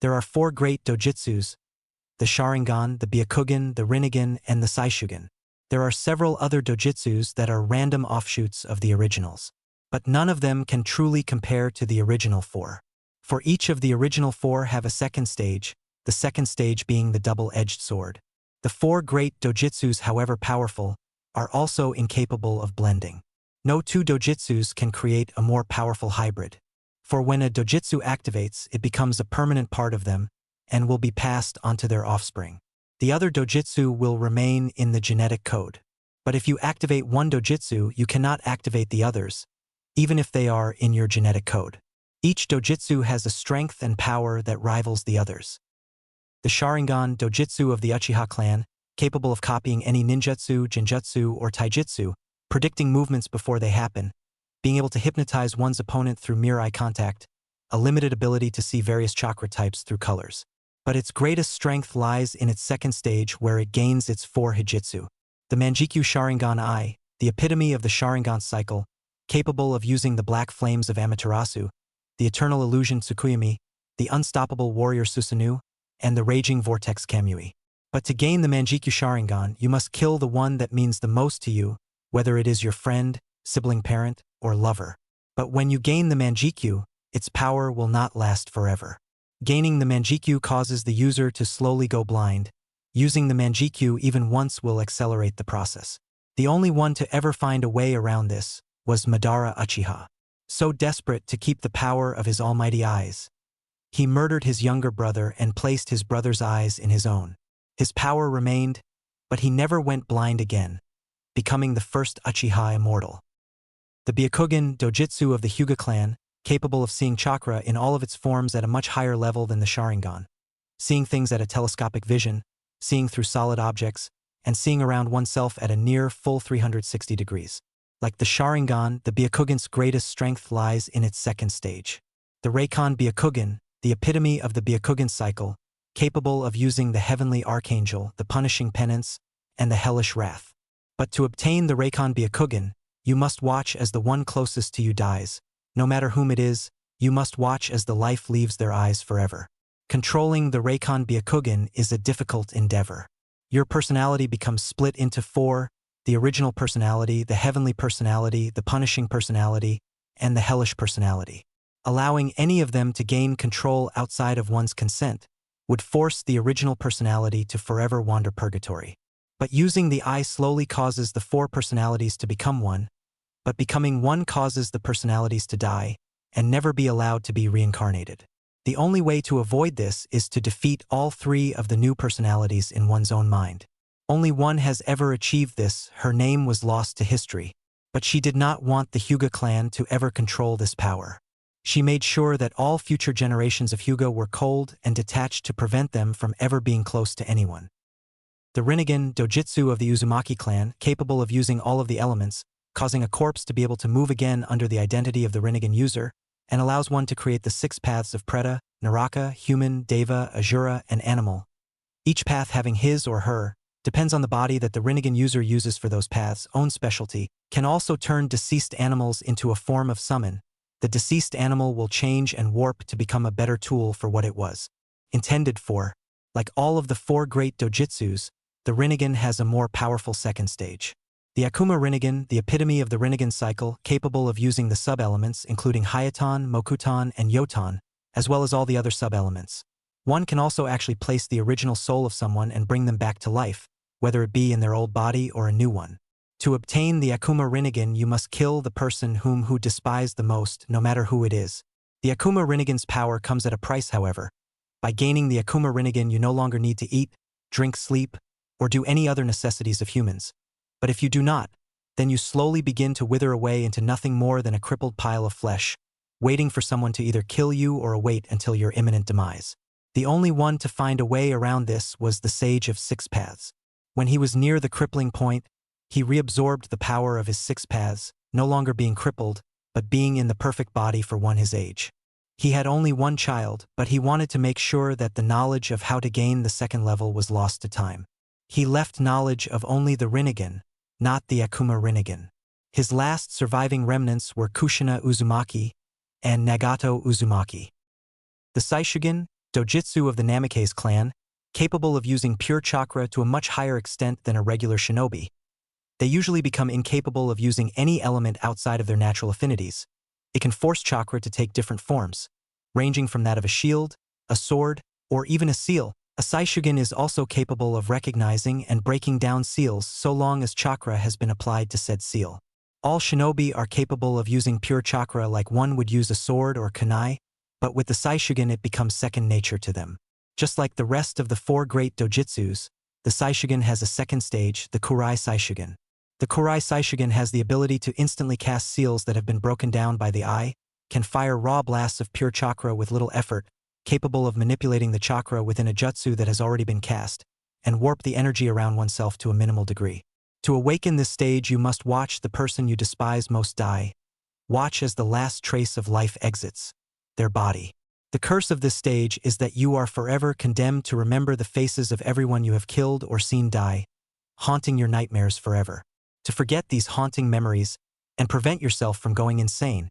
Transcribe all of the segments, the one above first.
There are 4 great dojutsus: the Sharingan, the Byakugan, the Rinnegan, and the Saishugan. There are several other dojutsus that are random offshoots of the originals, but none of them can truly compare to the original 4. For each of the original 4 have a second stage, the second stage being the double-edged sword. The 4 great dojutsus, however powerful, are also incapable of blending. No 2 dojutsus can create a more powerful hybrid. For when a dojutsu activates, it becomes a permanent part of them and will be passed onto their offspring. The other dojutsu will remain in the genetic code. But if you activate one dojutsu, you cannot activate the others, even if they are in your genetic code. Each dojutsu has a strength and power that rivals the others. The Sharingan dojutsu of the Uchiha clan, capable of copying any ninjutsu, genjutsu, or taijutsu, predicting movements before they happen, being able to hypnotize one's opponent through mere eye contact, a limited ability to see various chakra types through colors. But its greatest strength lies in its second stage, where it gains its 4 hijitsu. The Manjikyu Sharingan Eye, the epitome of the Sharingan cycle, capable of using the black flames of Amaterasu, the eternal illusion Tsukuyami, the unstoppable warrior Susanoo, and the raging vortex Kamui. But to gain the Manjikyu Sharingan, you must kill the one that means the most to you, whether it is your friend, sibling, parent, or lover. But when you gain the Manjikyu, its power will not last forever. Gaining the Manjikyu causes the user to slowly go blind. Using the Manjikyu even once will accelerate the process. The only one to ever find a way around this was Madara Uchiha. So desperate to keep the power of his almighty eyes, he murdered his younger brother and placed his brother's eyes in his own. His power remained, but he never went blind again, becoming the first Uchiha immortal. The Byakugan dojutsu of the Hyuga clan, capable of seeing chakra in all of its forms at a much higher level than the Sharingan. Seeing things at a telescopic vision, seeing through solid objects, and seeing around oneself at a near full 360 degrees. Like the Sharingan, the Byakugan's greatest strength lies in its second stage. The Reikon Byakugan, the epitome of the Byakugan cycle, capable of using the heavenly archangel, the punishing penance, and the hellish wrath. But to obtain the Reikon Byakugan, you must watch as the one closest to you dies. No matter whom it is, you must watch as the life leaves their eyes forever. Controlling the Reikon Byakugan is a difficult endeavor. Your personality becomes split into 4, the original personality, the heavenly personality, the punishing personality, and the hellish personality. Allowing any of them to gain control outside of one's consent would force the original personality to forever wander purgatory. But using the eye slowly causes the 4 personalities to become one, but becoming one causes the personalities to die and never be allowed to be reincarnated. The only way to avoid this is to defeat all 3 of the new personalities in one's own mind. Only one has ever achieved this. Her name was lost to history, but she did not want the Hyuga clan to ever control this power. She made sure that all future generations of Hyuga were cold and detached to prevent them from ever being close to anyone. The Rinnegan dojutsu of the Uzumaki clan, capable of using all of the elements, causing a corpse to be able to move again under the identity of the Rinnegan user, and allows one to create the 6 paths of Preta, Naraka, human, Deva, Asura, and animal. Each path having his or her, depends on the body that the Rinnegan user uses for those paths' own specialty, can also turn deceased animals into a form of summon. The deceased animal will change and warp to become a better tool for what it was intended for. Like all of the 4 great dojutsus, the Rinnegan has a more powerful second stage. The Akuma Rinnegan, the epitome of the Rinnegan cycle, capable of using the sub-elements including Hayaton, Mokuton, and Yoton, as well as all the other sub-elements. One can also actually place the original soul of someone and bring them back to life, whether it be in their old body or a new one. To obtain the Akuma Rinnegan, you must kill the person who despise the most, no matter who it is. The Akuma Rinnegan's power comes at a price, however. By gaining the Akuma Rinnegan, you no longer need to eat, drink, sleep, or do any other necessities of humans. But if you do not, then you slowly begin to wither away into nothing more than a crippled pile of flesh, waiting for someone to either kill you or await until your imminent demise. The only one to find a way around this was the Sage of 6 Paths. When he was near the crippling point, he reabsorbed the power of his 6 paths, no longer being crippled, but being in the perfect body for one his age. He had only one child, but he wanted to make sure that the knowledge of how to gain the second level was lost to time. He left knowledge of only the Rinnegan, not the Akuma Rinnegan. His last surviving remnants were Kushina Uzumaki and Nagato Uzumaki. The Saishugan dojutsu of the Namikaze clan, capable of using pure chakra to a much higher extent than a regular shinobi. They usually become incapable of using any element outside of their natural affinities. It can force chakra to take different forms, ranging from that of a shield, a sword, or even a seal. A Saishugen is also capable of recognizing and breaking down seals so long as chakra has been applied to said seal. All shinobi are capable of using pure chakra like one would use a sword or kunai, but with the Saishugen it becomes second nature to them. Just like the rest of the 4 great dojutsus, the Saishugen has a second stage, the Kurai Saishugen. The Kurai Saishugen has the ability to instantly cast seals that have been broken down by the eye, can fire raw blasts of pure chakra with little effort, capable of manipulating the chakra within a jutsu that has already been cast, and warp the energy around oneself to a minimal degree. To awaken this stage, you must watch the person you despise most die. Watch as the last trace of life exits their body. The curse of this stage is that you are forever condemned to remember the faces of everyone you have killed or seen die, haunting your nightmares forever. To forget these haunting memories and prevent yourself from going insane,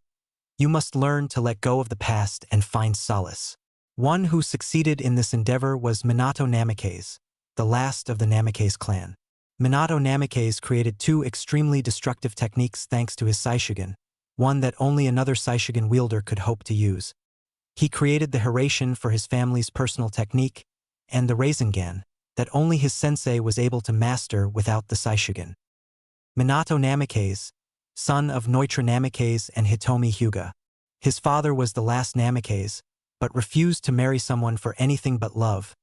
you must learn to let go of the past and find solace. One who succeeded in this endeavor was Minato Namikaze, the last of the Namikaze clan. Minato Namikaze created 2 extremely destructive techniques thanks to his Saishugen, one that only another Saishugen wielder could hope to use. He created the Hiraishin for his family's personal technique, and the Rasengan, that only his sensei was able to master without the Saishugen. Minato Namikaze, son of Neutra Namikaze and Hitomi Hyuga. His father was the last Namikaze, but refused to marry someone for anything but love,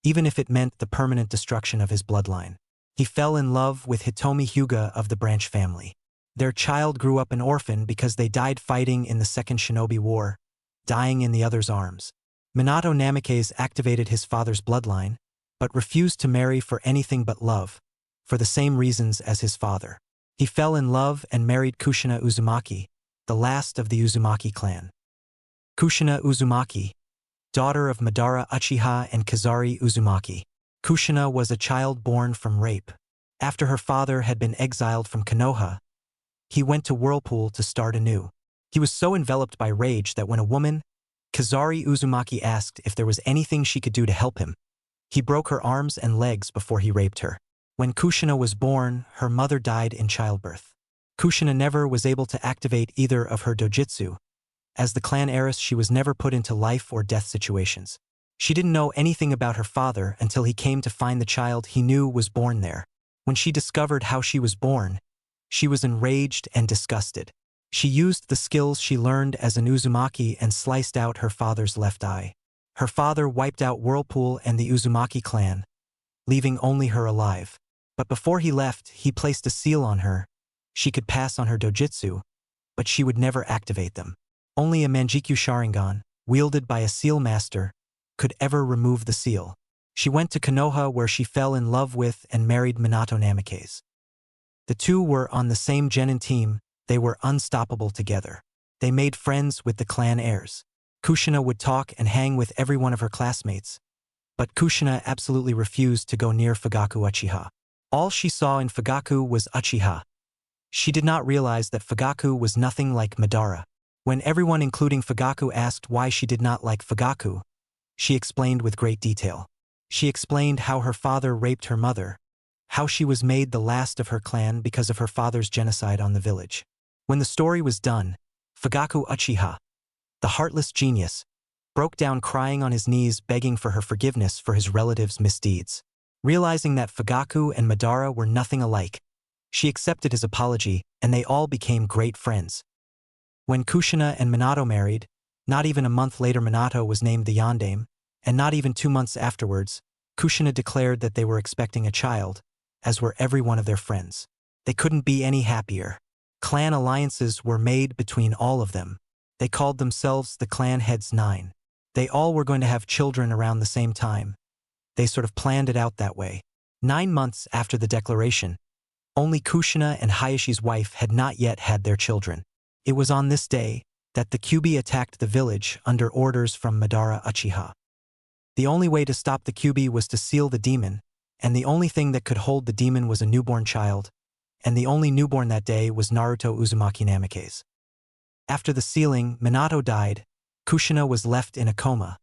even if it meant the permanent destruction of his bloodline. He fell in love with Hitomi Hyuga of the branch family. Their child grew up an orphan because they died fighting in the Second Shinobi War, dying in the other's arms. Minato Namikaze activated his father's bloodline, but refused to marry for anything but love, for the same reasons as his father. He fell in love and married Kushina Uzumaki, the last of the Uzumaki clan. Kushina Uzumaki, daughter of Madara Uchiha and Kazari Uzumaki. Kushina was a child born from rape. After her father had been exiled from Konoha, he went to Whirlpool to start anew. He was so enveloped by rage that when a woman, Kazari Uzumaki, asked if there was anything she could do to help him, he broke her arms and legs before he raped her. When Kushina was born, her mother died in childbirth. Kushina never was able to activate either of her dojutsu. As the clan heiress, she was never put into life or death situations. She didn't know anything about her father until he came to find the child he knew was born there. When she discovered how she was born, she was enraged and disgusted. She used the skills she learned as an Uzumaki and sliced out her father's left eye. Her father wiped out Whirlpool and the Uzumaki clan, leaving only her alive. But before he left, he placed a seal on her. She could pass on her dojutsu, but she would never activate them. Only a Manjikyu Sharingan, wielded by a seal master, could ever remove the seal. She went to Konoha, where she fell in love with and married Minato Namikaze. The two were on the same genin team. They were unstoppable together. They made friends with the clan heirs. Kushina would talk and hang with every one of her classmates, but Kushina absolutely refused to go near Fugaku Uchiha. All she saw in Fugaku was Uchiha. She did not realize that Fugaku was nothing like Madara. When everyone including Fugaku asked why she did not like Fugaku, she explained with great detail. She explained how her father raped her mother, how she was made the last of her clan because of her father's genocide on the village. When the story was done, Fugaku Uchiha, the heartless genius, broke down crying on his knees, begging for her forgiveness for his relatives' misdeeds. Realizing that Fugaku and Madara were nothing alike, she accepted his apology, and they all became great friends. When Kushina and Minato married, not even a month later Minato was named the Yondaime, and not even 2 months afterwards, Kushina declared that they were expecting a child, as were every one of their friends. They couldn't be any happier. Clan alliances were made between all of them. They called themselves the Clan Heads 9. They all were going to have children around the same time. They sort of planned it out that way. 9 months after the declaration, only Kushina and Hayashi's wife had not yet had their children. It was on this day that the Kyuubi attacked the village under orders from Madara Uchiha. The only way to stop the Kyuubi was to seal the demon, and the only thing that could hold the demon was a newborn child, and the only newborn that day was Naruto Uzumaki Namikaze. After the sealing, Minato died. Kushina was left in a coma,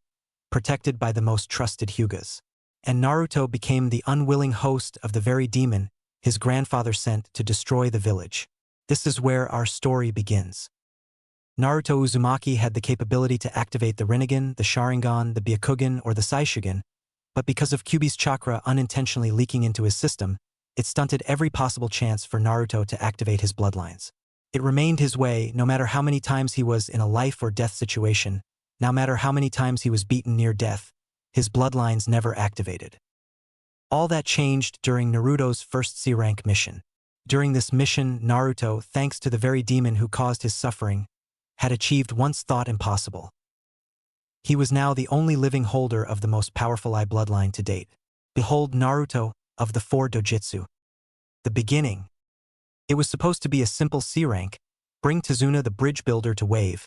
protected by the most trusted Hyugas. And Naruto became the unwilling host of the very demon his grandfather sent to destroy the village. This is where our story begins. Naruto Uzumaki had the capability to activate the Rinnegan, the Sharingan, the Byakugan, or the Saishugan, but because of Kyuubi's chakra unintentionally leaking into his system, it stunted every possible chance for Naruto to activate his bloodlines. It remained his way no matter how many times he was in a life or death situation, no matter how many times he was beaten near death, his bloodlines never activated. All that changed during Naruto's first C-rank mission. During this mission, Naruto, thanks to the very demon who caused his suffering, had achieved once thought impossible. He was now the only living holder of the most powerful bloodline to date. Behold Naruto of the 4 dojutsu. The beginning. It was supposed to be a simple C-rank, bring Tazuna the bridge builder to wave.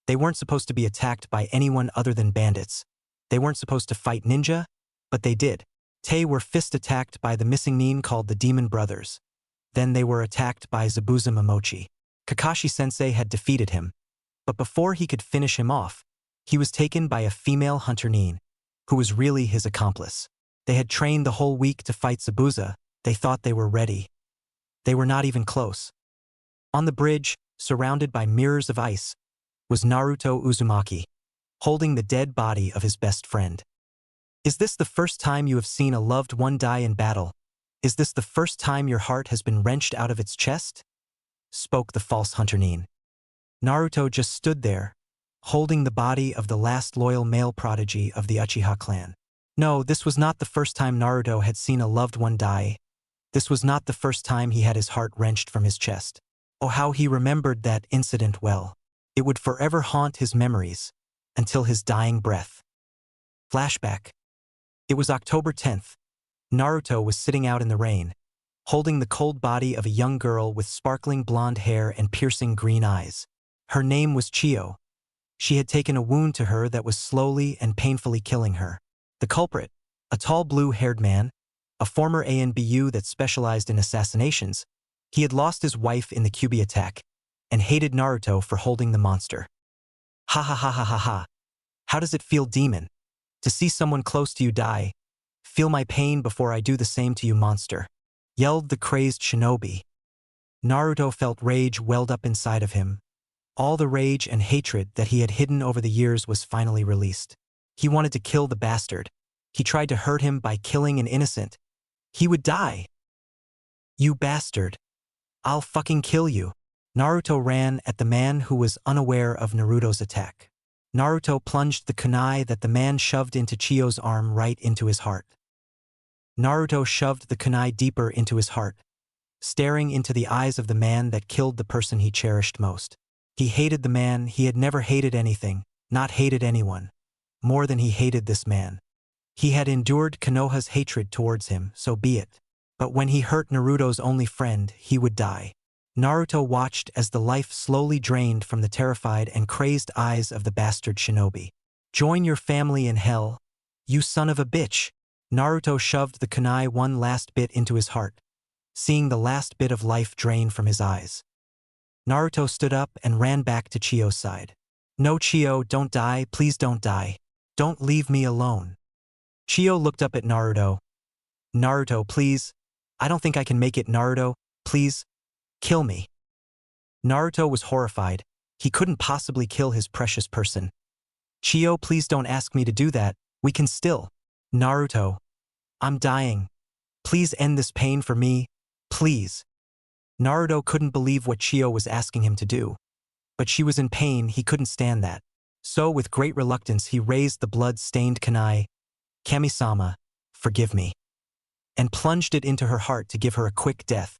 They weren't supposed to be attacked by anyone other than bandits. They weren't supposed to fight ninja, but they did. They were fist attacked by the missing nin called the Demon Brothers. Then they were attacked by Zabuza Momochi. Kakashi-sensei had defeated him, but before he could finish him off, he was taken by a female hunter nin, who was really his accomplice. They had trained the whole week to fight Zabuza. They thought they were ready. They were not even close. On the bridge, surrounded by mirrors of ice, was Naruto Uzumaki, holding the dead body of his best friend. Is this the first time you have seen a loved one die in battle? Is this the first time your heart has been wrenched out of its chest? Spoke the false hunter nin. Naruto just stood there, holding the body of the last loyal male prodigy of the Uchiha clan. No, this was not the first time Naruto had seen a loved one die. This was not the first time he had his heart wrenched from his chest. Oh, how he remembered that incident well. It would forever haunt his memories, until his dying breath. Flashback. It was October 10th. Naruto was sitting out in the rain, holding the cold body of a young girl with sparkling blonde hair and piercing green eyes. Her name was Chiyo. She had taken a wound to her that was slowly and painfully killing her. The culprit, a tall blue-haired man, a former ANBU that specialized in assassinations, he had lost his wife in the Kyuubi attack, and hated Naruto for holding the monster. Ha ha ha ha ha ha. How does it feel, demon? To see someone close to you die? Feel my pain before I do the same to you, monster. Yelled the crazed shinobi. Naruto felt rage welled up inside of him. All the rage and hatred that he had hidden over the years was finally released. He wanted to kill the bastard. He tried to hurt him by killing an innocent. He would die. You bastard. I'll fucking kill you. Naruto ran at the man who was unaware of Naruto's attack. Naruto plunged the kunai that the man shoved into Chiyo's arm right into his heart. Naruto shoved the kunai deeper into his heart, staring into the eyes of the man that killed the person he cherished most. He hated the man. He had never hated anything, not hated anyone, more than he hated this man. He had endured Konoha's hatred towards him, so be it. But when he hurt Naruto's only friend, he would die. Naruto watched as the life slowly drained from the terrified and crazed eyes of the bastard shinobi. Join your family in hell, you son of a bitch. Naruto shoved the kunai one last bit into his heart, seeing the last bit of life drain from his eyes. Naruto stood up and ran back to Chiyo's side. No, Chiyo, don't die, please don't die. Don't leave me alone. Chiyo looked up at Naruto. Naruto, please. I don't think I can make it, Naruto, please. Kill me. Naruto was horrified. He couldn't possibly kill his precious person. Chiyo, please don't ask me to do that. We can still. Naruto. I'm dying. Please end this pain for me. Please. Naruto couldn't believe what Chiyo was asking him to do. But she was in pain, he couldn't stand that. So with great reluctance he raised the blood-stained kunai, Kami-sama, forgive me, and plunged it into her heart to give her a quick death.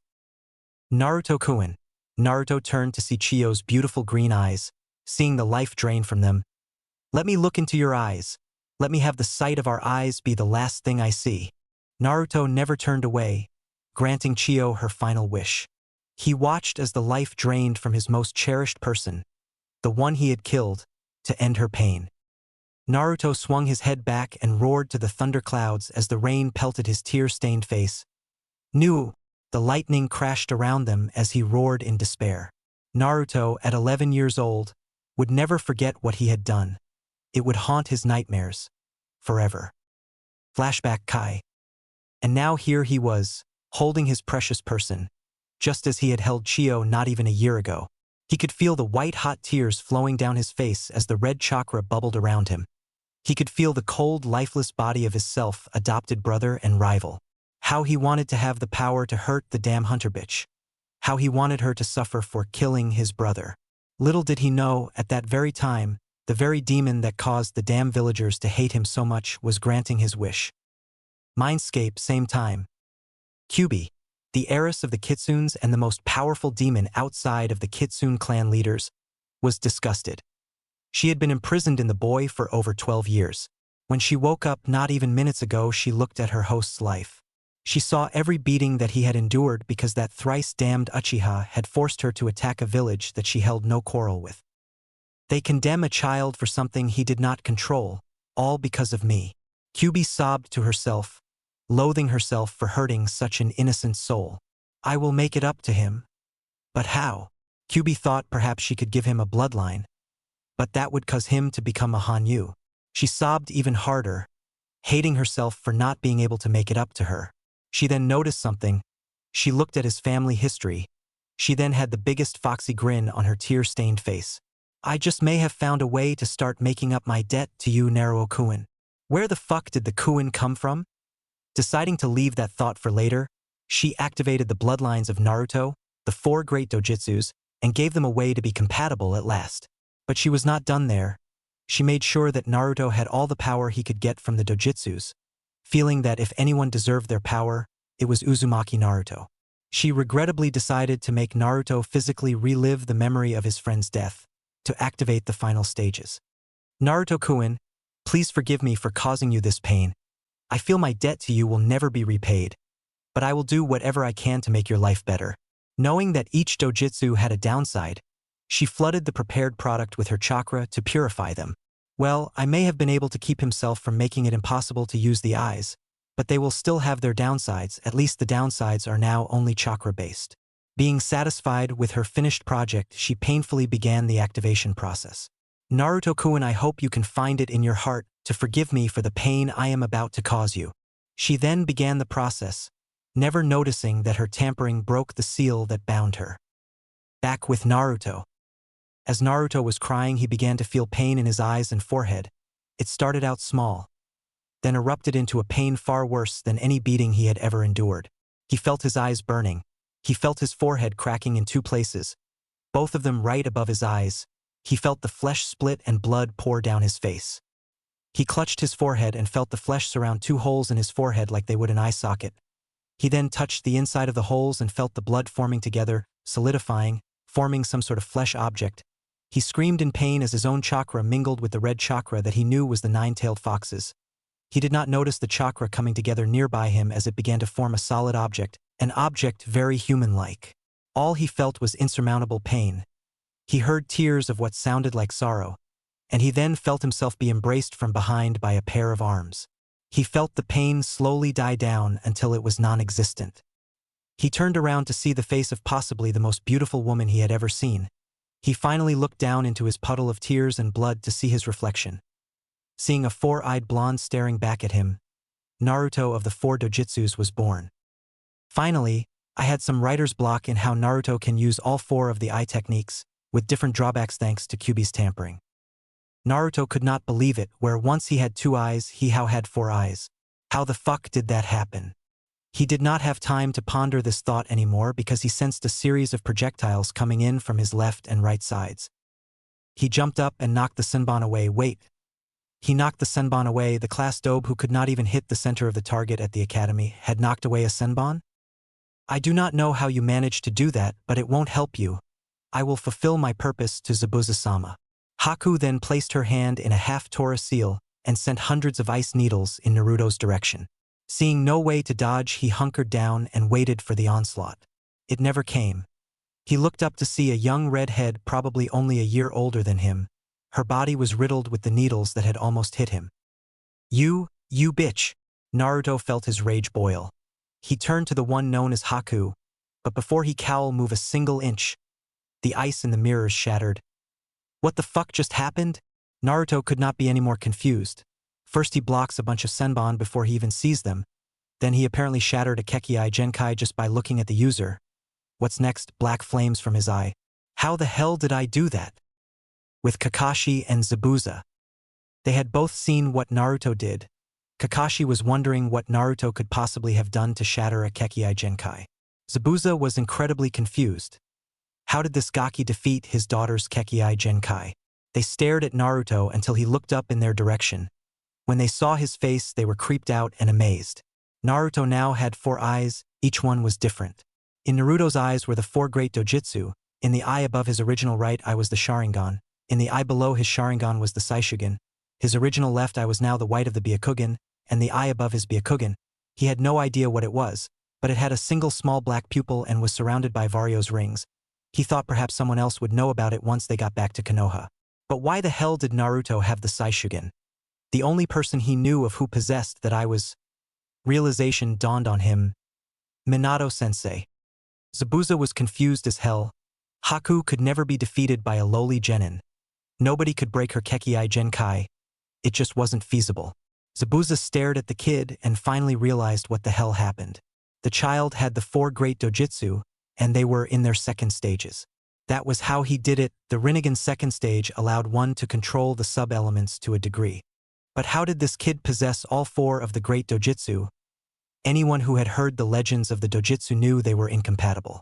Naruto-kun. Naruto turned to see Chiyo's beautiful green eyes, seeing the life drain from them. Let me look into your eyes. Let me have the sight of our eyes be the last thing I see. Naruto never turned away, granting Chiyo her final wish. He watched as the life drained from his most cherished person, the one he had killed, to end her pain. Naruto swung his head back and roared to the thunderclouds as the rain pelted his tear-stained face. Nu! The lightning crashed around them as he roared in despair. Naruto, at 11 years old, would never forget what he had done. It would haunt his nightmares. forever. Flashback Kai. And now here he was, holding his precious person, just as he had held Chio not even a year ago. He could feel the white-hot tears flowing down his face as the red chakra bubbled around him. He could feel the cold, lifeless body of his self-adopted brother and rival. How he wanted to have the power to hurt the damn hunter bitch. How he wanted her to suffer for killing his brother. Little did he know, at that very time, the very demon that caused the damn villagers to hate him so much was granting his wish. Mindscape, same time. Kyubi, the heiress of the Kitsunes and the most powerful demon outside of the Kitsune clan leaders, was disgusted. She had been imprisoned in the boy for over 12 years. When she woke up not even minutes ago, she looked at her host's life. She saw every beating that he had endured because that thrice-damned Uchiha had forced her to attack a village that she held no quarrel with. They condemn a child for something he did not control, all because of me. Kyubi sobbed to herself, loathing herself for hurting such an innocent soul. I will make it up to him. But how? Kyubi thought perhaps she could give him a bloodline, but that would cause him to become a Hanyu. She sobbed even harder, hating herself for not being able to make it up to her. She then noticed something. She looked at his family history. She then had the biggest foxy grin on her tear-stained face. I just may have found a way to start making up my debt to you, Naruto Kuin. Where the fuck did the Kuin come from? Deciding to leave that thought for later, she activated the bloodlines of Naruto, the 4 great dojutsus, and gave them a way to be compatible at last. But she was not done there. She made sure that Naruto had all the power he could get from the dojutsus, feeling that if anyone deserved their power, it was Uzumaki Naruto. She regrettably decided to make Naruto physically relive the memory of his friend's death, to activate the final stages. Naruto Kuin, please forgive me for causing you this pain. I feel my debt to you will never be repaid, but I will do whatever I can to make your life better. Knowing that each dojutsu had a downside, she flooded the prepared product with her chakra to purify them. Well, I may have been able to keep himself from making it impossible to use the eyes, but they will still have their downsides. At least the downsides are now only chakra-based. Being satisfied with her finished project, she painfully began the activation process. Naruto Kuin, I hope you can find it in your heart to forgive me for the pain I am about to cause you. She then began the process, never noticing that her tampering broke the seal that bound her. Back with Naruto. As Naruto was crying, he began to feel pain in his eyes and forehead. It started out small, then erupted into a pain far worse than any beating he had ever endured. He felt his eyes burning. He felt his forehead cracking in 2 places, both of them right above his eyes. He felt the flesh split and blood pour down his face. He clutched his forehead and felt the flesh surround 2 holes in his forehead like they would an eye socket. He then touched the inside of the holes and felt the blood forming together, solidifying, forming some sort of flesh object. He screamed in pain as his own chakra mingled with the red chakra that he knew was the 9-tailed fox's. He did not notice the chakra coming together nearby him as it began to form a solid object, an object very human-like. All he felt was insurmountable pain. He heard tears of what sounded like sorrow, and he then felt himself be embraced from behind by a pair of arms. He felt the pain slowly die down until it was non-existent. He turned around to see the face of possibly the most beautiful woman he had ever seen. He finally looked down into his puddle of tears and blood to see his reflection. Seeing a 4-eyed blonde staring back at him, Naruto of the 4 dojutsus was born. Finally, I had some writer's block in how Naruto can use all 4 of the eye techniques, with different drawbacks thanks to Kyubi's tampering. Naruto could not believe it, where once he had 2 eyes, he now had 4 eyes. How the fuck did that happen? He did not have time to ponder this thought anymore because he sensed a series of projectiles coming in from his left and right sides. He jumped up and knocked the Senbon away. Wait. He knocked the Senbon away. The class dobe who could not even hit the center of the target at the academy had knocked away a Senbon? I do not know how you managed to do that, but it won't help you. I will fulfill my purpose to Zabuza-sama. Haku then placed her hand in a half-Tora seal and sent hundreds of ice needles in Naruto's direction. Seeing no way to dodge, he hunkered down and waited for the onslaught. It never came. He looked up to see a young redhead, probably only a year older than him. Her body was riddled with the needles that had almost hit him. You bitch! Naruto felt his rage boil. He turned to the one known as Haku, but before he could move a single inch, the ice in the mirrors shattered. What the fuck just happened? Naruto could not be any more confused. First he blocks a bunch of senbon before he even sees them, then he apparently shattered a Kekii Genkai just by looking at the user. What's next? Black flames from his eye. How the hell did I do that? With Kakashi and Zabuza. They had both seen what Naruto did. Kakashi was wondering what Naruto could possibly have done to shatter a Kekii Genkai. Zabuza was incredibly confused. How did this Gaki defeat his daughter's Kekii Genkai? They stared at Naruto until he looked up in their direction. When they saw his face, they were creeped out and amazed. Naruto now had 4 eyes, each one was different. In Naruto's eyes were the 4 great dojutsu, in the eye above his original right eye was the Sharingan, in the eye below his Sharingan was the Saishugan, his original left eye was now the white of the Byakugan, and the eye above his Byakugan. He had no idea what it was, but it had a single small black pupil and was surrounded by Vario's rings. He thought perhaps someone else would know about it once they got back to Konoha. But why the hell did Naruto have the Saishugan? The only person he knew of who possessed that eye was... Realization dawned on him. Minato-sensei. Zabuza was confused as hell. Haku could never be defeated by a lowly genin. Nobody could break her Kekii Genkai. It just wasn't feasible. Zabuza stared at the kid and finally realized what the hell happened. The child had the 4 great dojutsu, and they were in their second stages. That was how he did it. The Rinnegan's second stage allowed one to control the sub-elements to a degree. But how did this kid possess all 4 of the great dojutsu? Anyone who had heard the legends of the dojutsu knew they were incompatible.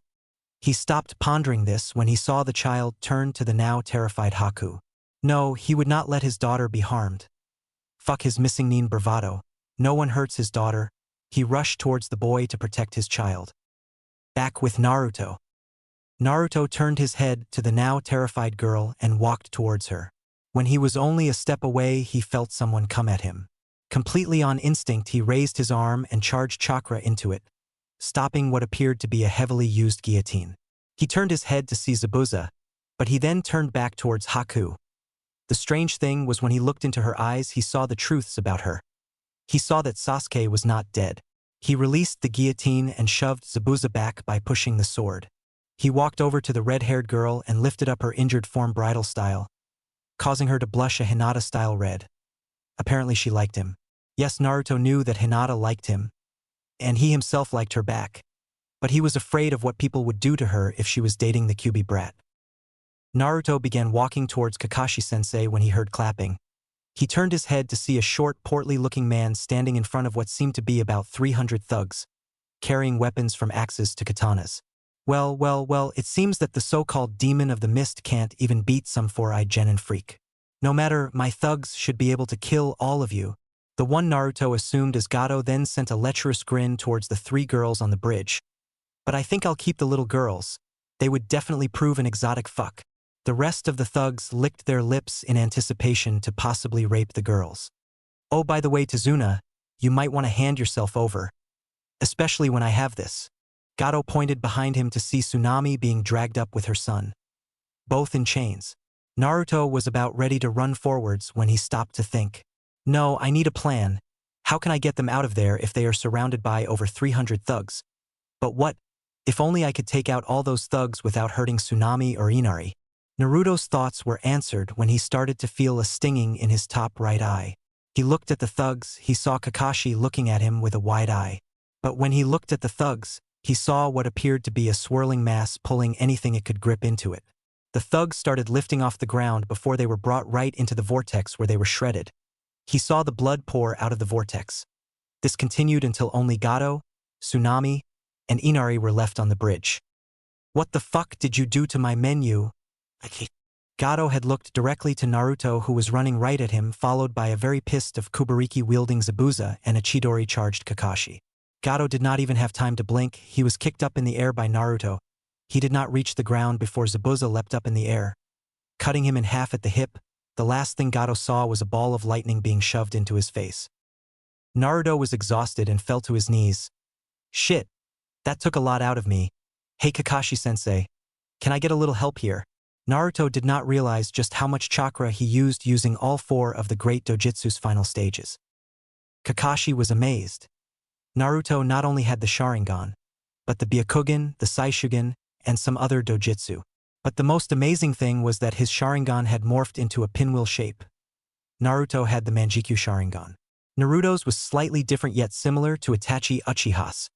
He stopped pondering this when he saw the child turn to the now terrified Haku. No, he would not let his daughter be harmed. Fuck his missing nin bravado. No one hurts his daughter. He rushed towards the boy to protect his child. Back with Naruto. Naruto turned his head to the now terrified girl and walked towards her. When he was only a step away, he felt someone come at him. Completely on instinct, he raised his arm and charged chakra into it, stopping what appeared to be a heavily used guillotine. He turned his head to see Zabuza, but he then turned back towards Haku. The strange thing was when he looked into her eyes, he saw the truths about her. He saw that Sasuke was not dead. He released the guillotine and shoved Zabuza back by pushing the sword. He walked over to the red-haired girl and lifted up her injured form bridal style, causing her to blush a Hinata-style red. Apparently she liked him. Yes, Naruto knew that Hinata liked him, and he himself liked her back. But he was afraid of what people would do to her if she was dating the Kyuubi brat. Naruto began walking towards Kakashi-sensei when he heard clapping. He turned his head to see a short, portly-looking man standing in front of what seemed to be about 300 thugs, carrying weapons from axes to katanas. Well, it seems that the so-called demon of the mist can't even beat some 4-eyed genin freak. No matter, my thugs should be able to kill all of you. The one Naruto assumed as Gato then sent a lecherous grin towards the 3 girls on the bridge. But I think I'll keep the little girls. They would definitely prove an exotic fuck. The rest of the thugs licked their lips in anticipation to possibly rape the girls. Oh, by the way, Tazuna, you might want to hand yourself over. Especially when I have this. Gato pointed behind him to see Tsunami being dragged up with her son. Both in chains. Naruto was about ready to run forwards when he stopped to think. No, I need a plan. How can I get them out of there if they are surrounded by over 300 thugs? But what? If only I could take out all those thugs without hurting Tsunami or Inari. Naruto's thoughts were answered when he started to feel a stinging in his top right eye. He looked at the thugs, he saw Kakashi looking at him with a wide eye. But when he looked at the thugs, he saw what appeared to be a swirling mass pulling anything it could grip into it. The thugs started lifting off the ground before they were brought right into the vortex where they were shredded. He saw the blood pour out of the vortex. This continued until only Gato, Tsunami, and Inari were left on the bridge. What the fuck did you do to my menu? Gato had looked directly to Naruto, who was running right at him, followed by a very pissed of Kubariki-wielding Zabuza and a Chidori-charged Kakashi. Gato did not even have time to blink. He was kicked up in the air by Naruto. He did not reach the ground before Zabuza leapt up in the air, cutting him in half at the hip. The last thing Gato saw was a ball of lightning being shoved into his face. Naruto was exhausted and fell to his knees. Shit, that took a lot out of me. Hey Kakashi-sensei, can I get a little help here? Naruto did not realize just how much chakra he used using all 4 of the great dojutsu's final stages. Kakashi was amazed. Naruto not only had the Sharingan, but the Byakugan, the Saishugan, and some other dojutsu. But the most amazing thing was that his Sharingan had morphed into a pinwheel shape. Naruto had the Manjikyu Sharingan. Naruto's was slightly different yet similar to Itachi Uchiha's.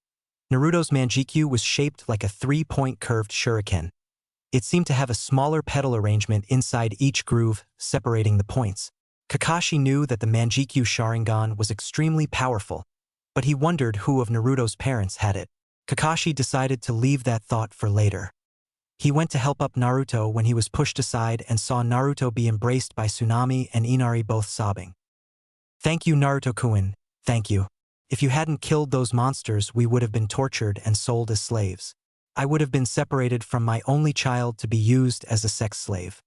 Naruto's Manjikyu was shaped like a 3-point curved shuriken. It seemed to have a smaller petal arrangement inside each groove, separating the points. Kakashi knew that the Manjikyu Sharingan was extremely powerful, but he wondered who of Naruto's parents had it. Kakashi decided to leave that thought for later. He went to help up Naruto when he was pushed aside and saw Naruto be embraced by Tsunami and Inari both sobbing. "Thank you, Naruto-kun, thank you. If you hadn't killed those monsters, we would have been tortured and sold as slaves. I would have been separated from my only child to be used as a sex slave."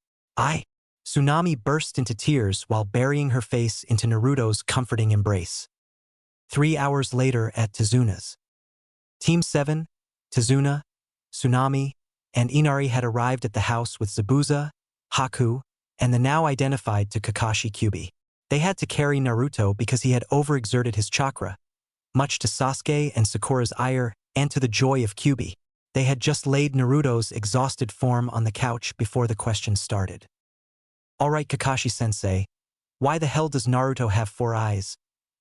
Tsunami burst into tears while burying her face into Naruto's comforting embrace. 3 hours later at Tezuna's. Team 7, Tezuna, Tsunami, and Inari had arrived at the house with Zabuza, Haku, and the now identified to Kakashi Kyuubi. They had to carry Naruto because he had overexerted his chakra, much to Sasuke and Sakura's ire and to the joy of Kyuubi. They had just laid Naruto's exhausted form on the couch before the questions started. "Alright, Kakashi-sensei, why the hell does Naruto have 4 eyes?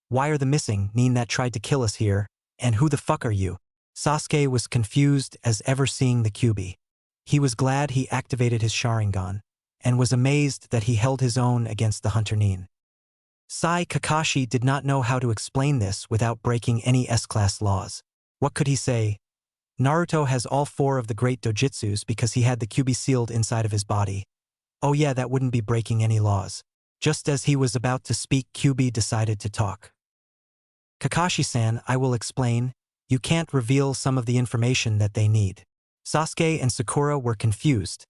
Why are the missing Nin that tried to kill us here, and who the fuck are you?" Sasuke was confused as ever seeing the Kyuubi. He was glad he activated his Sharingan, and was amazed that he held his own against the Hunter Nin. Kakashi did not know how to explain this without breaking any S-class laws. What could he say? Naruto has all 4 of the great dojutsus because he had the Kyuubi sealed inside of his body. Oh yeah, that wouldn't be breaking any laws. Just as he was about to speak, Kyuubi decided to talk. "Kakashi-san, I will explain. You can't reveal some of the information that they need." Sasuke and Sakura were confused.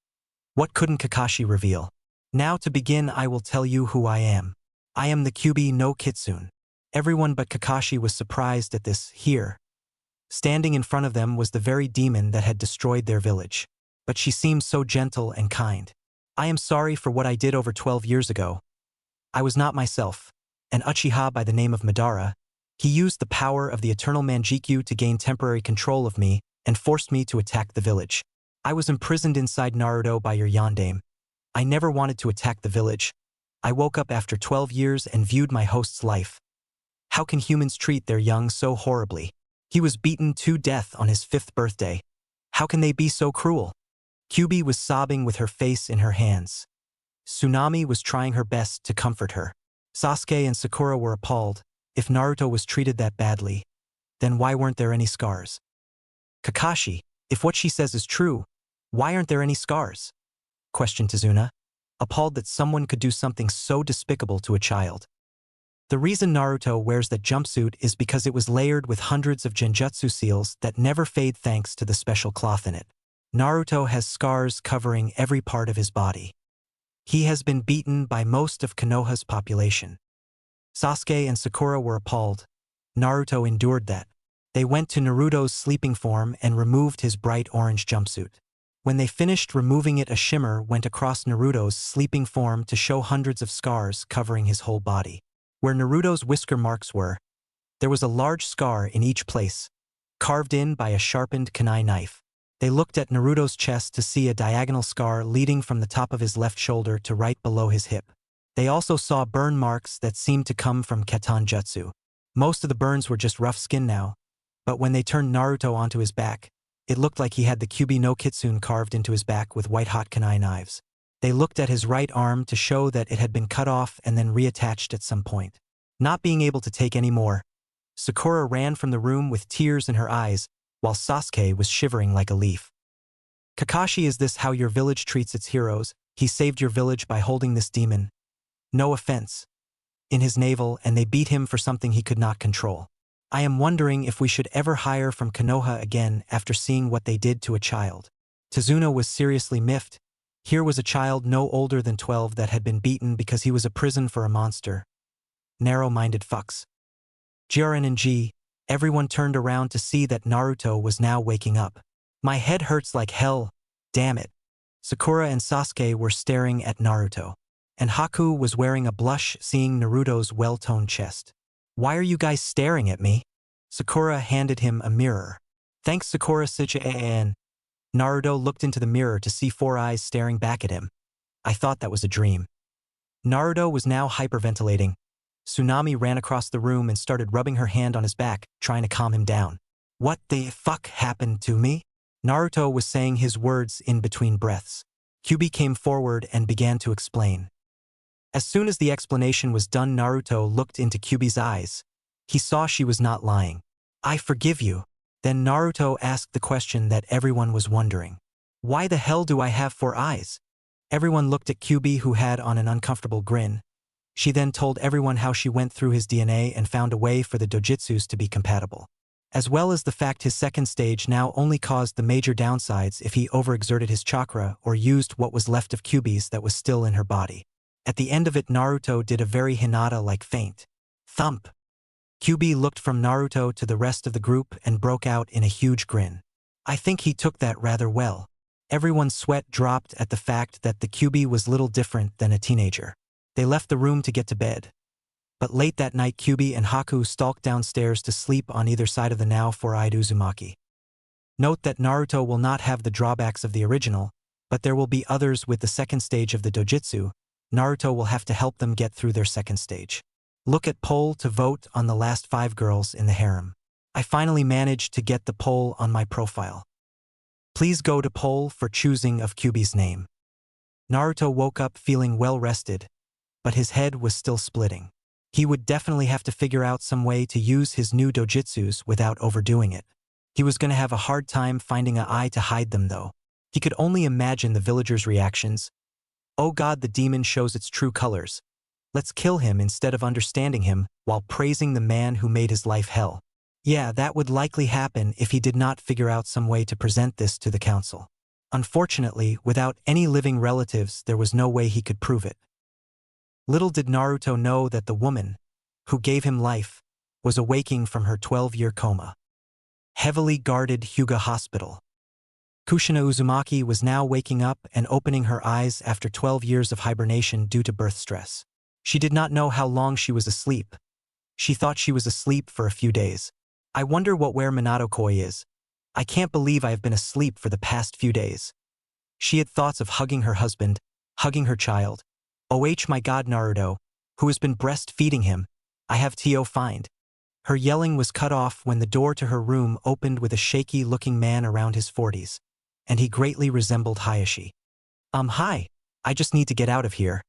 What couldn't Kakashi reveal? "Now to begin, I will tell you who I am. I am the Kyuubi no Kitsune." Everyone but Kakashi was surprised at this. Here, standing in front of them, was the very demon that had destroyed their village. But she seemed so gentle and kind. "I am sorry for what I did over 12 years ago. I was not myself. An Uchiha by the name of Madara. He used the power of the eternal Manjikyu to gain temporary control of me and forced me to attack the village. I was imprisoned inside Naruto by your yandame. I never wanted to attack the village. I woke up after 12 years and viewed my host's life. How can humans treat their young so horribly? He was beaten to death on his 5th birthday. How can they be so cruel?" Kyuubi was sobbing with her face in her hands. Tsunami was trying her best to comfort her. Sasuke and Sakura were appalled. If Naruto was treated that badly, then why weren't there any scars? "Kakashi, if what she says is true, why aren't there any scars?" questioned Tezuna, appalled that someone could do something so despicable to a child. "The reason Naruto wears that jumpsuit is because it was layered with hundreds of genjutsu seals that never fade thanks to the special cloth in it. Naruto has scars covering every part of his body. He has been beaten by most of Konoha's population." Sasuke and Sakura were appalled. Naruto endured that. They went to Naruto's sleeping form and removed his bright orange jumpsuit. When they finished removing it, a shimmer went across Naruto's sleeping form to show hundreds of scars covering his whole body. Where Naruto's whisker marks were, there was a large scar in each place, carved in by a sharpened kunai knife. They looked at Naruto's chest to see a diagonal scar leading from the top of his left shoulder to right below his hip. They also saw burn marks that seemed to come from Keton Jutsu. Most of the burns were just rough skin now, but when they turned Naruto onto his back, it looked like he had the Kyuubi no Kitsune carved into his back with white-hot kunai knives. They looked at his right arm to show that it had been cut off and then reattached at some point. Not being able to take any more, Sakura ran from the room with tears in her eyes, while Sasuke was shivering like a leaf. "Kakashi, is this how your village treats its heroes? He saved your village by holding this demon, no offense, in his navel, and they beat him for something he could not control. I am wondering if we should ever hire from Konoha again after seeing what they did to a child." Tezuna was seriously miffed. Here was a child no older than 12 that had been beaten because he was a prison for a monster. Narrow-minded fucks. GRNNG, everyone turned around to see that Naruto was now waking up. "My head hurts like hell, damn it." Sakura and Sasuke were staring at Naruto, and Haku was wearing a blush seeing Naruto's well-toned chest. "Why are you guys staring at me?" Sakura handed him a mirror. "Thanks, Sakura-san." Naruto looked into the mirror to see 4 eyes staring back at him. "I thought that was a dream." Naruto was now hyperventilating. Tsunami ran across the room and started rubbing her hand on his back, trying to calm him down. What the fuck happened to me? Naruto was saying his words in between breaths. Kyubi came forward and began to explain. As soon as the explanation was done, Naruto looked into Kyubi's eyes. He saw she was not lying. I forgive you. Then Naruto asked the question that everyone was wondering. Why the hell do I have 4 eyes? Everyone looked at Kyubi, who had on an uncomfortable grin. She then told everyone how she went through his DNA and found a way for the dojutsus to be compatible, as well as the fact his second stage now only caused the major downsides if he overexerted his chakra or used what was left of Kyubi's that was still in her body. At the end of it, Naruto did a very Hinata-like feint. Thump! Kyubi looked from Naruto to the rest of the group and broke out in a huge grin. I think he took that rather well. Everyone's sweat dropped at the fact that the Kyubi was little different than a teenager. They left the room to get to bed. But late that night, Kyubi and Haku stalked downstairs to sleep on either side of the now 4-eyed Uzumaki. Note that Naruto will not have the drawbacks of the original, but there will be others with the second stage of the dojutsu. Naruto will have to help them get through their second stage. Look at poll to vote on the last 5 girls in the harem. I finally managed to get the poll on my profile. Please go to poll for choosing of Kyubi's name. Naruto woke up feeling well rested, but his head was still splitting. He would definitely have to figure out some way to use his new dojutsus without overdoing it. He was going to have a hard time finding an eye to hide them though. He could only imagine the villagers' reactions. Oh god, the demon shows its true colors. Let's kill him instead of understanding him while praising the man who made his life hell. Yeah, that would likely happen if he did not figure out some way to present this to the council. Unfortunately, without any living relatives, there was no way he could prove it. Little did Naruto know that the woman, who gave him life, was awaking from her 12-year coma. Heavily guarded Hyuga Hospital. Kushina Uzumaki was now waking up and opening her eyes after 12 years of hibernation due to birth stress. She did not know how long she was asleep. She thought she was asleep for a few days. I wonder where Minato-koi is. I can't believe I have been asleep for the past few days. She had thoughts of hugging her husband, hugging her child. Oh my god, Naruto, who has been breastfeeding him, I have to find. Her yelling was cut off when the door to her room opened with a shaky-looking man around his 40s, and he greatly resembled Hayashi. Hi, I just need to get out of here.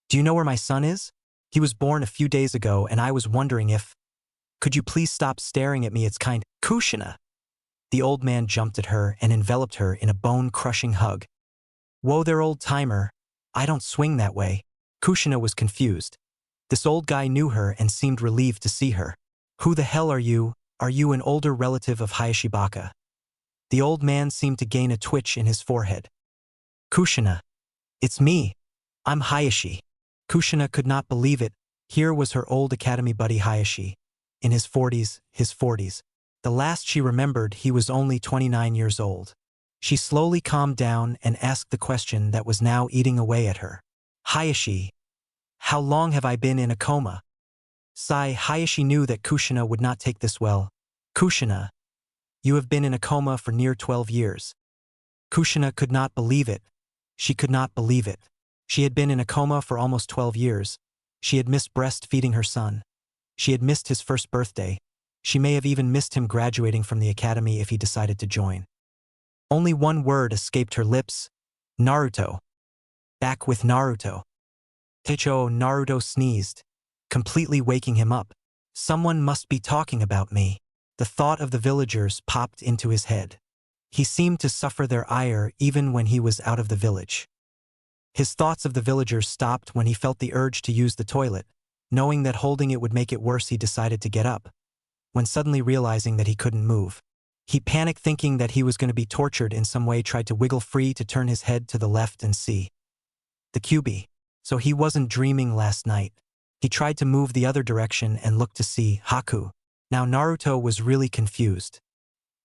Do you know where my son is? He was born a few days ago and I was wondering if... Could you please stop staring at me, it's kind... Kushina! The old man jumped at her and enveloped her in a bone-crushing hug. Whoa there, old-timer. I don't swing that way. Kushina was confused. This old guy knew her and seemed relieved to see her. Who the hell are you? Are you an older relative of Hayashi Baka? The old man seemed to gain a twitch in his forehead. Kushina. It's me. I'm Hayashi. Kushina could not believe it. Here was her old academy buddy Hayashi. In his 40s. The last she remembered, he was only 29 years old. She slowly calmed down and asked the question that was now eating away at her. Hayashi, how long have I been in a coma? Hayashi knew that Kushina would not take this well. Kushina, you have been in a coma for near 12 years. Kushina could not believe it. She could not believe it. She had been in a coma for almost 12 years. She had missed breastfeeding her son. She had missed his first birthday. She may have even missed him graduating from the academy if he decided to join. Only one word escaped her lips. Naruto. Back with Naruto. Techo, Naruto sneezed, completely waking him up. Someone must be talking about me. The thought of the villagers popped into his head. He seemed to suffer their ire even when he was out of the village. His thoughts of the villagers stopped when he felt the urge to use the toilet. Knowing that holding it would make it worse, he decided to get up, when suddenly realizing that he couldn't move. He panicked, thinking that he was going to be tortured in some way, tried to wiggle free to turn his head to the left and see the Kyubi. So he wasn't dreaming last night. He tried to move the other direction and looked to see Haku. Now Naruto was really confused.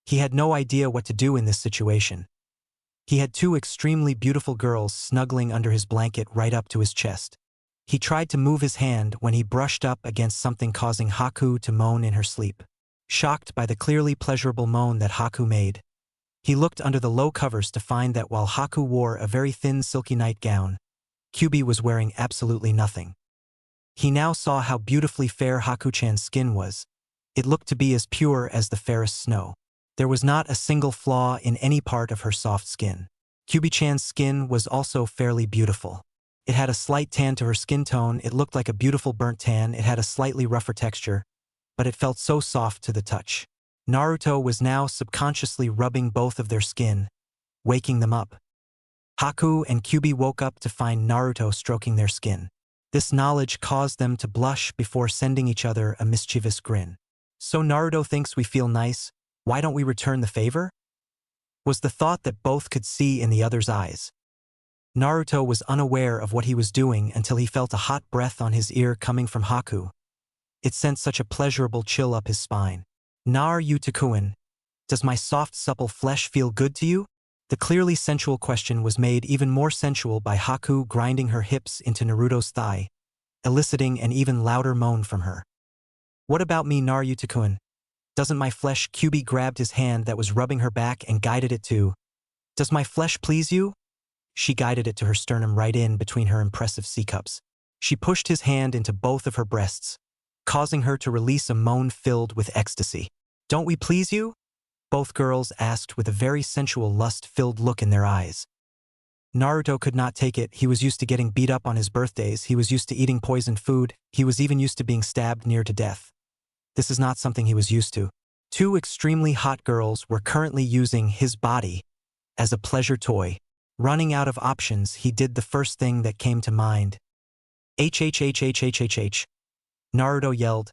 He had no idea what to do in this situation. He had 2 extremely beautiful girls snuggling under his blanket right up to his chest. He tried to move his hand when he brushed up against something, causing Haku to moan in her sleep. Shocked by the clearly pleasurable moan that Haku made, he looked under the low covers to find that while Haku wore a very thin silky nightgown, Kyubi was wearing absolutely nothing. He now saw how beautifully fair Haku-chan's skin was. It looked to be as pure as the fairest snow. There was not a single flaw in any part of her soft skin. Kyubi-chan's skin was also fairly beautiful. It had a slight tan to her skin tone. It looked like a beautiful burnt tan. It had a slightly rougher texture, but it felt so soft to the touch. Naruto was now subconsciously rubbing both of their skin, waking them up. Haku and Kyubi woke up to find Naruto stroking their skin. This knowledge caused them to blush before sending each other a mischievous grin. So Naruto thinks we feel nice, why don't we return the favor? Was the thought that both could see in the other's eyes. Naruto was unaware of what he was doing until he felt a hot breath on his ear coming from Haku. It sent such a pleasurable chill up his spine. Naruto-kun, does my soft supple flesh feel good to you? The clearly sensual question was made even more sensual by Haku grinding her hips into Naruto's thigh, eliciting an even louder moan from her. What about me, Naruto-kun? Doesn't my flesh? Kyubi grabbed his hand that was rubbing her back and guided it to. Does my flesh please you? She guided it to her sternum right in between her impressive C-cups. She pushed his hand into both of her breasts, causing her to release a moan filled with ecstasy. Don't we please you? Both girls asked with a very sensual lust-filled look in their eyes. Naruto could not take it. He was used to getting beat up on his birthdays. He was used to eating poisoned food. He was even used to being stabbed near to death. This is not something he was used to. Two extremely hot girls were currently using his body as a pleasure toy. Running out of options, he did the first thing that came to mind. HHHHHHH. Naruto yelled,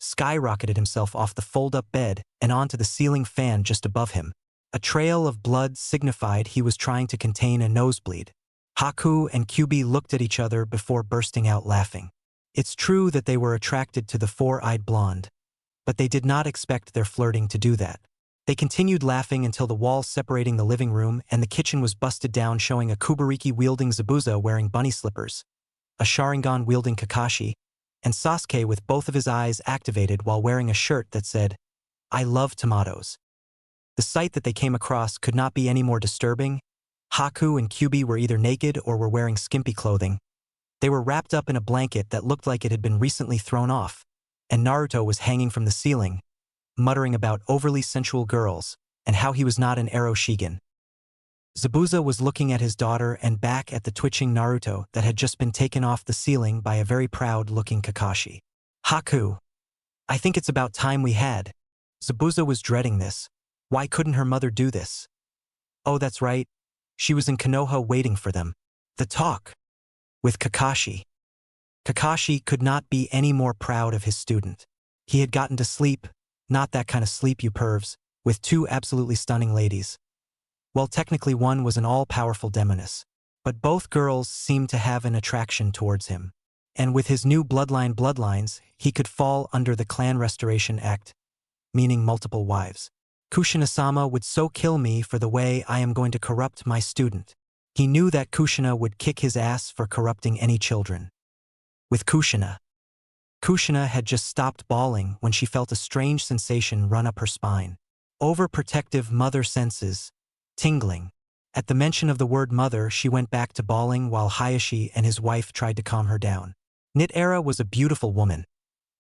skyrocketed himself off the fold-up bed and onto the ceiling fan just above him. A trail of blood signified he was trying to contain a nosebleed. Haku and Kyubi looked at each other before bursting out laughing. It's true that they were attracted to the four-eyed blonde, but they did not expect their flirting to do that. They continued laughing until the wall separating the living room and the kitchen was busted down, showing a Kubariki-wielding Zabuza wearing bunny slippers, a Sharingan-wielding Kakashi, and Sasuke with both of his eyes activated while wearing a shirt that said, I love tomatoes. The sight that they came across could not be any more disturbing. Haku and Kyubi were either naked or were wearing skimpy clothing. They were wrapped up in a blanket that looked like it had been recently thrown off, and Naruto was hanging from the ceiling, muttering about overly sensual girls and how he was not an Ero Shigen. Zabuza was looking at his daughter and back at the twitching Naruto that had just been taken off the ceiling by a very proud-looking Kakashi. Haku, I think it's about time we had. Zabuza was dreading this. Why couldn't her mother do this? Oh, that's right. She was in Konoha waiting for them. The talk. With Kakashi. Kakashi could not be any more proud of his student. He had gotten to sleep, not that kind of sleep you pervs, with two absolutely stunning ladies. Well, technically one was an all-powerful demoness, but both girls seemed to have an attraction towards him. And with his new bloodlines, he could fall under the Clan Restoration Act, meaning multiple wives. Kushina-sama would so kill me for the way I am going to corrupt my student. He knew that Kushina would kick his ass for corrupting any children. With Kushina had just stopped bawling when she felt a strange sensation run up her spine. Overprotective mother senses. Tingling. At the mention of the word mother, she went back to bawling while Hayashi and his wife tried to calm her down. Nitara was a beautiful woman.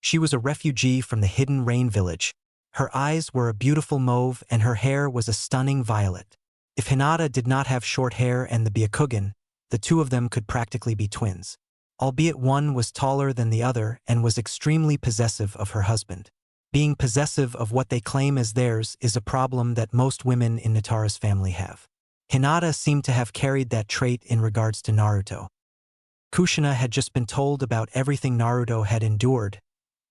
She was a refugee from the Hidden Rain village. Her eyes were a beautiful mauve and her hair was a stunning violet. If Hinata did not have short hair and the Byakugan, the two of them could practically be twins. Albeit one was taller than the other and was extremely possessive of her husband. Being possessive of what they claim as theirs is a problem that most women in Nitara's family have. Hinata seemed to have carried that trait in regards to Naruto. Kushina had just been told about everything Naruto had endured,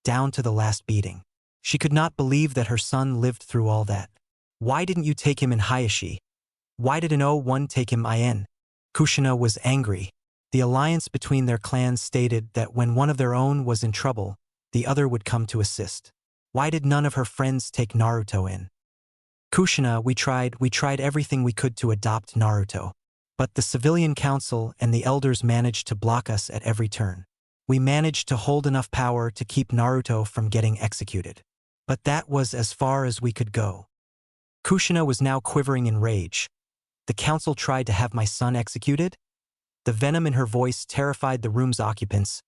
down to the last beating. She could not believe that her son lived through all that. Why didn't you take him in Hayashi? Why did an O1 take him in? Kushina was angry. The alliance between their clans stated that when one of their own was in trouble, the other would come to assist. Why did none of her friends take Naruto in? Kushina, we tried everything we could to adopt Naruto. But the civilian council and the elders managed to block us at every turn. We managed to hold enough power to keep Naruto from getting executed. But that was as far as we could go. Kushina was now quivering in rage. The council tried to have my son executed? The venom in her voice terrified the room's occupants.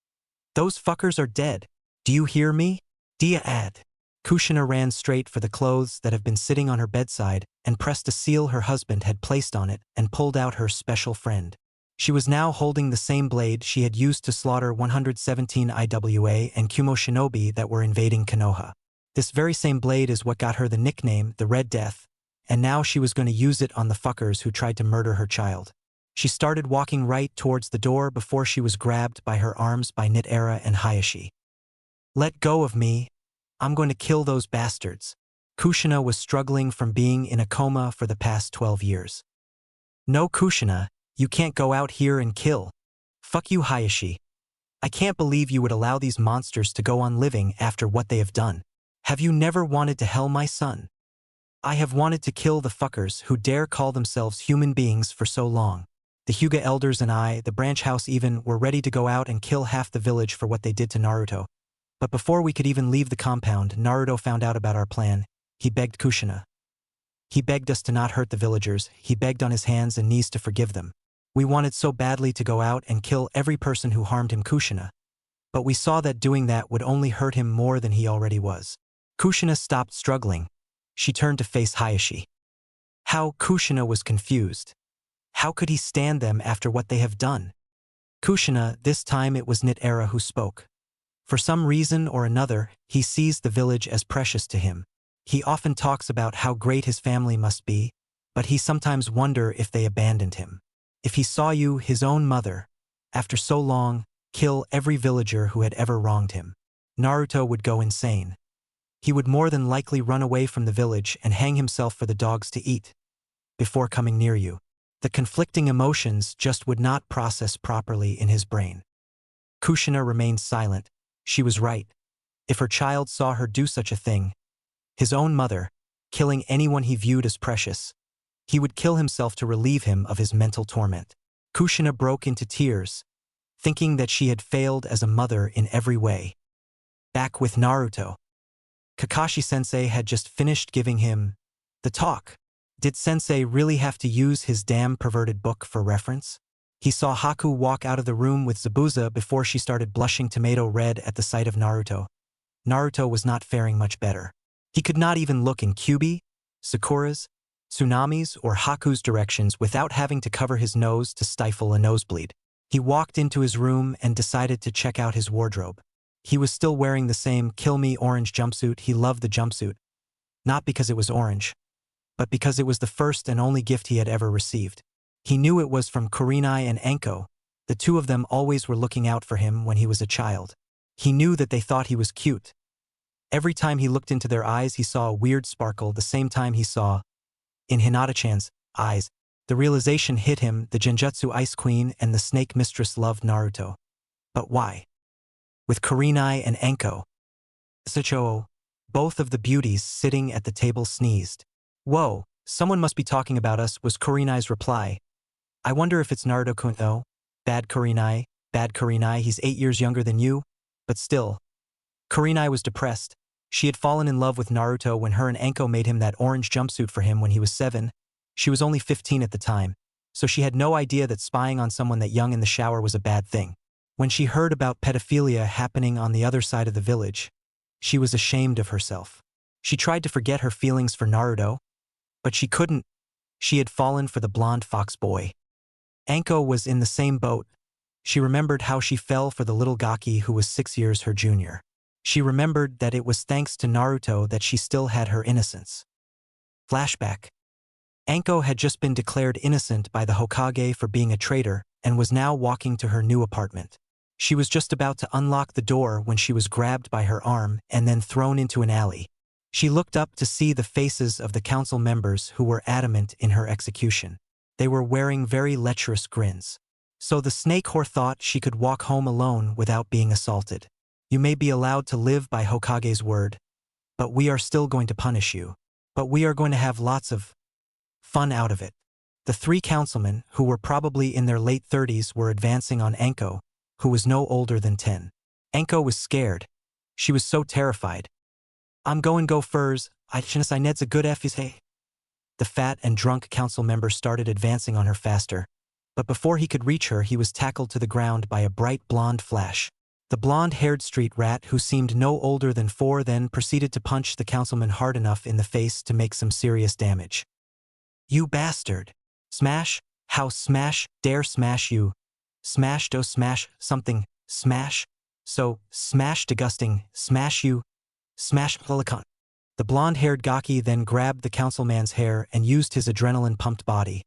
Those fuckers are dead. Do you hear me? Dia ad. Kushina ran straight for the clothes that have been sitting on her bedside and pressed a seal her husband had placed on it and pulled out her special friend. She was now holding the same blade she had used to slaughter 117 IWA and Kumo shinobi that were invading Konoha. This very same blade is what got her the nickname, the Red Death, and now she was going to use it on the fuckers who tried to murder her child. She started walking right towards the door before she was grabbed by her arms by Nitara and Hayashi. Let go of me. I'm going to kill those bastards. Kushina was struggling from being in a coma for the past 12 years. No, Kushina, you can't go out here and kill. Fuck you, Hayashi. I can't believe you would allow these monsters to go on living after what they have done. Have you never wanted to hell my son? I have wanted to kill the fuckers who dare call themselves human beings for so long. The Hyuga elders and I, the branch house even, were ready to go out and kill half the village for what they did to Naruto. But before we could even leave the compound, Naruto found out about our plan. He begged Kushina. He begged us to not hurt the villagers. He begged on his hands and knees to forgive them. We wanted so badly to go out and kill every person who harmed him, Kushina. But we saw that doing that would only hurt him more than he already was. Kushina stopped struggling. She turned to face Hayashi. How? Kushina was confused. How could he stand them after what they have done? Kushina, this time it was Nitara who spoke. For some reason or another, he sees the village as precious to him. He often talks about how great his family must be, but he sometimes wonders if they abandoned him. If he saw you, his own mother, after so long, kill every villager who had ever wronged him, Naruto would go insane. He would more than likely run away from the village and hang himself for the dogs to eat before coming near you. The conflicting emotions just would not process properly in his brain. Kushina remained silent. She was right. If her child saw her do such a thing, his own mother, killing anyone he viewed as precious, he would kill himself to relieve him of his mental torment. Kushina broke into tears, thinking that she had failed as a mother in every way. Back with Naruto. Kakashi-sensei had just finished giving him the talk. Did sensei really have to use his damn perverted book for reference? He saw Haku walk out of the room with Zabuza before she started blushing tomato red at the sight of Naruto. Naruto was not faring much better. He could not even look in Kyubi, Sakura's, Tsunami's, or Haku's directions without having to cover his nose to stifle a nosebleed. He walked into his room and decided to check out his wardrobe. He was still wearing the same Kill Me orange jumpsuit. He loved the jumpsuit, not because it was orange, but because it was the first and only gift he had ever received. He knew it was from Kurinai and Anko. The two of them always were looking out for him when he was a child. He knew that they thought he was cute. Every time he looked into their eyes, he saw a weird sparkle. The same time he saw, in Hinata-chan's eyes, the realization hit him: the Genjutsu Ice Queen and the Snake Mistress loved Naruto. But why? With Kurinai and Anko. Sacho, both of the beauties sitting at the table, sneezed. Whoa, someone must be talking about us, was Kurinai's reply. I wonder if it's Naruto-kun though. Bad Kurinai, he's 8 years younger than you. But still. Kurinai was depressed. She had fallen in love with Naruto when her and Anko made him that orange jumpsuit for him when he was 7. She was only 15 at the time, so she had no idea that spying on someone that young in the shower was a bad thing. When she heard about pedophilia happening on the other side of the village, she was ashamed of herself. She tried to forget her feelings for Naruto, but she couldn't. She had fallen for the blonde fox boy. Anko was in the same boat. She remembered how she fell for the little Gaki who was 6 years her junior. She remembered that it was thanks to Naruto that she still had her innocence. Flashback. Anko had just been declared innocent by the Hokage for being a traitor and was now walking to her new apartment. She was just about to unlock the door when she was grabbed by her arm and then thrown into an alley. She looked up to see the faces of the council members who were adamant in her execution. They were wearing very lecherous grins. So the snake whore thought she could walk home alone without being assaulted. You may be allowed to live by Hokage's word, but we are still going to punish you. But we are going to have lots of fun out of it. The 3 councilmen, who were probably in their late 30s, were advancing on Anko, who was no older than 10. Anko was scared. She was so terrified. I'm going go furs, I ned's a good F***. The fat and drunk council member started advancing on her faster, but before he could reach her he was tackled to the ground by a bright blonde flash. The blonde-haired street rat, who seemed no older than 4, then proceeded to punch the councilman hard enough in the face to make some serious damage. "You bastard! Smash! How smash? Dare smash you! Smash do smash something, smash! So, smash disgusting, smash you! Smash pelicon!" The blonde-haired Gaki then grabbed the councilman's hair and used his adrenaline-pumped body,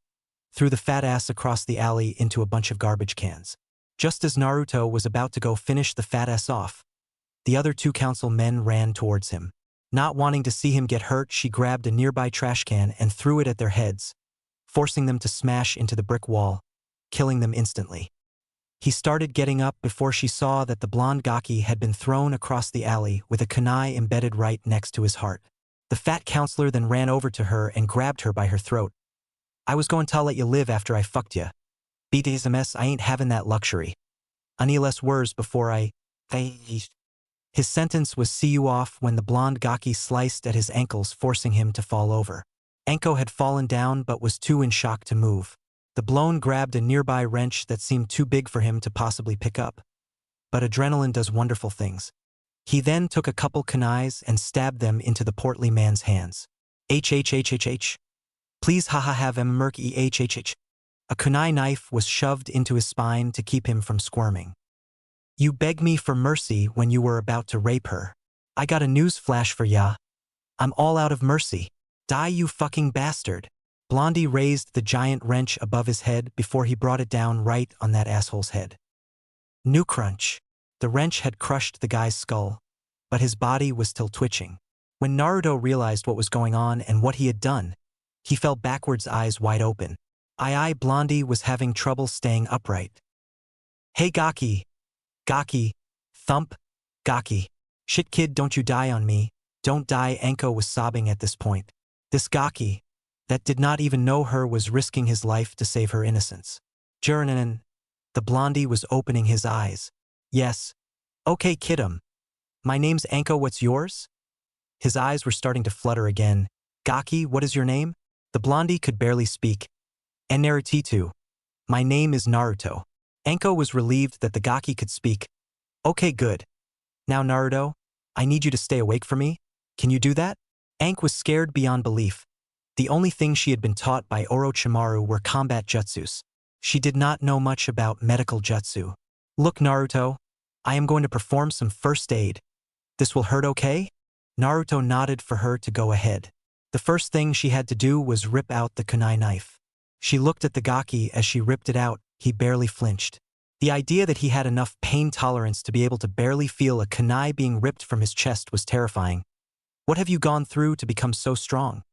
threw the fat ass across the alley into a bunch of garbage cans. Just as Naruto was about to go finish the fat ass off, the other 2 council men ran towards him. Not wanting to see him get hurt, she grabbed a nearby trash can and threw it at their heads, forcing them to smash into the brick wall, killing them instantly. He started getting up before she saw that the blonde Gaki had been thrown across the alley with a kunai embedded right next to his heart. The fat counselor then ran over to her and grabbed her by her throat. "I was going to let you live after I fucked ya. Beat his mess, I ain't having that luxury. Any less words before I... His sentence was "see you off" when the blonde Gaki sliced at his ankles, forcing him to fall over. Anko had fallen down but was too in shock to move. The blown grabbed a nearby wrench that seemed too big for him to possibly pick up. But adrenaline does wonderful things. He then took a couple kunais and stabbed them into the portly man's hands. "Hhhhhh. Please haha have merc ehhh." A kunai knife was shoved into his spine to keep him from squirming. "You begged me for mercy when you were about to rape her. I got a news flash for ya. I'm all out of mercy. Die, you fucking bastard." Blondie raised the giant wrench above his head before he brought it down right on that asshole's head. New crunch. The wrench had crushed the guy's skull, but his body was still twitching. When Naruto realized what was going on and what he had done, he fell backwards, eyes wide open. Blondie was having trouble staying upright. "Hey Gaki. Gaki. Thump. Gaki. Shit kid, don't you die on me. Don't die." Anko was sobbing at this point. This Gaki, that did not even know her, was risking his life to save her innocence. "Jurinanen." The blondie was opening his eyes. "Yes. Okay, kidum. My name's Anko, what's yours?" His eyes were starting to flutter again. "Gaki, what is your name?" The blondie could barely speak. "And Naruto. My name is Naruto." Anko was relieved that the Gaki could speak. "Okay, good. Now Naruto, I need you to stay awake for me. Can you do that?" Ank was scared beyond belief. The only thing she had been taught by Orochimaru were combat jutsus. She did not know much about medical jutsu. "Look, Naruto, I am going to perform some first aid. This will hurt, okay?" Naruto nodded for her to go ahead. The first thing she had to do was rip out the kunai knife. She looked at the Gaki as she ripped it out. He barely flinched. The idea that he had enough pain tolerance to be able to barely feel a kunai being ripped from his chest was terrifying. What have you gone through to become so strong?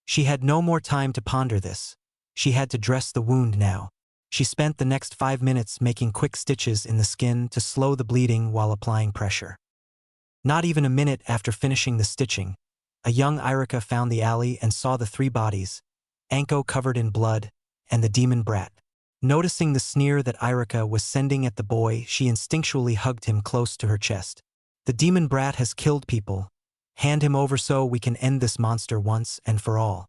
She had no more time to ponder this. She had to dress the wound now. She spent the next 5 minutes making quick stitches in the skin to slow the bleeding while applying pressure. Not even a minute after finishing the stitching, a young Irika found the alley and saw the 3 bodies, Anko covered in blood, and the demon brat. Noticing the sneer that Irika was sending at the boy, she instinctually hugged him close to her chest. "The demon brat has killed people. Hand him over so we can end this monster once and for all."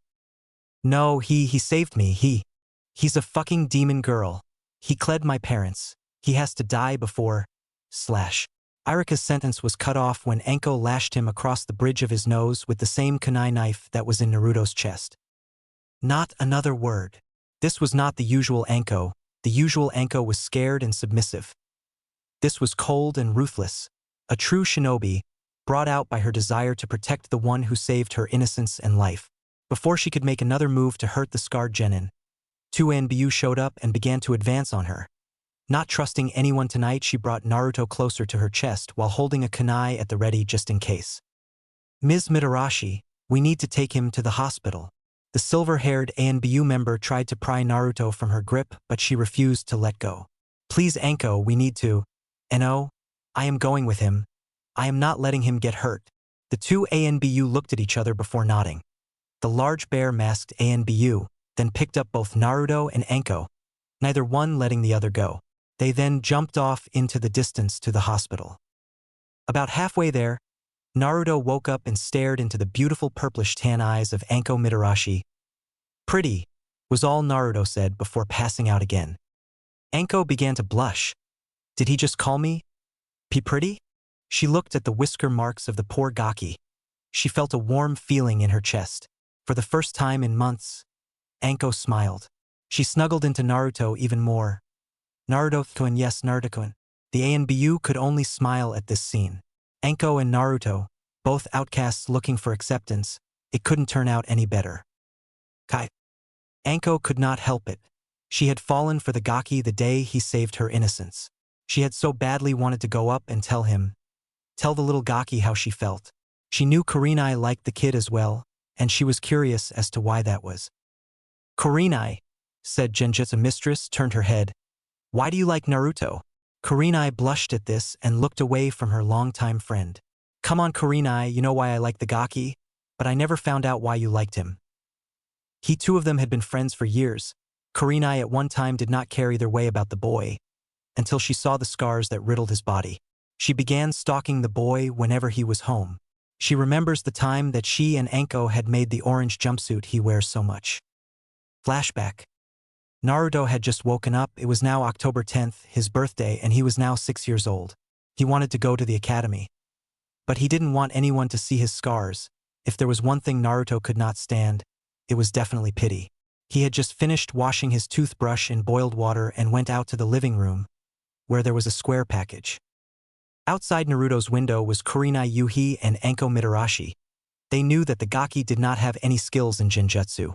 "No, he saved me. He's a fucking demon girl. He killed my parents. He has to die before... / Irika's sentence was cut off when Anko lashed him across the bridge of his nose with the same kunai knife that was in Naruto's chest. Not another word. This was not the usual Anko. The usual Anko was scared and submissive. This was cold and ruthless. A true shinobi, brought out by her desire to protect the one who saved her innocence and life. Before she could make another move to hurt the scarred genin, 2 Anbu showed up and began to advance on her. Not trusting anyone tonight, she brought Naruto closer to her chest while holding a kunai at the ready just in case. "Ms. Mitarashi, we need to take him to the hospital." The silver-haired ANBU member tried to pry Naruto from her grip, but she refused to let go. "Please, Anko, we need to..." "No, I am going with him. I am not letting him get hurt." The 2 ANBU looked at each other before nodding. The large bear-masked ANBU then picked up both Naruto and Anko, neither one letting the other go. They then jumped off into the distance to the hospital. About halfway there, Naruto woke up and stared into the beautiful purplish tan eyes of Anko Mitarashi. "Pretty," was all Naruto said before passing out again. Anko began to blush. "Did he just call me Pretty? She looked at the whisker marks of the poor Gaki. She felt a warm feeling in her chest. For the first time in months, Anko smiled. She snuggled into Naruto even more. Naruto-kun, yes, Naruto-kun. The ANBU could only smile at this scene. Anko and Naruto, both outcasts looking for acceptance, it couldn't turn out any better. Kai. Anko could not help it. She had fallen for the Gaki the day he saved her innocence. She had so badly wanted to go up and tell the little Gaki how she felt. She knew Kurenai liked the kid as well, and she was curious as to why that was. Kurenai, said Genjutsu mistress, turned her head. Why do you like Naruto? Kurenai blushed at this and looked away from her longtime friend. Come on Kurenai, you know why I like the Gaki, but I never found out why you liked him. Two of them had been friends for years. Kurenai at one time did not care either way about the boy, until she saw the scars that riddled his body. She began stalking the boy whenever he was home. She remembers the time that she and Anko had made the orange jumpsuit he wears so much. Flashback. Naruto had just woken up. It was now October 10th, his birthday, and he was now 6 years old. He wanted to go to the academy. But he didn't want anyone to see his scars. If there was one thing Naruto could not stand, it was definitely pity. He had just finished washing his toothbrush in boiled water and went out to the living room, where there was a square package. Outside Naruto's window was Kurenai Yuhi and Anko Mitarashi. They knew that the Gaki did not have any skills in Genjutsu.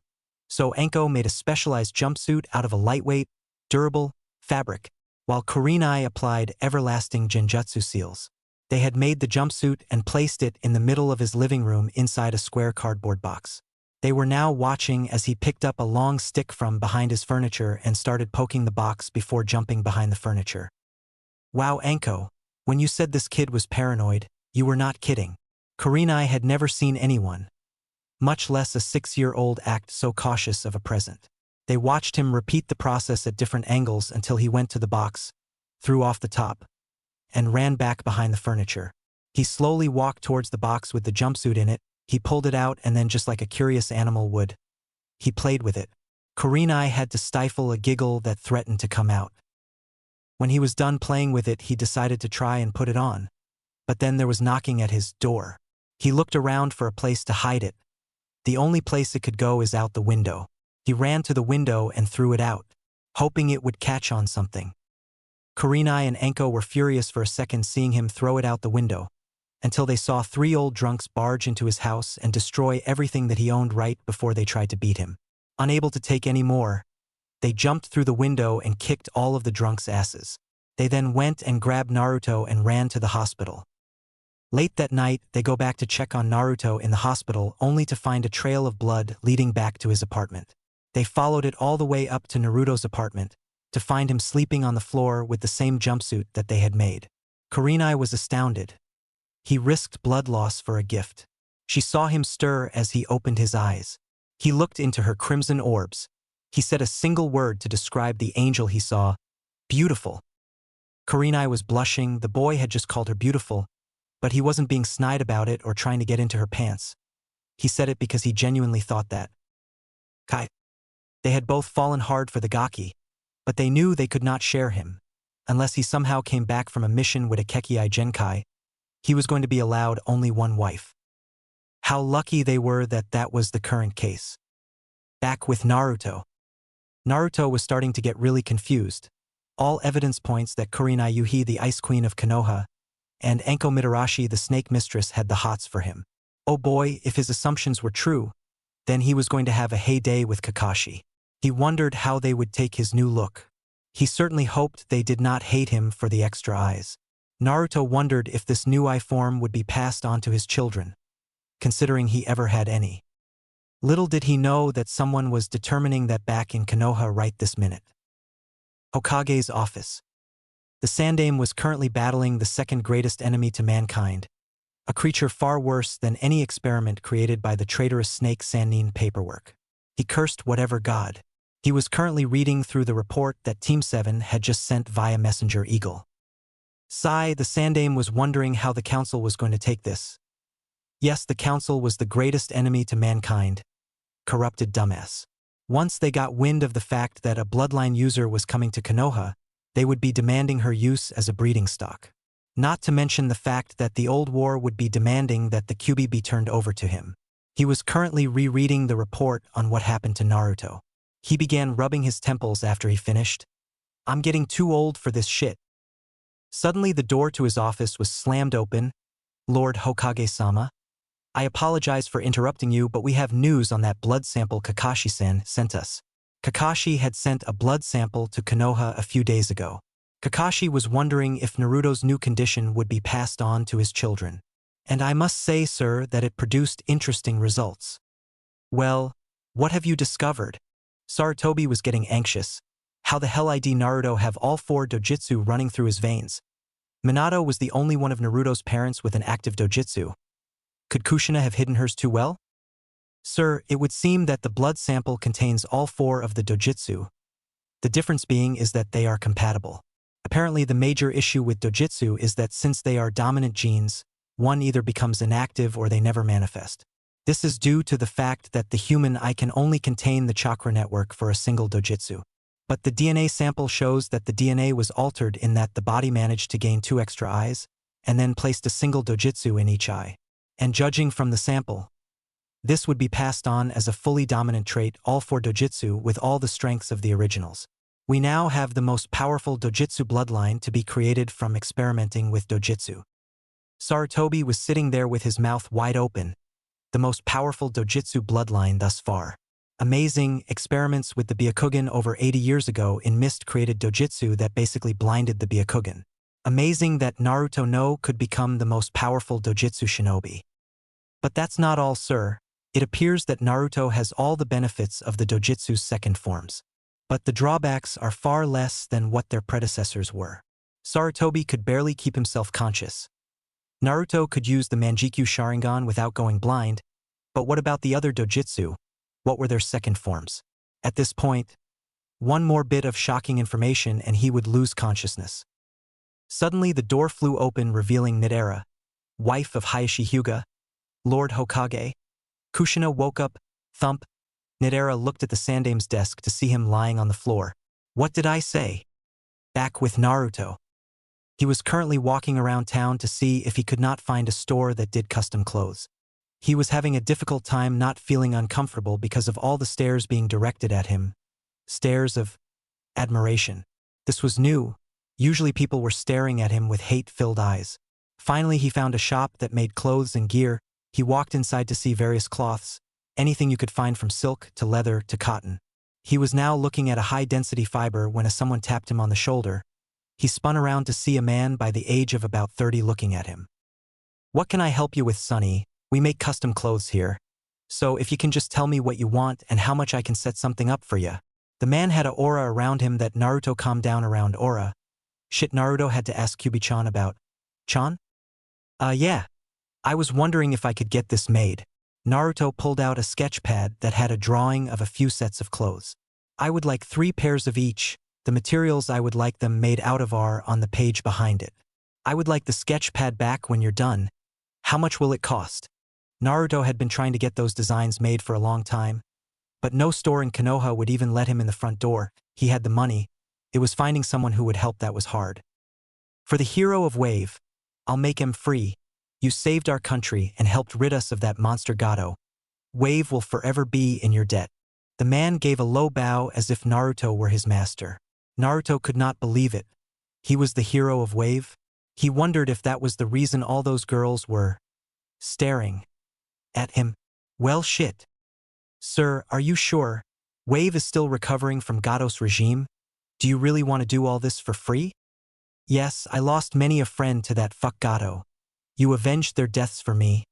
So Anko made a specialized jumpsuit out of a lightweight, durable fabric, while Kurenai applied everlasting Genjutsu seals. They had made the jumpsuit and placed it in the middle of his living room inside a square cardboard box. They were now watching as he picked up a long stick from behind his furniture and started poking the box before jumping behind the furniture. Wow, Anko, when you said this kid was paranoid, you were not kidding. Kurenai had never seen anyone, much less a 6-year-old, act so cautious of a present. They watched him repeat the process at different angles until he went to the box, threw off the top, and ran back behind the furniture. He slowly walked towards the box with the jumpsuit in it. He pulled it out and then, just like a curious animal would, he played with it. Kurenai had to stifle a giggle that threatened to come out. When he was done playing with it, he decided to try and put it on. But then there was knocking at his door. He looked around for a place to hide it. The only place it could go is out the window. He ran to the window and threw it out, hoping it would catch on something. Kurenai and Anko were furious for a second seeing him throw it out the window, until they saw 3 old drunks barge into his house and destroy everything that he owned right before they tried to beat him. Unable to take any more, they jumped through the window and kicked all of the drunks' asses. They then went and grabbed Naruto and ran to the hospital. Late that night, they go back to check on Naruto in the hospital only to find a trail of blood leading back to his apartment. They followed it all the way up to Naruto's apartment to find him sleeping on the floor with the same jumpsuit that they had made. Kurenai was astounded. He risked blood loss for a gift. She saw him stir as he opened his eyes. He looked into her crimson orbs. He said a single word to describe the angel he saw: beautiful. Kurenai was blushing. The boy had just called her beautiful, but he wasn't being snide about it or trying to get into her pants. He said it because he genuinely thought that. Kai. They had both fallen hard for the Gaki, but they knew they could not share him. Unless he somehow came back from a mission with a Kekei Genkai, he was going to be allowed only one wife. How lucky they were that that was the current case. Back with Naruto. Naruto was starting to get really confused. All evidence points that Kurenai Yuhi, the Ice Queen of Konoha, and Anko Mitarashi, the Snake Mistress, had the hots for him. Oh boy, if his assumptions were true, then he was going to have a heyday with Kakashi. He wondered how they would take his new look. He certainly hoped they did not hate him for the extra eyes. Naruto wondered if this new eye form would be passed on to his children, considering he ever had any. Little did he know that someone was determining that back in Konoha right this minute. Hokage's office. The Sandaime was currently battling the second greatest enemy to mankind, a creature far worse than any experiment created by the traitorous snake Sannin paperwork. He cursed whatever god. He was currently reading through the report that Team 7 had just sent via Messenger Eagle. Sigh, the Sandaime was wondering how the council was going to take this. Yes, the council was the greatest enemy to mankind. Corrupted dumbass. Once they got wind of the fact that a bloodline user was coming to Konoha, they would be demanding her use as a breeding stock. Not to mention the fact that the old war would be demanding that the Kyuubi be turned over to him. He was currently rereading the report on what happened to Naruto. He began rubbing his temples after he finished. I'm getting too old for this shit. Suddenly the door to his office was slammed open. Lord Hokage-sama? I apologize for interrupting you, but we have news on that blood sample Kakashi-san sent us. Kakashi had sent a blood sample to Konoha a few days ago. Kakashi was wondering if Naruto's new condition would be passed on to his children. And I must say, sir, that it produced interesting results. Well, what have you discovered? Sarutobi was getting anxious. How the hell did Naruto have all 4 dojutsu running through his veins? Minato was the only one of Naruto's parents with an active dojutsu. Could Kushina have hidden hers too well? Sir, it would seem that the blood sample contains all 4 of the dojutsu. The difference being is that they are compatible. Apparently the major issue with dojutsu is that since they are dominant genes, one either becomes inactive or they never manifest. This is due to the fact that the human eye can only contain the chakra network for a single dojutsu. But the DNA sample shows that the DNA was altered in that the body managed to gain 2 extra eyes, and then placed a single dojutsu in each eye. And judging from the sample, this would be passed on as a fully dominant trait, all 4 dojutsu with all the strengths of the originals. We now have the most powerful dojutsu bloodline to be created from experimenting with dojutsu. Sarutobi was sitting there with his mouth wide open. The most powerful dojutsu bloodline thus far. Amazing. Experiments with the Byakugan over 80 years ago in mist created dojutsu that basically blinded the Byakugan. Amazing that Naruto no could become the most powerful dojutsu shinobi. But that's not all, sir. It appears that Naruto has all the benefits of the dojutsu's second forms. But the drawbacks are far less than what their predecessors were. Sarutobi could barely keep himself conscious. Naruto could use the Manjikyu Sharingan without going blind, but what about the other dojutsu? What were their second forms? At this point, one more bit of shocking information and he would lose consciousness. Suddenly the door flew open, revealing Nidera, wife of Hayashi Hyuga, Lord Hokage. Kushina woke up. Thump. Nidera looked at the Sandame's desk to see him lying on the floor. What did I say? Back with Naruto. He was currently walking around town to see if he could not find a store that did custom clothes. He was having a difficult time not feeling uncomfortable because of all the stares being directed at him. Stares of admiration. This was new. Usually people were staring at him with hate-filled eyes. Finally he found a shop that made clothes and gear. He walked inside to see various cloths. Anything you could find from silk to leather to cotton. He was now looking at a high-density fiber when someone tapped him on the shoulder. He spun around to see a man by the age of about 30 looking at him. What can I help you with, Sonny? We make custom clothes here. So if you can just tell me what you want and how much I can set something up for you. The man had an aura around him that Naruto calmed down around aura. Shit, Naruto had to ask Kyuubi-chan about. Chan? Yeah. I was wondering if I could get this made. Naruto pulled out a sketch pad that had a drawing of a few sets of clothes. I would like 3 pairs of each. The materials I would like them made out of are on the page behind it. I would like the sketch pad back when you're done. How much will it cost? Naruto had been trying to get those designs made for a long time. But no store in Konoha would even let him in the front door. He had the money. It was finding someone who would help that was hard. For the hero of Wave, I'll make him free. You saved our country and helped rid us of that monster Gato. Wave will forever be in your debt. The man gave a low bow as if Naruto were his master. Naruto could not believe it. He was the hero of Wave. He wondered if that was the reason all those girls were staring at him. Well, shit. Sir, are you sure? Wave is still recovering from Gato's regime? Do you really want to do all this for free? Yes, I lost many a friend to that fuck Gato. You avenged their deaths for me.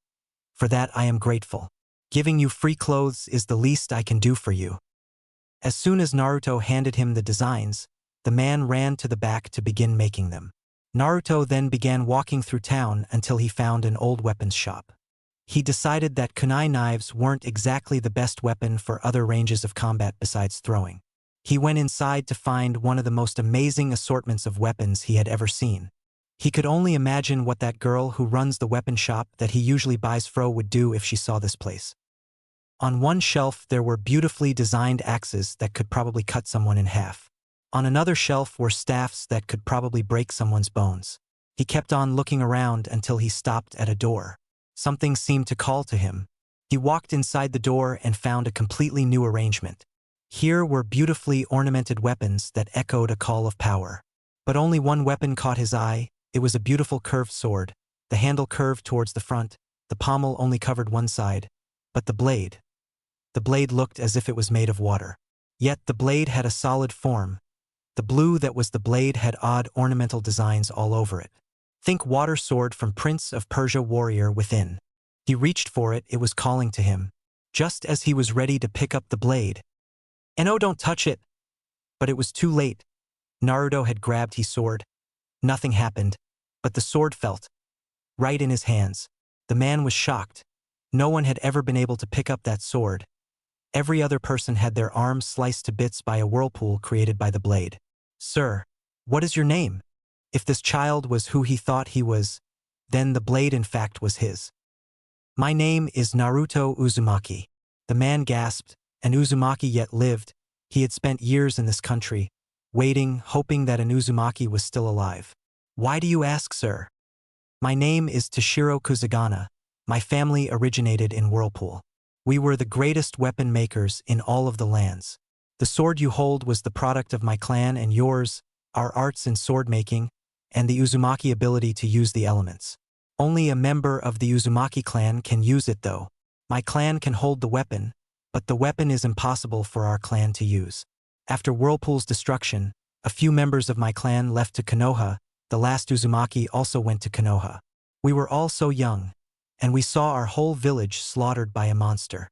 For that I am grateful. Giving you free clothes is the least I can do for you. As soon as Naruto handed him the designs, the man ran to the back to begin making them. Naruto then began walking through town until he found an old weapons shop. He decided that kunai knives weren't exactly the best weapon for other ranges of combat besides throwing. He went inside to find one of the most amazing assortments of weapons he had ever seen. He could only imagine what that girl who runs the weapon shop that he usually buys fro would do if she saw this place. On one shelf there were beautifully designed axes that could probably cut someone in half. On another shelf were staffs that could probably break someone's bones. He kept on looking around until he stopped at a door. Something seemed to call to him. He walked inside the door and found a completely new arrangement. Here were beautifully ornamented weapons that echoed a call of power. But only one weapon caught his eye. It was a beautiful curved sword. The handle curved towards the front, the pommel only covered one side. But the blade looked as if it was made of water. Yet the blade had a solid form. The blue that was the blade had odd ornamental designs all over it. Think water sword from Prince of Persia warrior within. He reached for it, it was calling to him. Just as he was ready to pick up the blade. And oh, don't touch it! But it was too late. Naruto had grabbed his sword. Nothing happened, but the sword felt right in his hands. The man was shocked. No one had ever been able to pick up that sword. Every other person had their arms sliced to bits by a whirlpool created by the blade. Sir, what is your name? If this child was who he thought he was, then the blade in fact was his. My name is Naruto Uzumaki. The man gasped, and Uzumaki yet lived. He had spent years in this country, waiting, hoping that an Uzumaki was still alive. Why do you ask, sir? My name is Toshiro Kusagana. My family originated in Whirlpool. We were the greatest weapon makers in all of the lands. The sword you hold was the product of my clan and yours, our arts in sword making, and the Uzumaki ability to use the elements. Only a member of the Uzumaki clan can use it though. My clan can hold the weapon, but the weapon is impossible for our clan to use. After Whirlpool's destruction, a few members of my clan left to Konoha. The last Uzumaki also went to Konoha. We were all so young, and we saw our whole village slaughtered by a monster.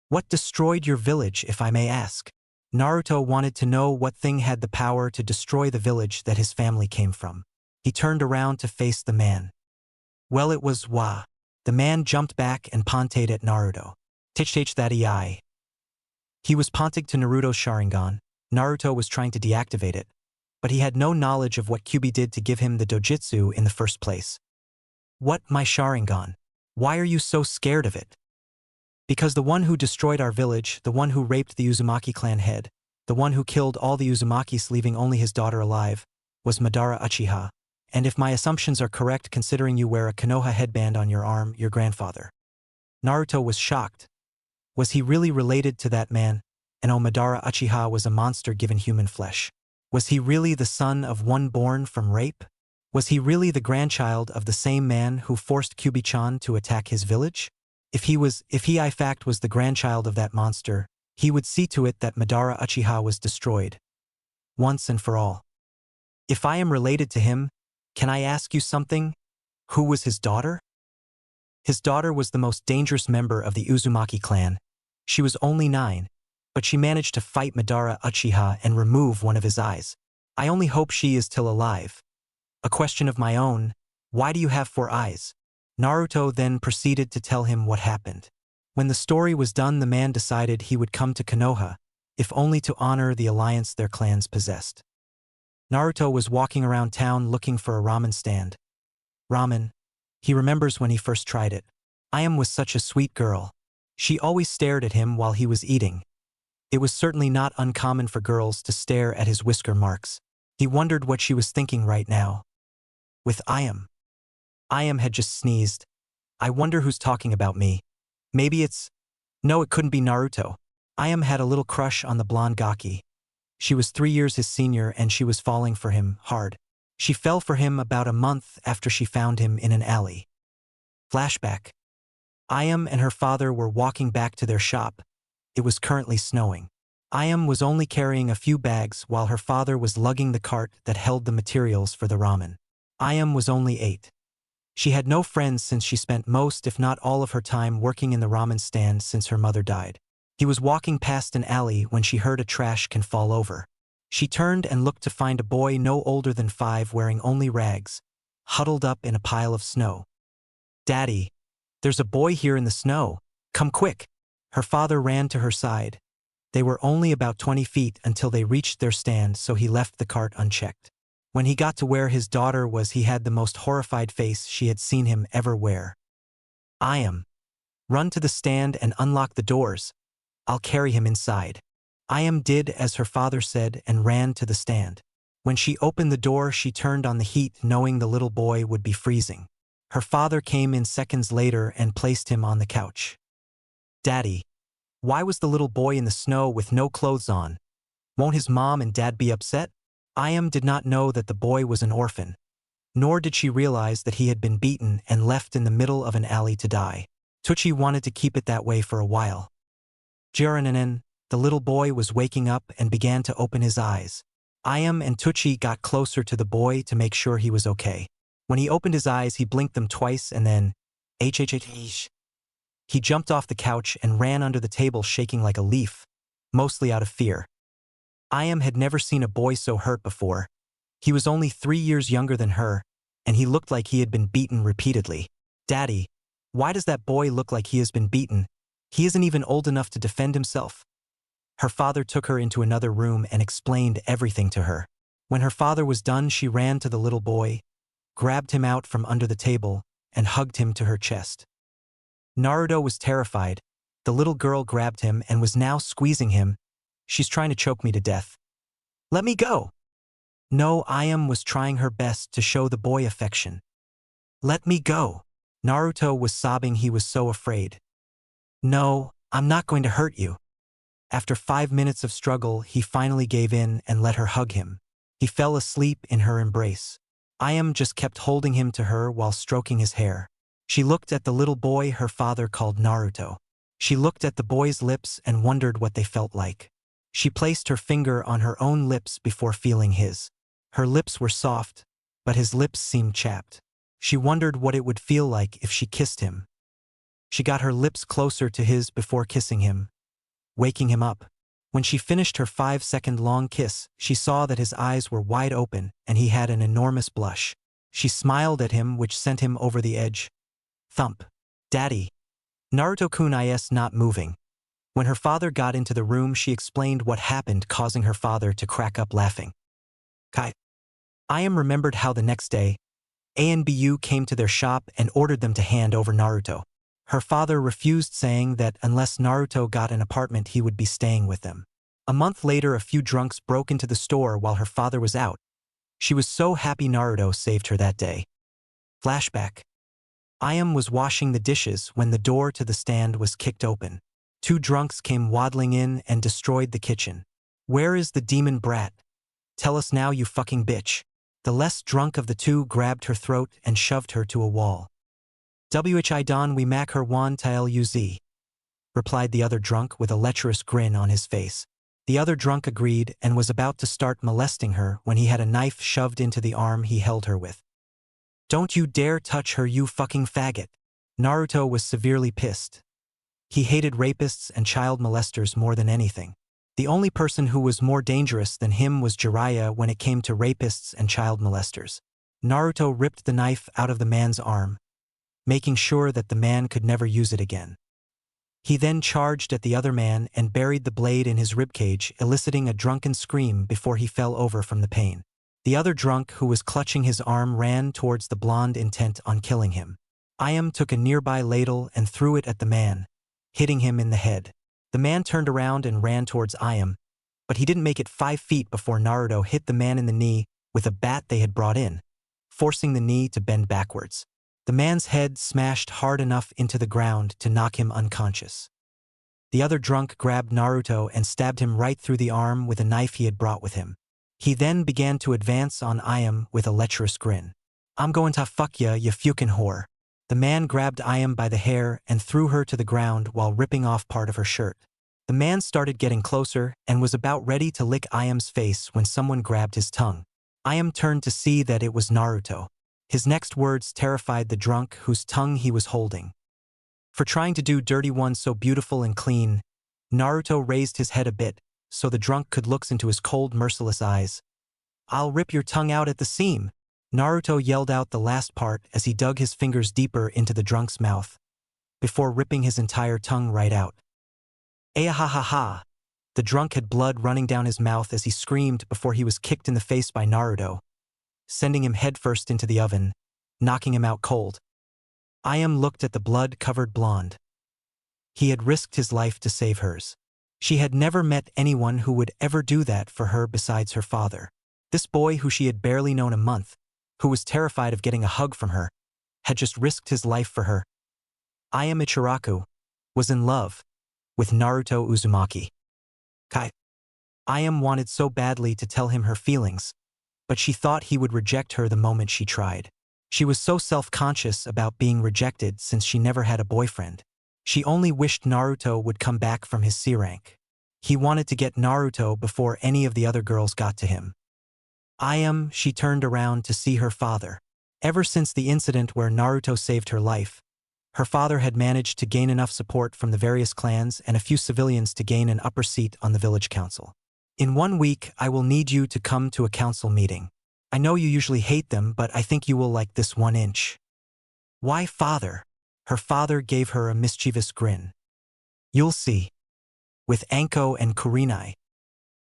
What destroyed your village, if I may ask? Naruto wanted to know what thing had the power to destroy the village that his family came from. He turned around to face the man. Well, it was Wa. The man jumped back and ponted at Naruto. Tich that eye. He was ponting to Naruto's Sharingan. Naruto was trying to deactivate it, but he had no knowledge of what Kyuubi did to give him the dojutsu in the first place. What, my Sharingan? Why are you so scared of it? Because the one who destroyed our village, the one who raped the Uzumaki clan head, the one who killed all the Uzumakis leaving only his daughter alive, was Madara Uchiha. And if my assumptions are correct considering you wear a Konoha headband on your arm, your grandfather. Naruto was shocked. Was he really related to that man? And Madara Uchiha was a monster given human flesh. Was he really the son of one born from rape? Was he really the grandchild of the same man who forced Kyuubi-chan to attack his village? If he in fact was the grandchild of that monster, he would see to it that Madara Uchiha was destroyed. Once and for all. If I am related to him, can I ask you something? Who was his daughter? His daughter was the most dangerous member of the Uzumaki clan. She was only 9, but she managed to fight Madara Uchiha and remove one of his eyes. I only hope she is still alive. A question of my own, why do you have 4 eyes? Naruto then proceeded to tell him what happened. When the story was done, the man decided he would come to Konoha, if only to honor the alliance their clans possessed. Naruto was walking around town looking for a ramen stand. Ramen. He remembers when he first tried it. Ayame was such a sweet girl. She always stared at him while he was eating. It was certainly not uncommon for girls to stare at his whisker marks. He wondered what she was thinking right now. With Ayame. Ayame had just sneezed. I wonder who's talking about me. Maybe it's... No, it couldn't be Naruto. Ayame had a little crush on the blonde Gaki. She was 3 years his senior and she was falling for him hard. She fell for him about a month after she found him in an alley. Flashback. Ayame and her father were walking back to their shop. It was currently snowing. Ayame was only carrying a few bags while her father was lugging the cart that held the materials for the ramen. Ayame was only 8. She had no friends since she spent most if not all of her time working in the ramen stand since her mother died. He was walking past an alley when she heard a trash can fall over. She turned and looked to find a boy no older than 5 wearing only rags, huddled up in a pile of snow. Daddy, there's a boy here in the snow. Come quick. Her father ran to her side. They were only about 20 feet until they reached their stand, so he left the cart unchecked. When he got to where his daughter was, he had the most horrified face she had seen him ever wear. Ayame, run to the stand and unlock the doors. I'll carry him inside. Ayame did as her father said and ran to the stand. When she opened the door, she turned on the heat, knowing the little boy would be freezing. Her father came in seconds later and placed him on the couch. "Daddy, why was the little boy in the snow with no clothes on? Won't his mom and dad be upset?" Ayame did not know that the boy was an orphan, nor did she realize that he had been beaten and left in the middle of an alley to die. Tucci wanted to keep it that way for a while. Jirananen, the little boy, was waking up and began to open his eyes. Ayame and Tucci got closer to the boy to make sure he was okay. When he opened his eyes, he blinked them twice and then, hhh. He jumped off the couch and ran under the table, shaking like a leaf, mostly out of fear. Ayame had never seen a boy so hurt before. He was only 3 years younger than her, and he looked like he had been beaten repeatedly. "Daddy, why does that boy look like he has been beaten? He isn't even old enough to defend himself." Her father took her into another room and explained everything to her. When her father was done, she ran to the little boy, grabbed him out from under the table, and hugged him to her chest. Naruto was terrified. The little girl grabbed him and was now squeezing him. "She's trying to choke me to death. Let me go." No, Ayame was trying her best to show the boy affection. "Let me go." Naruto was sobbing. He was so afraid. "No, I'm not going to hurt you." After 5 minutes of struggle, he finally gave in and let her hug him. He fell asleep in her embrace. Ayame just kept holding him to her while stroking his hair. She looked at the little boy her father called Naruto. She looked at the boy's lips and wondered what they felt like. She placed her finger on her own lips before feeling his. Her lips were soft, but his lips seemed chapped. She wondered what it would feel like if she kissed him. She got her lips closer to his before kissing him, waking him up. When she finished her 5-second long kiss, she saw that his eyes were wide open and he had an enormous blush. She smiled at him, which sent him over the edge. Thump. "Daddy." Naruto-kun is not moving. When her father got into the room, she explained what happened, causing her father to crack up laughing. Kai. Ayame remembered how the next day, Anbu came to their shop and ordered them to hand over Naruto. Her father refused, saying that unless Naruto got an apartment, he would be staying with them. A month later, a few drunks broke into the store while her father was out. She was so happy Naruto saved her that day. Flashback. Ayame was washing the dishes when the door to the stand was kicked open. 2 drunks came waddling in and destroyed the kitchen. "Where is the demon brat? Tell us now, you fucking bitch." The less drunk of the 2 grabbed her throat and shoved her to a wall. "Whi don we mak her wan tail uz," replied the other drunk with a lecherous grin on his face. The other drunk agreed and was about to start molesting her when he had a knife shoved into the arm he held her with. "Don't you dare touch her, you fucking faggot." Naruto was severely pissed. He hated rapists and child molesters more than anything. The only person who was more dangerous than him was Jiraiya when it came to rapists and child molesters. Naruto ripped the knife out of the man's arm, making sure that the man could never use it again. He then charged at the other man and buried the blade in his ribcage, eliciting a drunken scream before he fell over from the pain. The other drunk, who was clutching his arm, ran towards the blonde, intent on killing him. Ayame took a nearby ladle and threw it at the man, hitting him in the head. The man turned around and ran towards Ayame, but he didn't make it 5 feet before Naruto hit the man in the knee with a bat they had brought in, forcing the knee to bend backwards. The man's head smashed hard enough into the ground to knock him unconscious. The other drunk grabbed Naruto and stabbed him right through the arm with a knife he had brought with him. He then began to advance on Ayame with a lecherous grin. "I'm going to fuck ya, you fucking whore." The man grabbed Ayame by the hair and threw her to the ground while ripping off part of her shirt. The man started getting closer and was about ready to lick Ayame's face when someone grabbed his tongue. Ayame turned to see that it was Naruto. His next words terrified the drunk whose tongue he was holding. For trying to do dirty one so beautiful and clean, Naruto raised his head a bit so the drunk could look into his cold, merciless eyes. "I'll rip your tongue out at the seam." Naruto yelled out the last part as he dug his fingers deeper into the drunk's mouth, before ripping his entire tongue right out. "Ahahaha!" The drunk had blood running down his mouth as he screamed before he was kicked in the face by Naruto, sending him headfirst into the oven, knocking him out cold. Ayame looked at the blood-covered blonde. He had risked his life to save hers. She had never met anyone who would ever do that for her besides her father. This boy, who she had barely known a month, who was terrified of getting a hug from her, had just risked his life for her. Ayame Ichiraku was in love with Naruto Uzumaki. Ayame wanted so badly to tell him her feelings, but she thought he would reject her the moment she tried. She was so self-conscious about being rejected since she never had a boyfriend. She only wished Naruto would come back from his C rank. He wanted to get Naruto before any of the other girls got to him. She turned around to see her father. Ever since the incident where Naruto saved her life, her father had managed to gain enough support from the various clans and a few civilians to gain an upper seat on the village council. In 1 week, I will need you to come to a council meeting. I know you usually hate them, but I think you will like this 1 inch. Why, father? Her father gave her a mischievous grin. You'll see. With Anko and Kurinai.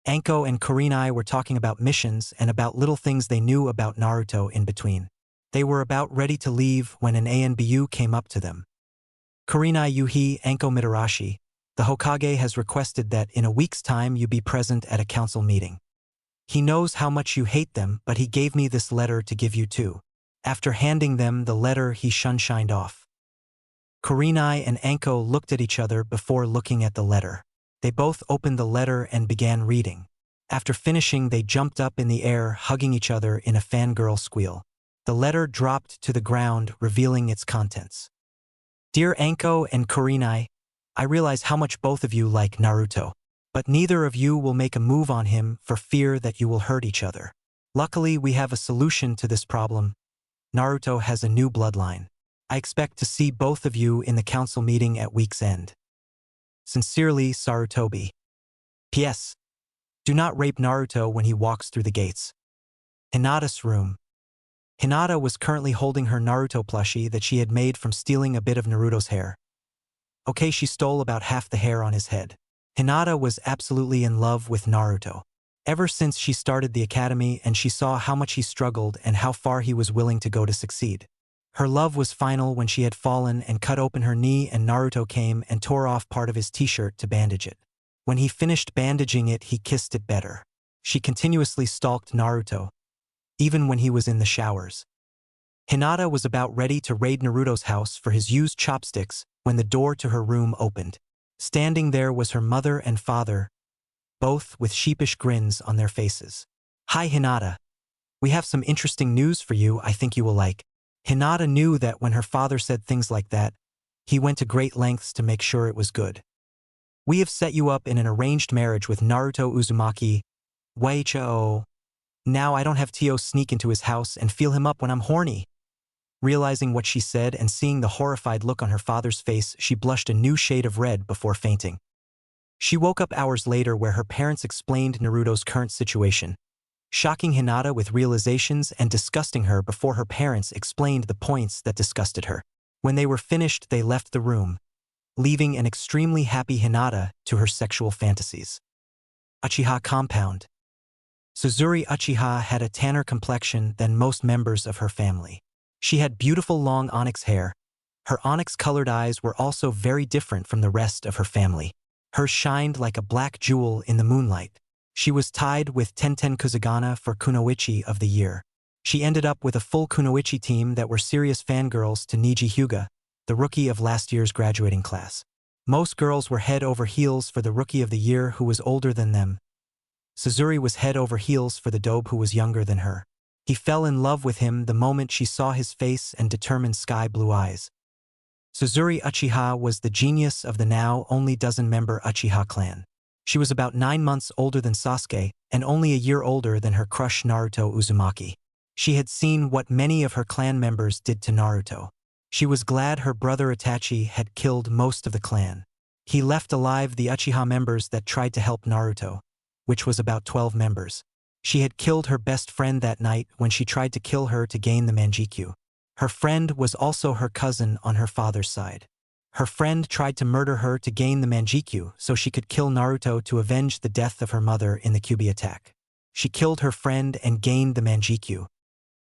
Anko and Kurinai were talking about missions and about little things they knew about Naruto in between. They were about ready to leave when an ANBU came up to them. Kurinai Yuhi Anko Mitarashi, the Hokage has requested that in a week's time you be present at a council meeting. He knows how much you hate them, but he gave me this letter to give you too. After handing them the letter, he shined off. Kurinai and Anko looked at each other before looking at the letter. They both opened the letter and began reading. After finishing, they jumped up in the air, hugging each other in a fangirl squeal. The letter dropped to the ground, revealing its contents. Dear Anko and Kurinai, I realize how much both of you like Naruto, but neither of you will make a move on him for fear that you will hurt each other. Luckily, we have a solution to this problem. Naruto has a new bloodline. I expect to see both of you in the council meeting at week's end. Sincerely, Sarutobi. P.S. Do not rape Naruto when he walks through the gates. Hinata's room. Hinata was currently holding her Naruto plushie that she had made from stealing a bit of Naruto's hair. Okay, she stole about half the hair on his head. Hinata was absolutely in love with Naruto. Ever since she started the academy and she saw how much he struggled and how far he was willing to go to succeed. Her love was final when she had fallen and cut open her knee and Naruto came and tore off part of his t-shirt to bandage it. When he finished bandaging it, he kissed it better. She continuously stalked Naruto, even when he was in the showers. Hinata was about ready to raid Naruto's house for his used chopsticks when the door to her room opened. Standing there was her mother and father, both with sheepish grins on their faces. Hi Hinata. We have some interesting news for you I think you will like. Hinata knew that when her father said things like that, he went to great lengths to make sure it was good. We have set you up in an arranged marriage with Naruto Uzumaki. Waichao. Now I don't have Tio sneak into his house and feel him up when I'm horny. Realizing what she said and seeing the horrified look on her father's face, she blushed a new shade of red before fainting. She woke up hours later where her parents explained Naruto's current situation, shocking Hinata with realizations and disgusting her before her parents explained the points that disgusted her. When they were finished, they left the room, leaving an extremely happy Hinata to her sexual fantasies. Uchiha compound. Suzuri Uchiha had a tanner complexion than most members of her family. She had beautiful long onyx hair. Her onyx-colored eyes were also very different from the rest of her family. Hers shined like a black jewel in the moonlight. She was tied with Tenten Kuzugana for Kunoichi of the Year. She ended up with a full Kunoichi team that were serious fangirls to Niji Hyuga, the rookie of last year's graduating class. Most girls were head over heels for the rookie of the year who was older than them. Suzuri was head over heels for the dobe who was younger than her. He fell in love with him the moment she saw his face and determined sky-blue eyes. Suzuri Uchiha was the genius of the now only dozen-member Uchiha clan. She was about 9 months older than Sasuke and only a year older than her crush Naruto Uzumaki. She had seen what many of her clan members did to Naruto. She was glad her brother Itachi had killed most of the clan. He left alive the Uchiha members that tried to help Naruto, which was about 12 members. She had killed her best friend that night when she tried to kill her to gain the Manjikyu. Her friend was also her cousin on her father's side. Her friend tried to murder her to gain the Manjikyu so she could kill Naruto to avenge the death of her mother in the Kyuubi attack. She killed her friend and gained the Manjikyu.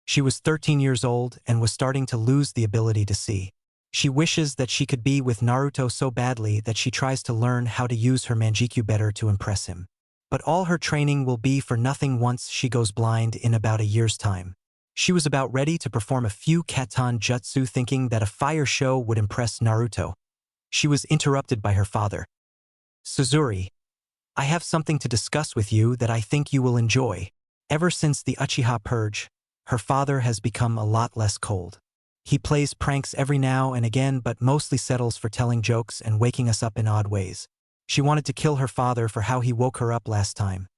She was 13 years old and was starting to lose the ability to see. She wishes that she could be with Naruto so badly that she tries to learn how to use her Manjikyu better to impress him. but all her training will be for nothing once she goes blind in about a year's time. She was about ready to perform a few katan jutsu thinking that a fire show would impress Naruto. She was interrupted by her father. Suzuri, I have something to discuss with you that I think you will enjoy. Ever since the Uchiha purge, her father has become a lot less cold. He plays pranks every now and again but mostly settles for telling jokes and waking us up in odd ways. She wanted to kill her father for how he woke her up last time.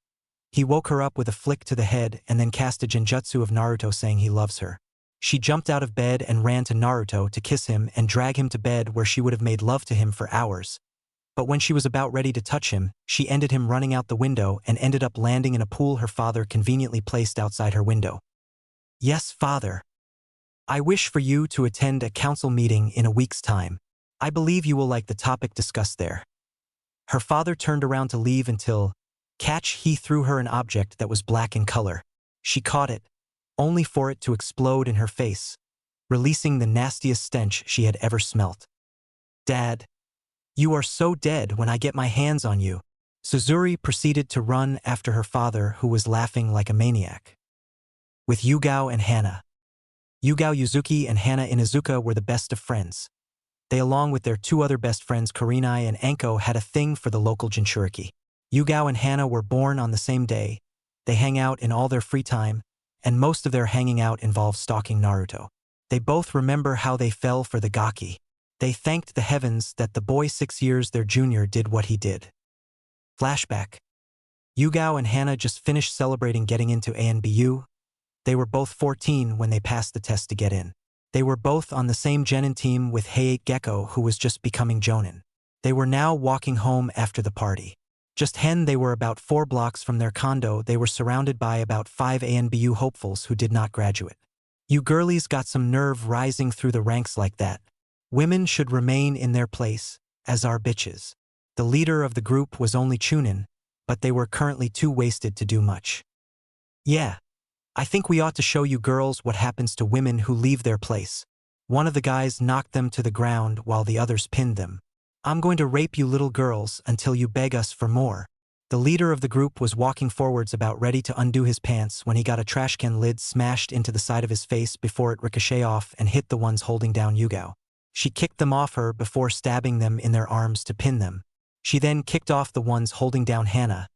He woke her up with a flick to the head and then cast a genjutsu of Naruto saying he loves her. She jumped out of bed and ran to Naruto to kiss him and drag him to bed where she would have made love to him for hours. But when she was about ready to touch him, she ended him running out the window and ended up landing in a pool her father conveniently placed outside her window. Yes, father. I wish for you to attend a council meeting in a week's time. I believe you will like the topic discussed there. Her father turned around to leave until, he threw her an object that was black in color. She caught it, only for it to explode in her face, releasing the nastiest stench she had ever smelt. Dad, you are so dead when I get my hands on you. Suzuri proceeded to run after her father, who was laughing like a maniac. With Yugao and Hana. Yugao Yuzuki and Hana Inuzuka were the best of friends. They, along with their two other best friends Kurinai and Anko, had a thing for the local Jinchuriki. Yugao and Hana were born on the same day. They hang out in all their free time, and most of their hanging out involves stalking Naruto. They both remember how they fell for the gaki. They thanked the heavens that the boy 6 years their junior did what he did. Flashback. Yugao and Hana just finished celebrating getting into ANBU. They were both 14 when they passed the test to get in. They were both on the same genin team with Heiei Gecko, who was just becoming jonin. They were now walking home after the party. They were about 4 blocks from their condo. They were surrounded by about 5 ANBU hopefuls who did not graduate. You girlies got some nerve rising through the ranks like that. Women should remain in their place, as are bitches. The leader of the group was only Chunin, but they were currently too wasted to do much. Yeah. I think we ought to show you girls what happens to women who leave their place. One of the guys knocked them to the ground while the others pinned them. I'm going to rape you little girls until you beg us for more. The leader of the group was walking forwards about ready to undo his pants when he got a trash can lid smashed into the side of his face before it ricocheted off and hit the ones holding down Yugao. She kicked them off her before stabbing them in their arms to pin them. She then kicked off the ones holding down Hana.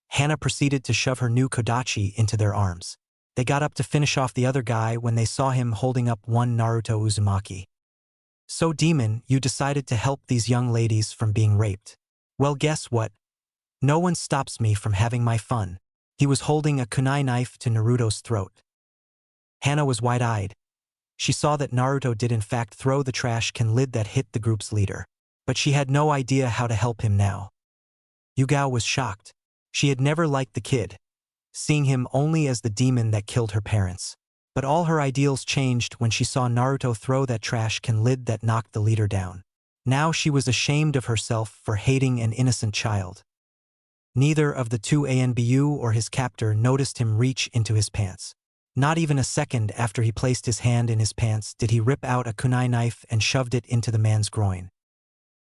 Hana proceeded to shove her new Kodachi into their arms. They got up to finish off the other guy when they saw him holding up one Naruto Uzumaki. So demon, you decided to help these young ladies from being raped. Well, guess what? No one stops me from having my fun. He was holding a kunai knife to Naruto's throat. Hana was wide-eyed. She saw that Naruto did in fact throw the trash can lid that hit the group's leader. But she had no idea how to help him now. Yugao was shocked. She had never liked the kid, seeing him only as the demon that killed her parents. But all her ideals changed when she saw Naruto throw that trash can lid that knocked the leader down. Now she was ashamed of herself for hating an innocent child. Neither of the two ANBU or his captor noticed him reach into his pants. Not even a second after he placed his hand in his pants did he rip out a kunai knife and shoved it into the man's groin.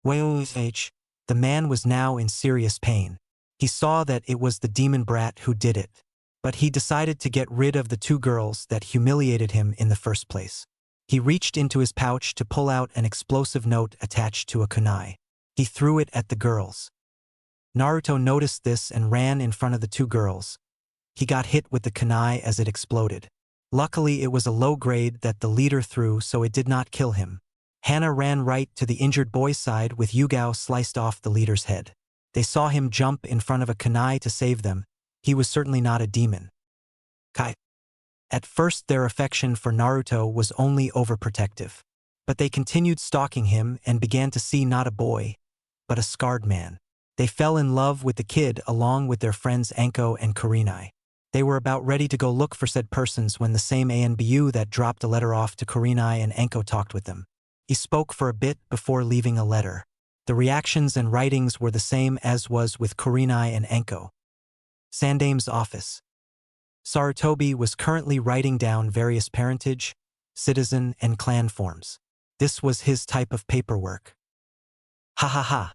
The man was now in serious pain. He saw that it was the demon brat who did it, but he decided to get rid of the two girls that humiliated him in the first place. He reached into his pouch to pull out an explosive note attached to a kunai. He threw it at the girls. Naruto noticed this and ran in front of the two girls. He got hit with the kunai as it exploded. Luckily, it was a low grade that the leader threw, so it did not kill him. Hana ran right to the injured boy's side with Yugao sliced off the leader's head. They saw him jump in front of a kunai to save them. He was certainly not a demon. At first, their affection for Naruto was only overprotective. But they continued stalking him and began to see not a boy, but a scarred man. They fell in love with the kid along with their friends Anko and Kurinai. They were about ready to go look for said persons when the same ANBU that dropped a letter off to Kurinai and Anko talked with them. He spoke for a bit before leaving a letter. The reactions and writings were the same as was with Kurinai and Anko. Sandame's office. Sarutobi was currently writing down various parentage, citizen, and clan forms. This was his type of paperwork. Ha ha ha.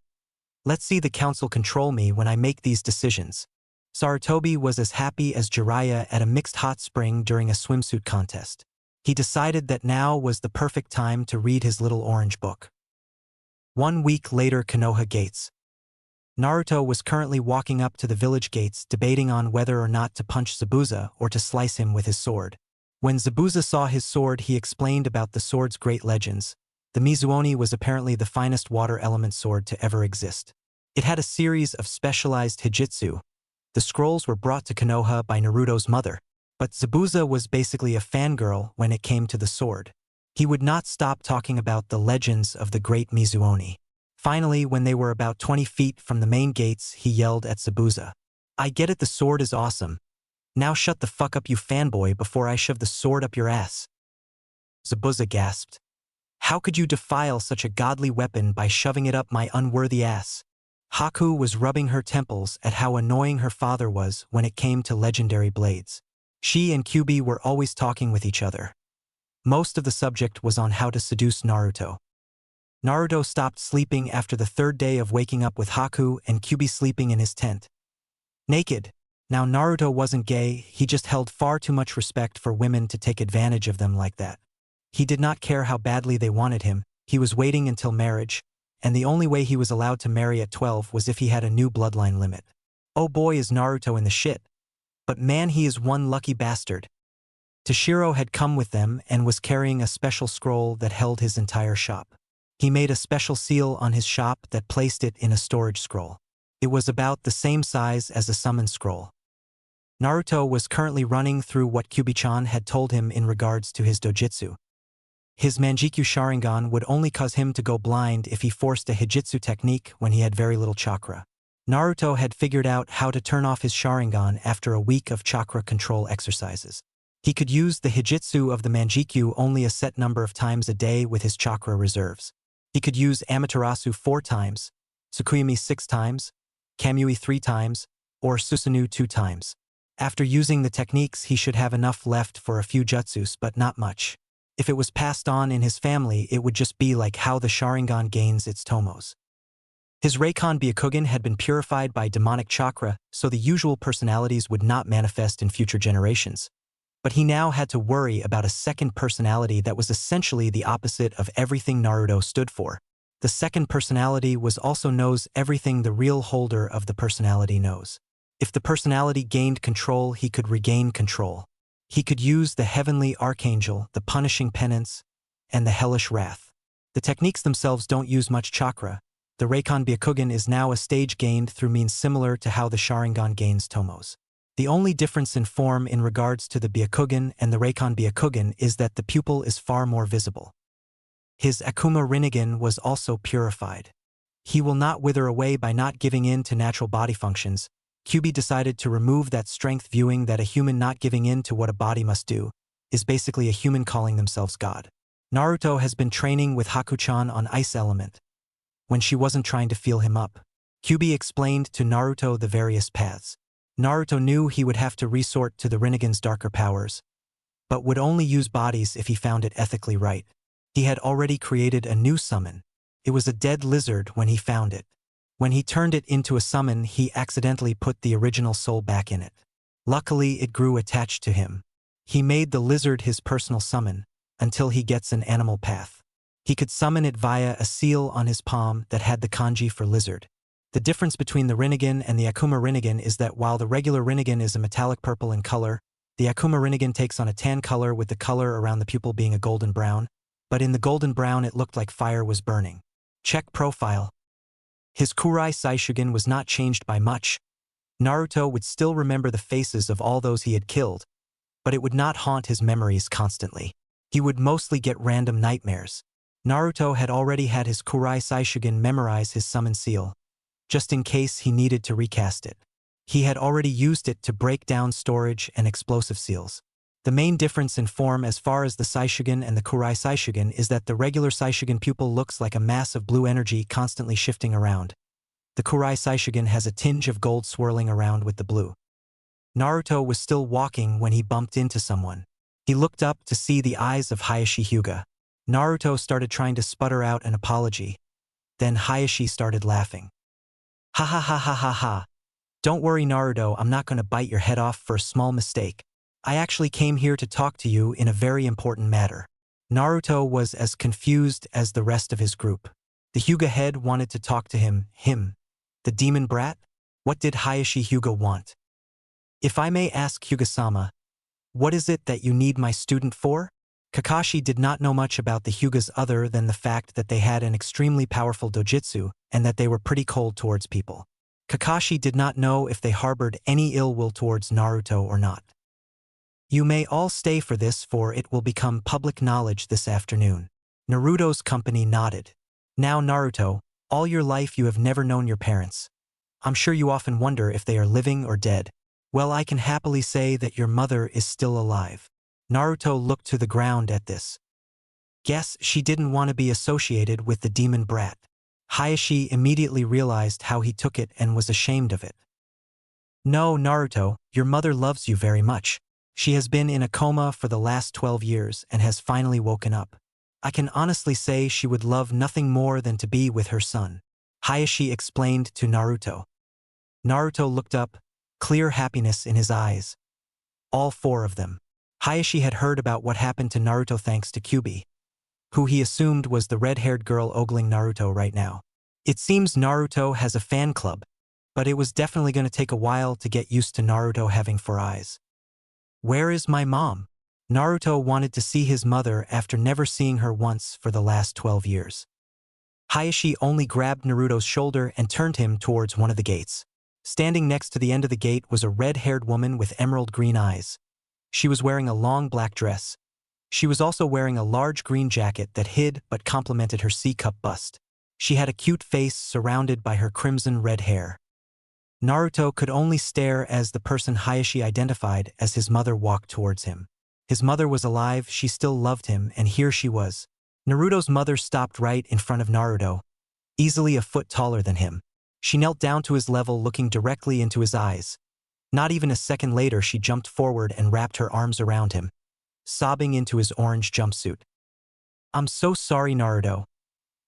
Let's see the council control me when I make these decisions. Sarutobi was as happy as Jiraiya at a mixed hot spring during a swimsuit contest. He decided that now was the perfect time to read his little orange book. 1 week later, Konoha gates. Naruto was currently walking up to the village gates debating on whether or not to punch Zabuza or to slice him with his sword. When Zabuza saw his sword, he explained about the sword's great legends. The Mizuoni was apparently the finest water element sword to ever exist. It had a series of specialized hijitsu. The scrolls were brought to Konoha by Naruto's mother, but Zabuza was basically a fangirl when it came to the sword. He would not stop talking about the legends of the great Mizuoni. Finally, when they were about 20 feet from the main gates, he yelled at Zabuza, "I get it, the sword is awesome. Now shut the fuck up, you fanboy, before I shove the sword up your ass." Zabuza gasped. "How could you defile such a godly weapon by shoving it up my unworthy ass?" Haku was rubbing her temples at how annoying her father was when it came to legendary blades. She and Kyubi were always talking with each other. Most of the subject was on how to seduce Naruto. Naruto stopped sleeping after the 3rd day of waking up with Haku and Kyubi sleeping in his tent. Naked. Now Naruto wasn't gay, he just held far too much respect for women to take advantage of them like that. He did not care how badly they wanted him, he was waiting until marriage, and the only way he was allowed to marry at 12 was if he had a new bloodline limit. Oh boy, is Naruto in the shit. But man, he is one lucky bastard. Toshiro had come with them and was carrying a special scroll that held his entire shop. He made a special seal on his shop that placed it in a storage scroll. It was about the same size as a summon scroll. Naruto was currently running through what Kyubi-chan had told him in regards to his dojutsu. His Manjikyu Sharingan would only cause him to go blind if he forced a Hijitsu technique when he had very little chakra. Naruto had figured out how to turn off his Sharingan after a week of chakra control exercises. He could use the Hijitsu of the Manjikyu only a set number of times a day with his chakra reserves. He could use Amaterasu 4 times, Tsukuyomi 6 times, Kamui 3 times, or Susanoo 2 times. After using the techniques, he should have enough left for a few jutsus, but not much. If it was passed on in his family, it would just be like how the Sharingan gains its tomos. His Reikon Byakugan had been purified by demonic chakra, so the usual personalities would not manifest in future generations. But he now had to worry about a second personality that was essentially the opposite of everything Naruto stood for. The second personality was also knows everything the real holder of the personality knows. If the personality gained control, he could regain control. He could use the heavenly archangel, the punishing penance, and the hellish wrath. The techniques themselves don't use much chakra. The Reikon Byakugan is now a stage gained through means similar to how the Sharingan gains tomos. The only difference in form in regards to the Byakugan and the Reikon Byakugan is that the pupil is far more visible. His Akuma Rinnegan was also purified. He will not wither away by not giving in to natural body functions. Kyubi decided to remove that strength, viewing that a human not giving in to what a body must do is basically a human calling themselves God. Naruto has been training with Haku-chan on Ice Element. When she wasn't trying to feel him up, Kyubi explained to Naruto the various paths. Naruto knew he would have to resort to the Rinnegan's darker powers, but would only use bodies if he found it ethically right. He had already created a new summon. It was a dead lizard when he found it. When he turned it into a summon, he accidentally put the original soul back in it. Luckily, it grew attached to him. He made the lizard his personal summon, until he gets an animal path. He could summon it via a seal on his palm that had the kanji for lizard. The difference between the Rinnegan and the Akuma Rinnegan is that while the regular Rinnegan is a metallic purple in color, the Akuma Rinnegan takes on a tan color with the color around the pupil being a golden brown, but in the golden brown it looked like fire was burning. Check profile. His Kurai Saishugen was not changed by much. Naruto would still remember the faces of all those he had killed, but it would not haunt his memories constantly. He would mostly get random nightmares. Naruto had already had his Kurai Saishugen memorize his summon seal, just in case he needed to recast it. He had already used it to break down storage and explosive seals. The main difference in form as far as the Saishugen and the Kurai Saishugen is that the regular Saishugen pupil looks like a mass of blue energy constantly shifting around. The Kurai Saishugen has a tinge of gold swirling around with the blue. Naruto was still walking when he bumped into someone. He looked up to see the eyes of Hayashi Hyuga. Naruto started trying to sputter out an apology. Then Hayashi started laughing. Ha ha ha ha ha ha. Don't worry, Naruto, I'm not going to bite your head off for a small mistake. I actually came here to talk to you in a very important matter. Naruto was as confused as the rest of his group. The Hyuga head wanted to talk to him. The demon brat? What did Hayashi Hyuga want? If I may ask, Hyuga-sama, what is it that you need my student for? Kakashi did not know much about the Hyugas other than the fact that they had an extremely powerful dojutsu and that they were pretty cold towards people. Kakashi did not know if they harbored any ill will towards Naruto or not. You may all stay for this, for it will become public knowledge this afternoon. Naruto's company nodded. Now Naruto, all your life you have never known your parents. I'm sure you often wonder if they are living or dead. Well, I can happily say that your mother is still alive. Naruto looked to the ground at this. Guess she didn't want to be associated with the demon brat. Hayashi immediately realized how he took it and was ashamed of it. No, Naruto, your mother loves you very much. She has been in a coma for the last 12 years and has finally woken up. I can honestly say she would love nothing more than to be with her son. Hayashi explained to Naruto. Naruto looked up, clear happiness in his eyes. All four of them. Hayashi had heard about what happened to Naruto thanks to Kyubi, who he assumed was the red-haired girl ogling Naruto right now. It seems Naruto has a fan club, but it was definitely going to take a while to get used to Naruto having four eyes. Where is my mom? Naruto wanted to see his mother after never seeing her once for the last 12 years. Hayashi only grabbed Naruto's shoulder and turned him towards one of the gates. Standing next to the end of the gate was a red-haired woman with emerald green eyes. She was wearing a long black dress. She was also wearing a large green jacket that hid but complemented her C-cup bust. She had a cute face surrounded by her crimson red hair. Naruto could only stare as the person Hayashi identified as his mother walked towards him. His mother was alive, she still loved him, and here she was. Naruto's mother stopped right in front of Naruto, easily a foot taller than him. She knelt down to his level, looking directly into his eyes. Not even a second later, she jumped forward and wrapped her arms around him, sobbing into his orange jumpsuit. I'm so sorry, Naruto.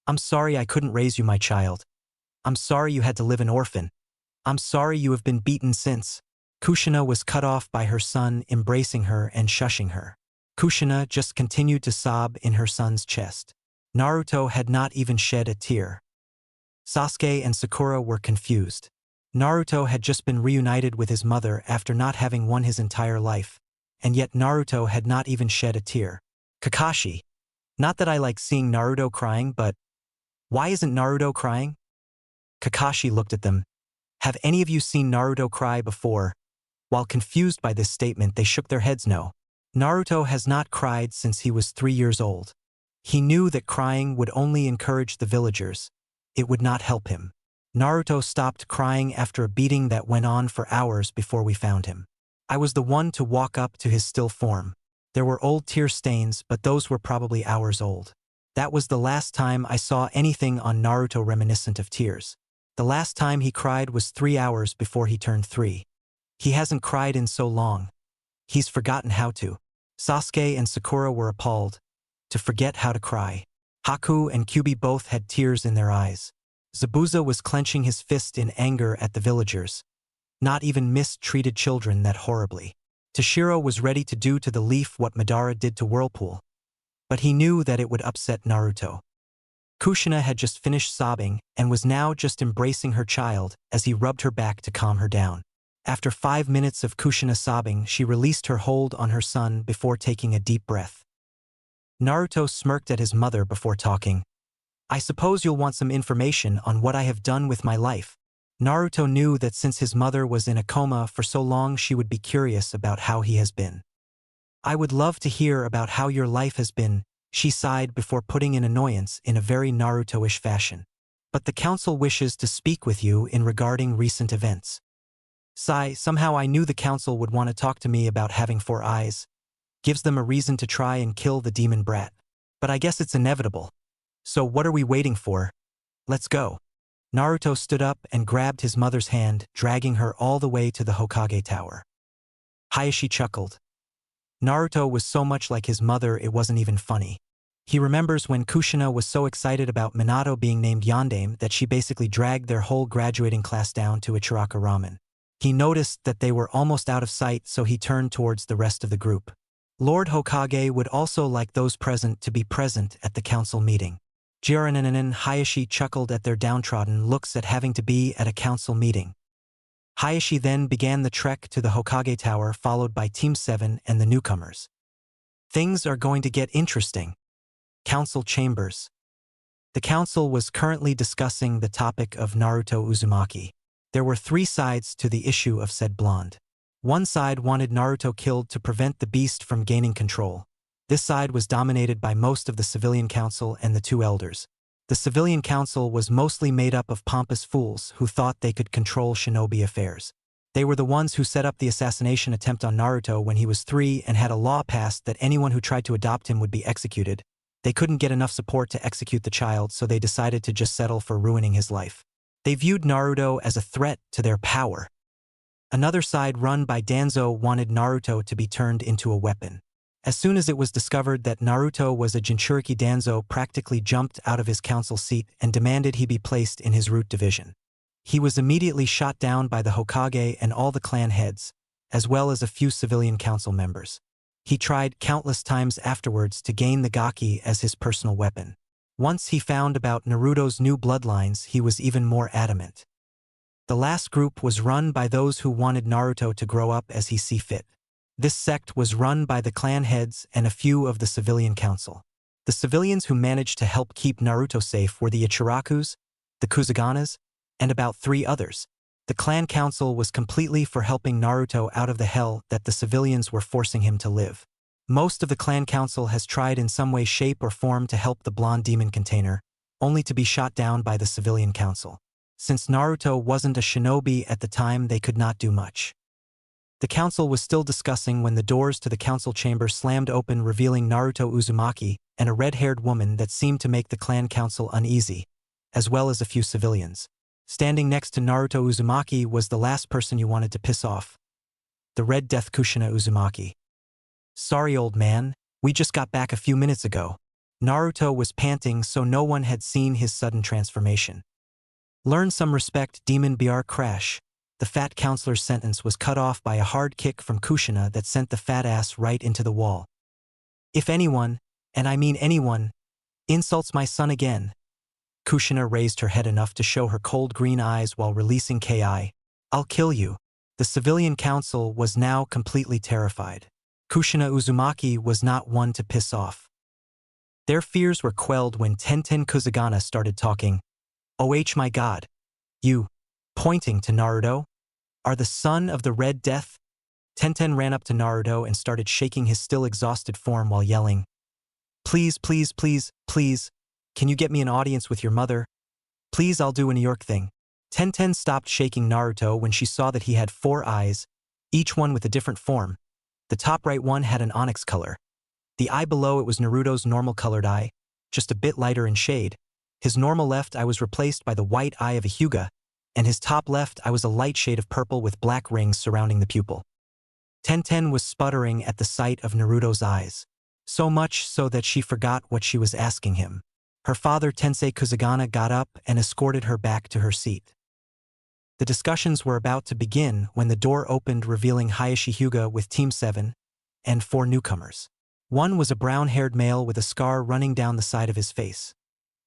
I'm sorry I couldn't raise you, my child. I'm sorry you had to live an orphan. I'm sorry you have been beaten since. Kushina was cut off by her son embracing her and shushing her. Kushina just continued to sob in her son's chest. Naruto had not even shed a tear. Sasuke and Sakura were confused. Naruto had just been reunited with his mother after not having won his entire life, and yet Naruto had not even shed a tear. Kakashi. Not that I like seeing Naruto crying, but why isn't Naruto crying? Kakashi looked at them. Have any of you seen Naruto cry before? While confused by this statement, they shook their heads no. Naruto has not cried since he was 3 years old. He knew that crying would only encourage the villagers. It would not help him. Naruto stopped crying after a beating that went on for hours before we found him. I was the one to walk up to his still form. There were old tear stains, but those were probably hours old. That was the last time I saw anything on Naruto reminiscent of tears. The last time he cried was 3 hours before he turned 3. He hasn't cried in so long. He's forgotten how to. Sasuke and Sakura were appalled. To forget how to cry. Haku and Kyubi both had tears in their eyes. Zabuza was clenching his fist in anger at the villagers. Not even mistreated children that horribly. Toshiro was ready to do to the leaf what Madara did to Whirlpool. But he knew that it would upset Naruto. Kushina had just finished sobbing and was now just embracing her child as he rubbed her back to calm her down. After 5 minutes of Kushina sobbing, she released her hold on her son before taking a deep breath. Naruto smirked at his mother before talking. I suppose you'll want some information on what I have done with my life. Naruto knew that since his mother was in a coma for so long, she would be curious about how he has been. I would love to hear about how your life has been, she sighed before putting in annoyance in a very Naruto-ish fashion. But the council wishes to speak with you in regarding recent events. Sigh, somehow I knew the council would want to talk to me about having 4 eyes. Gives them a reason to try and kill the demon brat. But I guess it's inevitable. So what are we waiting for? Let's go. Naruto stood up and grabbed his mother's hand, dragging her all the way to the Hokage tower. Hayashi chuckled. Naruto was so much like his mother it wasn't even funny. He remembers when Kushina was so excited about Minato being named Yondaime that she basically dragged their whole graduating class down to Ichiraka ramen. He noticed that they were almost out of sight, so he turned towards the rest of the group. Lord Hokage would also like those present to be present at the council meeting. Jiren and Hayashi chuckled at their downtrodden looks at having to be at a council meeting. Hayashi then began the trek to the Hokage Tower, followed by Team 7 and the newcomers. Things are going to get interesting. Council chambers. The council was currently discussing the topic of Naruto Uzumaki. There were 3 sides to the issue of said blonde. One side wanted Naruto killed to prevent the beast from gaining control. This side was dominated by most of the civilian council and the 2 elders. The civilian council was mostly made up of pompous fools who thought they could control shinobi affairs. They were the ones who set up the assassination attempt on Naruto when he was 3 and had a law passed that anyone who tried to adopt him would be executed. They couldn't get enough support to execute the child, so they decided to just settle for ruining his life. They viewed Naruto as a threat to their power. Another side, run by Danzo, wanted Naruto to be turned into a weapon. As soon as it was discovered that Naruto was a Jinchuriki, Danzo practically jumped out of his council seat and demanded he be placed in his root division. He was immediately shot down by the Hokage and all the clan heads, as well as a few civilian council members. He tried countless times afterwards to gain the Gaki as his personal weapon. Once he found about Naruto's new bloodlines, he was even more adamant. The last group was run by those who wanted Naruto to grow up as he see fit. This sect was run by the clan heads and a few of the civilian council. The civilians who managed to help keep Naruto safe were the Ichirakus, the Kuzuganas, and about 3 others. The clan council was completely for helping Naruto out of the hell that the civilians were forcing him to live. Most of the clan council has tried in some way, shape, or form to help the blonde demon container, only to be shot down by the civilian council. Since Naruto wasn't a shinobi at the time, they could not do much. The council was still discussing when the doors to the council chamber slammed open, revealing Naruto Uzumaki and a red-haired woman that seemed to make the clan council uneasy, as well as a few civilians. Standing next to Naruto Uzumaki was the last person you wanted to piss off. The Red Death Kushina Uzumaki. "Sorry, old man, we just got back a few minutes ago." Naruto was panting, so no one had seen his sudden transformation. "Learn some respect, Demon Br Crash." The fat counselor's sentence was cut off by a hard kick from Kushina that sent the fat ass right into the wall. "If anyone, and I mean anyone, insults my son again." Kushina raised her head enough to show her cold green eyes while releasing Ki. "I'll kill you." The civilian council was now completely terrified. Kushina Uzumaki was not one to piss off. Their fears were quelled when Tenten Kuzugana started talking. "Oh my god. You," pointing to Naruto, "are the son of the Red Death?" Tenten ran up to Naruto and started shaking his still exhausted form while yelling, "Please, please, please, please, can you get me an audience with your mother? Please, I'll do a New York thing." Tenten stopped shaking Naruto when she saw that he had 4 eyes, each one with a different form. The top right one had an onyx color. The eye below it was Naruto's normal colored eye, just a bit lighter in shade. His normal left eye was replaced by the white eye of a Hyuga, and his top left eye was a light shade of purple with black rings surrounding the pupil. Tenten was sputtering at the sight of Naruto's eyes, so much so that she forgot what she was asking him. Her father, Tensei Kuzugana, got up and escorted her back to her seat. The discussions were about to begin when the door opened, revealing Hayashi Hyuga with Team 7 and 4 newcomers. One was a brown-haired male with a scar running down the side of his face.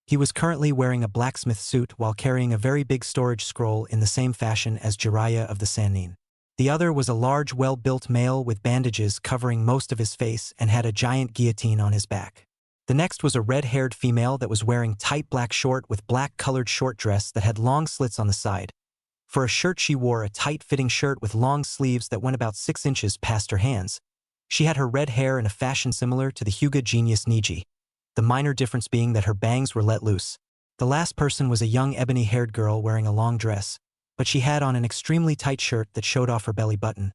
He was currently wearing a blacksmith suit while carrying a very big storage scroll in the same fashion as Jiraiya of the Sannin. The other was a large, well-built male with bandages covering most of his face and had a giant guillotine on his back. The next was a red-haired female that was wearing tight black short with black-colored short dress that had long slits on the side. For a shirt, she wore a tight-fitting shirt with long sleeves that went about 6 inches past her hands. She had her red hair in a fashion similar to the Hyuga genius Niji, the minor difference being that her bangs were let loose. The last person was a young ebony-haired girl wearing a long dress, but she had on an extremely tight shirt that showed off her belly button.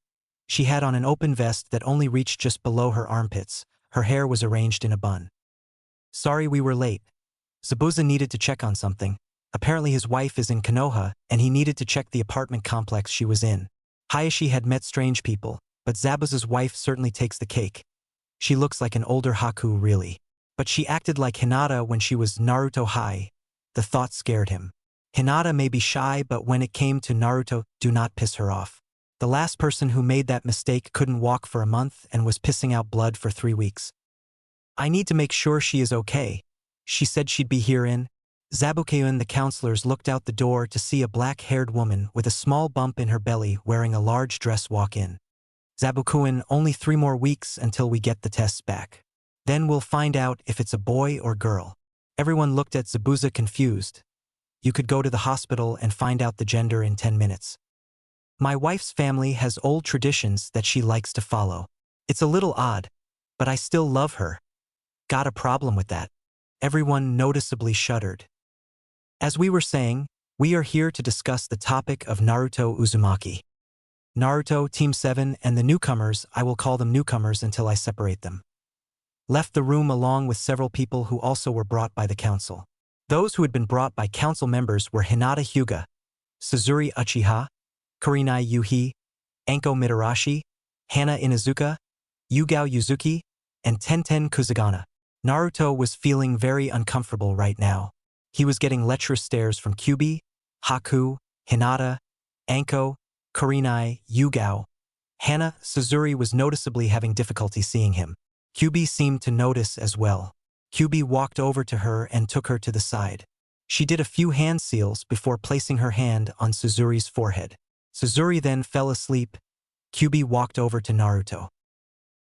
She had on an open vest that only reached just below her armpits. Her hair was arranged in a bun. "Sorry we were late. Zabuza needed to check on something. Apparently his wife is in Konoha, and he needed to check the apartment complex she was in." Hayashi had met strange people, but Zabuza's wife certainly takes the cake. She looks like an older Haku, really. But she acted like Hinata when she was Naruto high. The thought scared him. Hinata may be shy, but when it came to Naruto, do not piss her off. The last person who made that mistake couldn't walk for a month and was pissing out blood for 3 weeks. I need to make sure she is okay. She said she'd be here in. Zabukeun, the counselors, looked out the door to see a black-haired woman with a small bump in her belly wearing a large dress walk in. Zabukeun, only 3 more weeks until we get the tests back. Then we'll find out if it's a boy or girl. Everyone looked at Zabuza confused. You could go to the hospital and find out the gender in 10 minutes. My wife's family has old traditions that she likes to follow. It's a little odd, but I still love her. Got a problem with that? Everyone noticeably shuddered. As we were saying, we are here to discuss the topic of Naruto Uzumaki. Naruto, Team 7, and the newcomers, I will call them newcomers until I separate them, left the room along with several people who also were brought by the council. Those who had been brought by council members were Hinata Hyuga, Suzuri Uchiha, Kurinai Yuhi, Anko Mitarashi, Hana Inuzuka, Yugao Yuzuki, and Tenten Kuzugana. Naruto was feeling very uncomfortable right now. He was getting lecherous stares from Kyubi, Haku, Hinata, Anko, Kurinai, Yugao. Hana. Suzuri was noticeably having difficulty seeing him. Kyubi seemed to notice as well. Kyubi walked over to her and took her to the side. She did a few hand seals before placing her hand on Suzuri's forehead. Suzuri then fell asleep. Kyubi walked over to Naruto.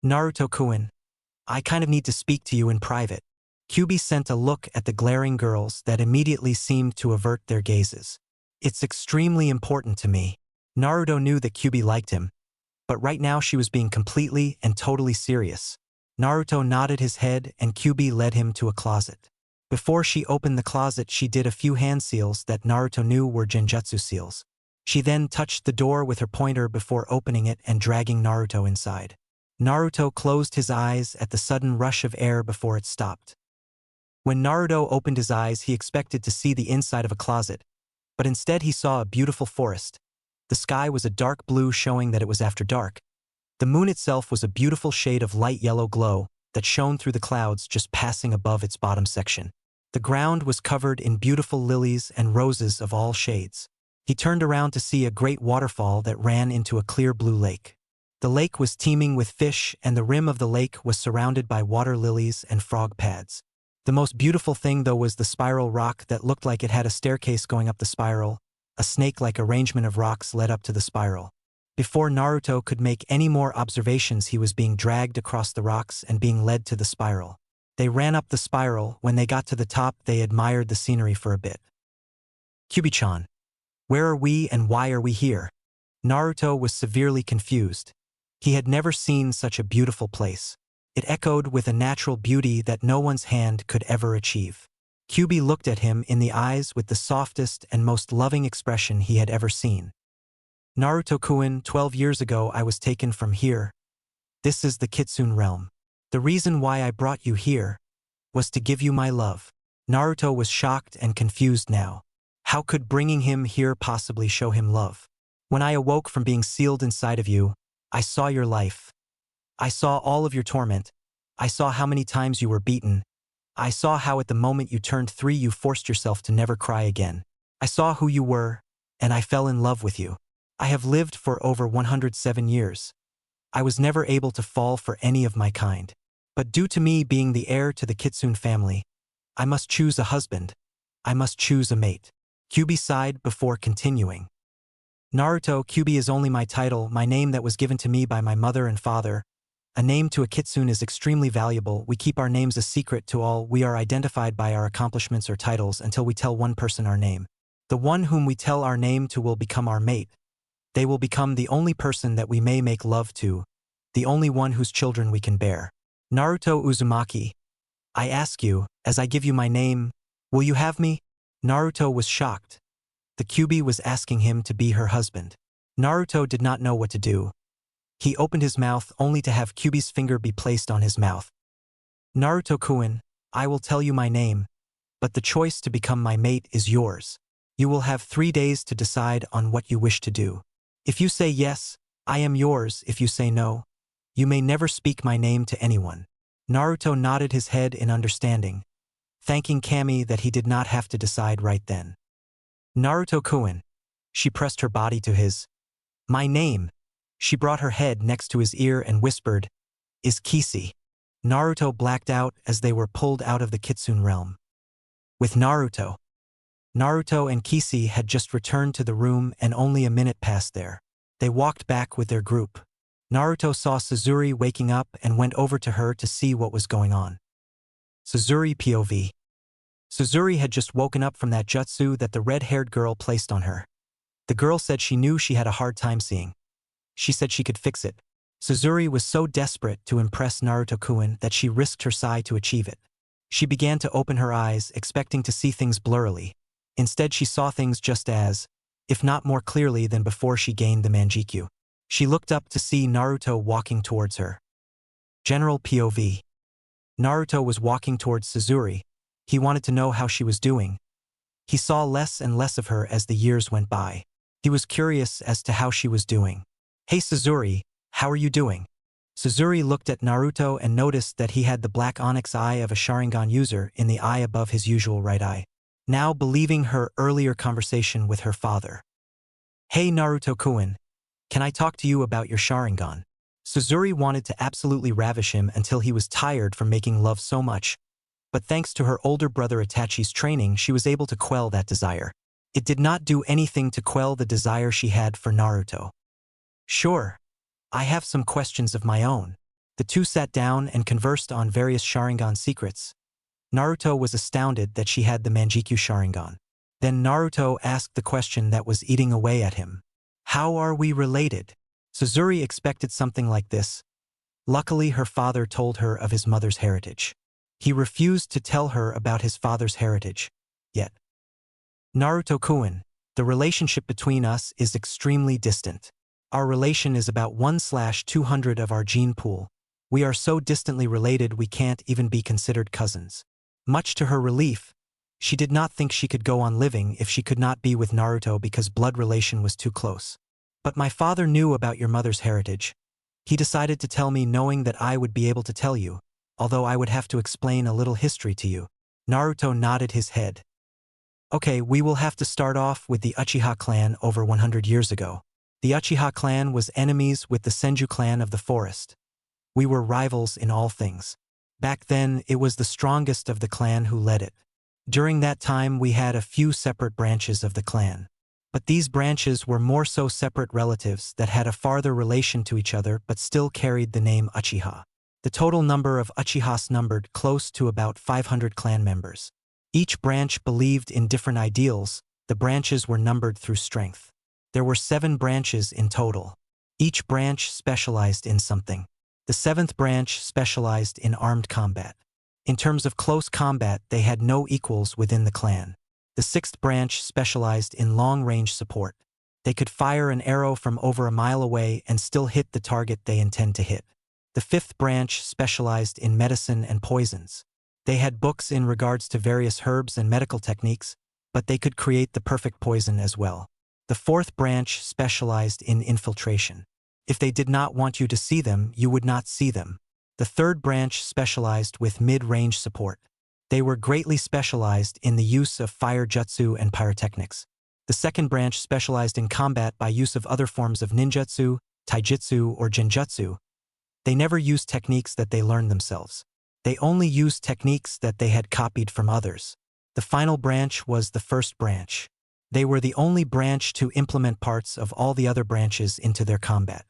Naruto-kun, I kind of need to speak to you in private. Kyubi sent a look at the glaring girls that immediately seemed to avert their gazes. It's extremely important to me. Naruto knew that Kyubi liked him, but right now she was being completely and totally serious. Naruto nodded his head and Kyubi led him to a closet. Before she opened the closet, she did a few hand seals that Naruto knew were genjutsu seals. She then touched the door with her pointer before opening it and dragging Naruto inside. Naruto closed his eyes at the sudden rush of air before it stopped. When Naruto opened his eyes, he expected to see the inside of a closet, but instead he saw a beautiful forest. The sky was a dark blue, showing that it was after dark. The moon itself was a beautiful shade of light yellow glow that shone through the clouds just passing above its bottom section. The ground was covered in beautiful lilies and roses of all shades. He turned around to see a great waterfall that ran into a clear blue lake. The lake was teeming with fish, and the rim of the lake was surrounded by water lilies and frog pads. The most beautiful thing, though, was the spiral rock that looked like it had a staircase going up the spiral. A snake-like arrangement of rocks led up to the spiral. Before Naruto could make any more observations, he was being dragged across the rocks and being led to the spiral. They ran up the spiral. When they got to the top, they admired the scenery for a bit. Kyubi-chan, where are we and why are we here? Naruto was severely confused. He had never seen such a beautiful place. It echoed with a natural beauty that no one's hand could ever achieve. Kyubi looked at him in the eyes with the softest and most loving expression he had ever seen. Naruto-kun, 12 years ago I was taken from here. This is the Kitsune realm. The reason why I brought you here was to give you my love. Naruto was shocked and confused now. How could bringing him here possibly show him love? When I awoke from being sealed inside of you, I saw your life. I saw all of your torment. I saw how many times you were beaten. I saw how at the moment you turned 3 you forced yourself to never cry again. I saw who you were, and I fell in love with you. I have lived for over 107 years. I was never able to fall for any of my kind. But due to me being the heir to the Kitsune family, I must choose a husband. I must choose a mate. Kyubi sighed before continuing. Naruto, Kyubi is only my title, my name that was given to me by my mother and father. A name to a Kitsune is extremely valuable. We keep our names a secret to all. We are identified by our accomplishments or titles until we tell one person our name. The one whom we tell our name to will become our mate. They will become the only person that we may make love to, the only one whose children we can bear. Naruto Uzumaki, I ask you, as I give you my name, will you have me? Naruto was shocked. The Kyubi was asking him to be her husband. Naruto did not know what to do. He opened his mouth only to have Kyubi's finger be placed on his mouth. Naruto-kun, I will tell you my name, but the choice to become my mate is yours. You will have 3 days to decide on what you wish to do. If you say yes, I am yours. If you say no, you may never speak my name to anyone. Naruto nodded his head in understanding, thanking Kami that he did not have to decide right then. Naruto-kun, she pressed her body to his. My name, She brought her head next to his ear and whispered, "Is Kishi." Naruto blacked out as they were pulled out of the Kitsune realm. With Naruto and Kishi had just returned to the room and only a minute passed there. They walked back with their group. Naruto saw Suzuri waking up and went over to her to see what was going on. Suzuri POV. Suzuri had just woken up from that jutsu that the red-haired girl placed on her. The girl said she knew she had a hard time seeing. She said she could fix it. Suzuri was so desperate to impress Naruto-kun that she risked her sai to achieve it. She began to open her eyes, expecting to see things blurrily. Instead, she saw things just as, if not more clearly than before she gained the Manjikyu. She looked up to see Naruto walking towards her. General POV. Naruto was walking towards Suzuri. He wanted to know how she was doing. He saw less and less of her as the years went by. He was curious as to how she was doing. "Hey Suzuri, how are you doing?" Suzuri looked at Naruto and noticed that he had the black onyx eye of a Sharingan user in the eye above his usual right eye. Now believing her earlier conversation with her father. "Hey Naruto-kun, can I talk to you about your Sharingan?" Suzuri wanted to absolutely ravish him until he was tired from making love so much, but thanks to her older brother Itachi's training she was able to quell that desire. It did not do anything to quell the desire she had for Naruto. "Sure. I have some questions of my own." The two sat down and conversed on various Sharingan secrets. Naruto was astounded that she had the Manjikyu Sharingan. Then Naruto asked the question that was eating away at him. "How are we related?" Suzuri expected something like this. Luckily, her father told her of his mother's heritage. He refused to tell her about his father's heritage. Yet, "Naruto-kun, the relationship between us is extremely distant. Our relation is about 1/200 of our gene pool. We are so distantly related we can't even be considered cousins." Much to her relief, she did not think she could go on living if she could not be with Naruto because blood relation was too close. "But my father knew about your mother's heritage. He decided to tell me knowing that I would be able to tell you, although I would have to explain a little history to you." Naruto nodded his head. "Okay, we will have to start off with the Uchiha clan over 100 years ago. The Uchiha clan was enemies with the Senju clan of the forest. We were rivals in all things. Back then, it was the strongest of the clan who led it. During that time we had a few separate branches of the clan. But these branches were more so separate relatives that had a farther relation to each other but still carried the name Uchiha. The total number of Uchihas numbered close to about 500 clan members. Each branch believed in different ideals. The branches were numbered through strength. There were 7 branches in total. Each branch specialized in something. The 7th branch specialized in armed combat. In terms of close combat, they had no equals within the clan. The 6th branch specialized in long-range support. They could fire an arrow from over a mile away and still hit the target they intend to hit. The 5th branch specialized in medicine and poisons. They had books in regards to various herbs and medical techniques, but they could create the perfect poison as well. The 4th branch specialized in infiltration. If they did not want you to see them, you would not see them. The 3rd branch specialized with mid-range support. They were greatly specialized in the use of fire jutsu and pyrotechnics. The 2nd branch specialized in combat by use of other forms of ninjutsu, taijutsu, or genjutsu. They never used techniques that they learned themselves. They only used techniques that they had copied from others. The final branch was the 1st branch. They were the only branch to implement parts of all the other branches into their combat.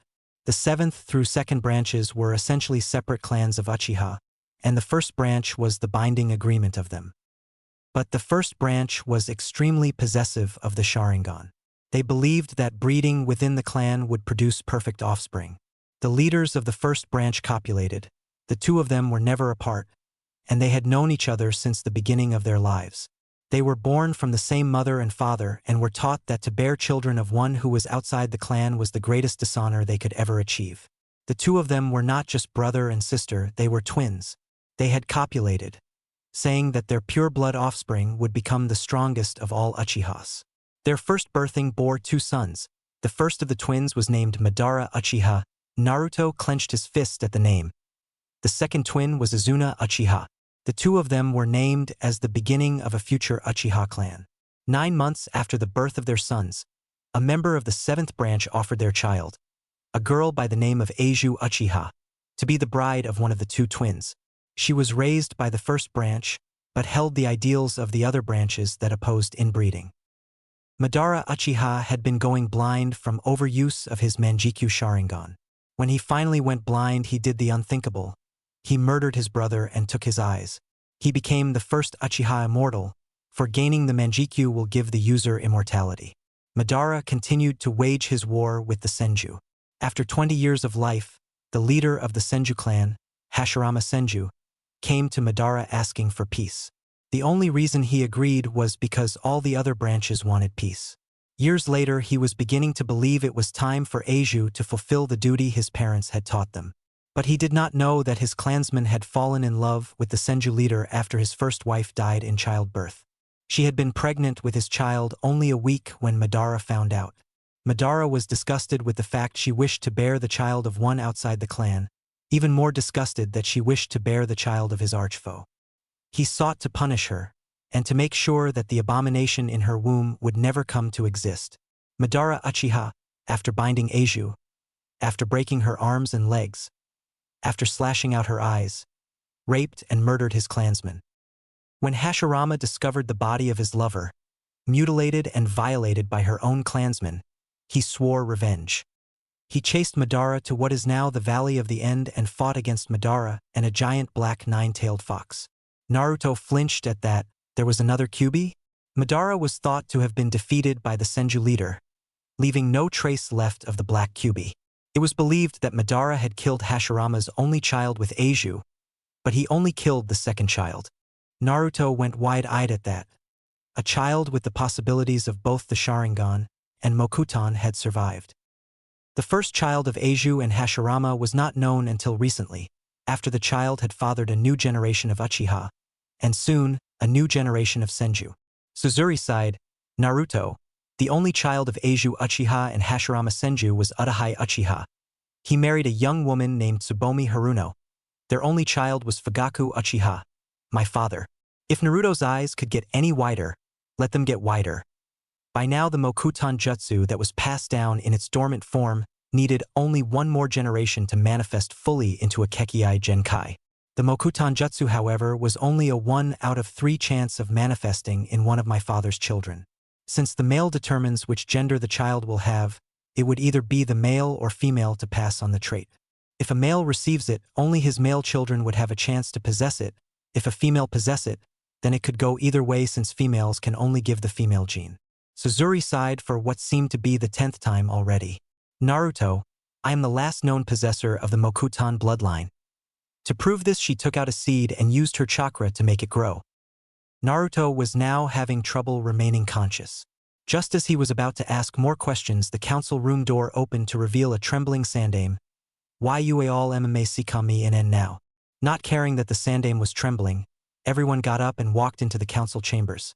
The 7th through 2nd branches were essentially separate clans of Uchiha, and the 1st branch was the binding agreement of them. But the 1st branch was extremely possessive of the Sharingan. They believed that breeding within the clan would produce perfect offspring. The leaders of the 1st branch copulated. The 2 of them were never apart, and they had known each other since the beginning of their lives. They were born from the same mother and father and were taught that to bear children of one who was outside the clan was the greatest dishonor they could ever achieve. The 2 of them were not just brother and sister, they were twins. They had copulated, saying that their pure-blood offspring would become the strongest of all Uchihas. Their first birthing bore 2 sons. The first of the twins was named Madara Uchiha. Naruto clenched his fist at the name. The second twin was Izuna Uchiha. The 2 of them were named as the beginning of a future Uchiha clan. 9 months after the birth of their sons, a member of the 7th branch offered their child, a girl by the name of Eiju Uchiha, to be the bride of one of the two twins. She was raised by the first branch, but held the ideals of the other branches that opposed inbreeding. Madara Uchiha had been going blind from overuse of his Manjikyu Sharingan. When he finally went blind, he did the unthinkable. He murdered his brother and took his eyes. He became the first Uchiha immortal, for gaining the Manjikyu will give the user immortality. Madara continued to wage his war with the Senju. After 20 years of life, the leader of the Senju clan, Hashirama Senju, came to Madara asking for peace. The only reason he agreed was because all the other branches wanted peace. Years later, he was beginning to believe it was time for Eiju to fulfill the duty his parents had taught them. But he did not know that his clansman had fallen in love with the Senju leader after his first wife died in childbirth. She had been pregnant with his child only a week when Madara found out. Madara was disgusted with the fact she wished to bear the child of one outside the clan, even more disgusted that she wished to bear the child of his archfoe. He sought to punish her, and to make sure that the abomination in her womb would never come to exist. Madara Uchiha, after binding Eiju, after breaking her arms and legs, after slashing out her eyes, raped and murdered his clansmen. When Hashirama discovered the body of his lover, mutilated and violated by her own clansmen, he swore revenge. He chased Madara to what is now the Valley of the End and fought against Madara and a giant black nine-tailed fox. Naruto flinched at that. There was another Kyuubi? Madara was thought to have been defeated by the Senju leader, leaving no trace left of the black Kyuubi. It was believed that Madara had killed Hashirama's only child with Eiju, but he only killed the second child. Naruto went wide-eyed at that. A child with the possibilities of both the Sharingan and Mokuton had survived. The first child of Eiju and Hashirama was not known until recently, after the child had fathered a new generation of Uchiha, and soon, a new generation of Senju. Suzuri sighed. Naruto, the only child of Eiju Uchiha and Hashirama Senju, was Urahei Uchiha. He married a young woman named Tsubomi Haruno. Their only child was Fugaku Uchiha, my father. If Naruto's eyes could get any wider, let them get wider. By now the Mokuton Jutsu that was passed down in its dormant form needed only one more generation to manifest fully into a Kekkei Genkai. The Mokuton Jutsu, however, was only a 1 out of 3 chance of manifesting in one of my father's children. Since the male determines which gender the child will have, it would either be the male or female to pass on the trait. If a male receives it, only his male children would have a chance to possess it. If a female possess it, then it could go either way since females can only give the female gene. Suzuri sighed for what seemed to be the 10th time already. Naruto, I am the last known possessor of the Mokuton bloodline. To prove this, she took out a seed and used her chakra to make it grow. Naruto was now having trouble remaining conscious. Just as he was about to ask more questions, the council room door opened to reveal a trembling Sandame. Why you all MMA kami in now? Not caring that the Sandame was trembling, everyone got up and walked into the council chambers,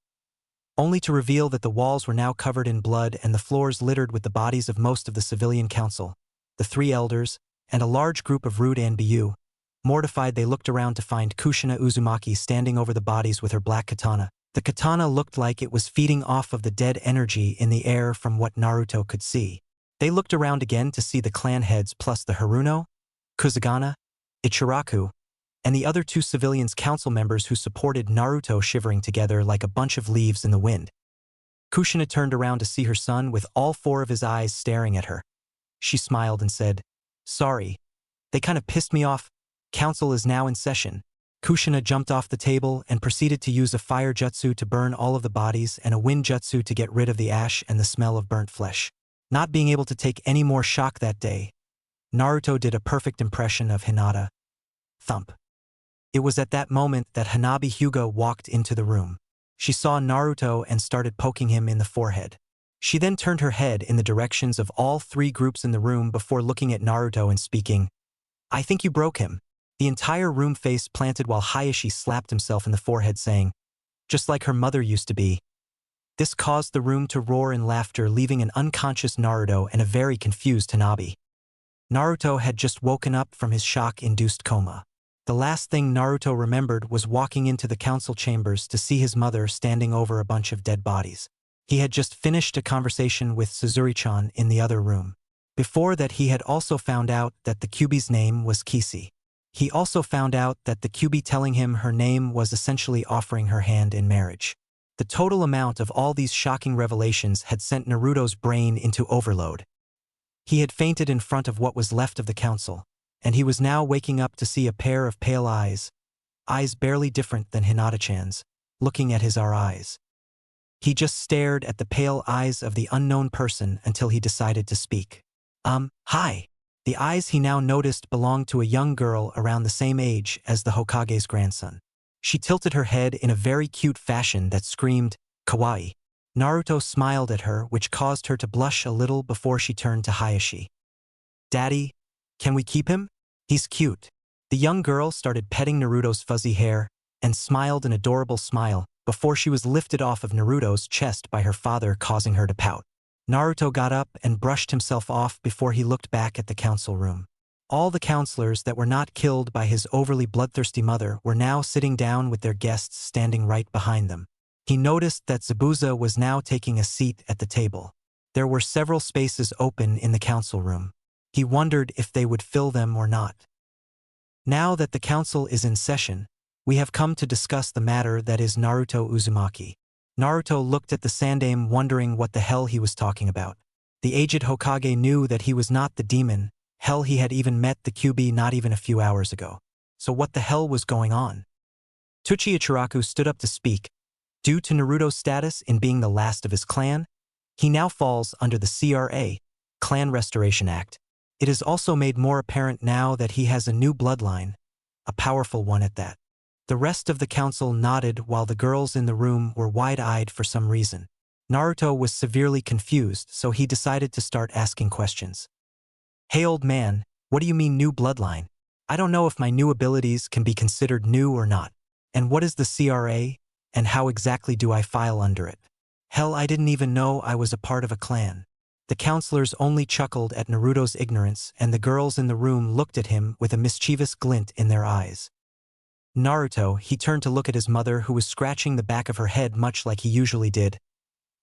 only to reveal that the walls were now covered in blood and the floors littered with the bodies of most of the civilian council, the 3 elders, and a large group of rude Anbu. Mortified, they looked around to find Kushina Uzumaki standing over the bodies with her black katana. The katana looked like it was feeding off of the dead energy in the air from what Naruto could see. They looked around again to see the clan heads plus the Haruno, Kusagana, Ichiraku, and the other 2 civilians council members who supported Naruto shivering together like a bunch of leaves in the wind. Kushina turned around to see her son with all 4 of his eyes staring at her. She smiled and said, "Sorry. They kind of pissed me off. Council is now in session." Kushina jumped off the table and proceeded to use a fire jutsu to burn all of the bodies and a wind jutsu to get rid of the ash and the smell of burnt flesh. Not being able to take any more shock that day, Naruto did a perfect impression of Hinata. Thump. It was at that moment that Hanabi Hyuga walked into the room. She saw Naruto and started poking him in the forehead. She then turned her head in the directions of all 3 groups in the room before looking at Naruto and speaking, "I think you broke him." The entire room face planted while Hayashi slapped himself in the forehead saying, "Just like her mother used to be." This caused the room to roar in laughter, leaving an unconscious Naruto and a very confused Hanabi. Naruto had just woken up from his shock-induced coma. The last thing Naruto remembered was walking into the council chambers to see his mother standing over a bunch of dead bodies. He had just finished a conversation with Suzuri-chan in the other room. Before that, he had also found out that the Kyuubi's name was Kishi. He also found out that the Kyuubi telling him her name was essentially offering her hand in marriage. The total amount of all these shocking revelations had sent Naruto's brain into overload. He had fainted in front of what was left of the council, and he was now waking up to see a pair of pale eyes barely different than Hinata-chan's, looking at his eyes. He just stared at the pale eyes of the unknown person until he decided to speak. Hi. The eyes he now noticed belonged to a young girl around the same age as the Hokage's grandson. She tilted her head in a very cute fashion that screamed, kawaii. Naruto smiled at her, which caused her to blush a little before she turned to Hayashi. Daddy, can we keep him? He's cute. The young girl started petting Naruto's fuzzy hair and smiled an adorable smile before she was lifted off of Naruto's chest by her father, causing her to pout. Naruto got up and brushed himself off before he looked back at the council room. All the counselors that were not killed by his overly bloodthirsty mother were now sitting down with their guests standing right behind them. He noticed that Zabuza was now taking a seat at the table. There were several spaces open in the council room. He wondered if they would fill them or not. Now that the council is in session, we have come to discuss the matter that is Naruto Uzumaki. Naruto looked at the Sandaime, wondering what the hell he was talking about. The aged Hokage knew that he was not the demon. Hell, he had even met the Kyuubi not even a few hours ago. So what the hell was going on? Tsuchi Ichiraku stood up to speak. Due to Naruto's status in being the last of his clan, he now falls under the CRA, Clan Restoration Act. It is also made more apparent now that he has a new bloodline, a powerful one at that. The rest of the council nodded while the girls in the room were wide-eyed for some reason. Naruto was severely confused, so he decided to start asking questions. Hey old man, what do you mean new bloodline? I don't know if my new abilities can be considered new or not. And what is the CRA, and how exactly do I file under it? Hell, I didn't even know I was a part of a clan. The counselors only chuckled at Naruto's ignorance, and the girls in the room looked at him with a mischievous glint in their eyes. Naruto, he turned to look at his mother, who was scratching the back of her head much like he usually did.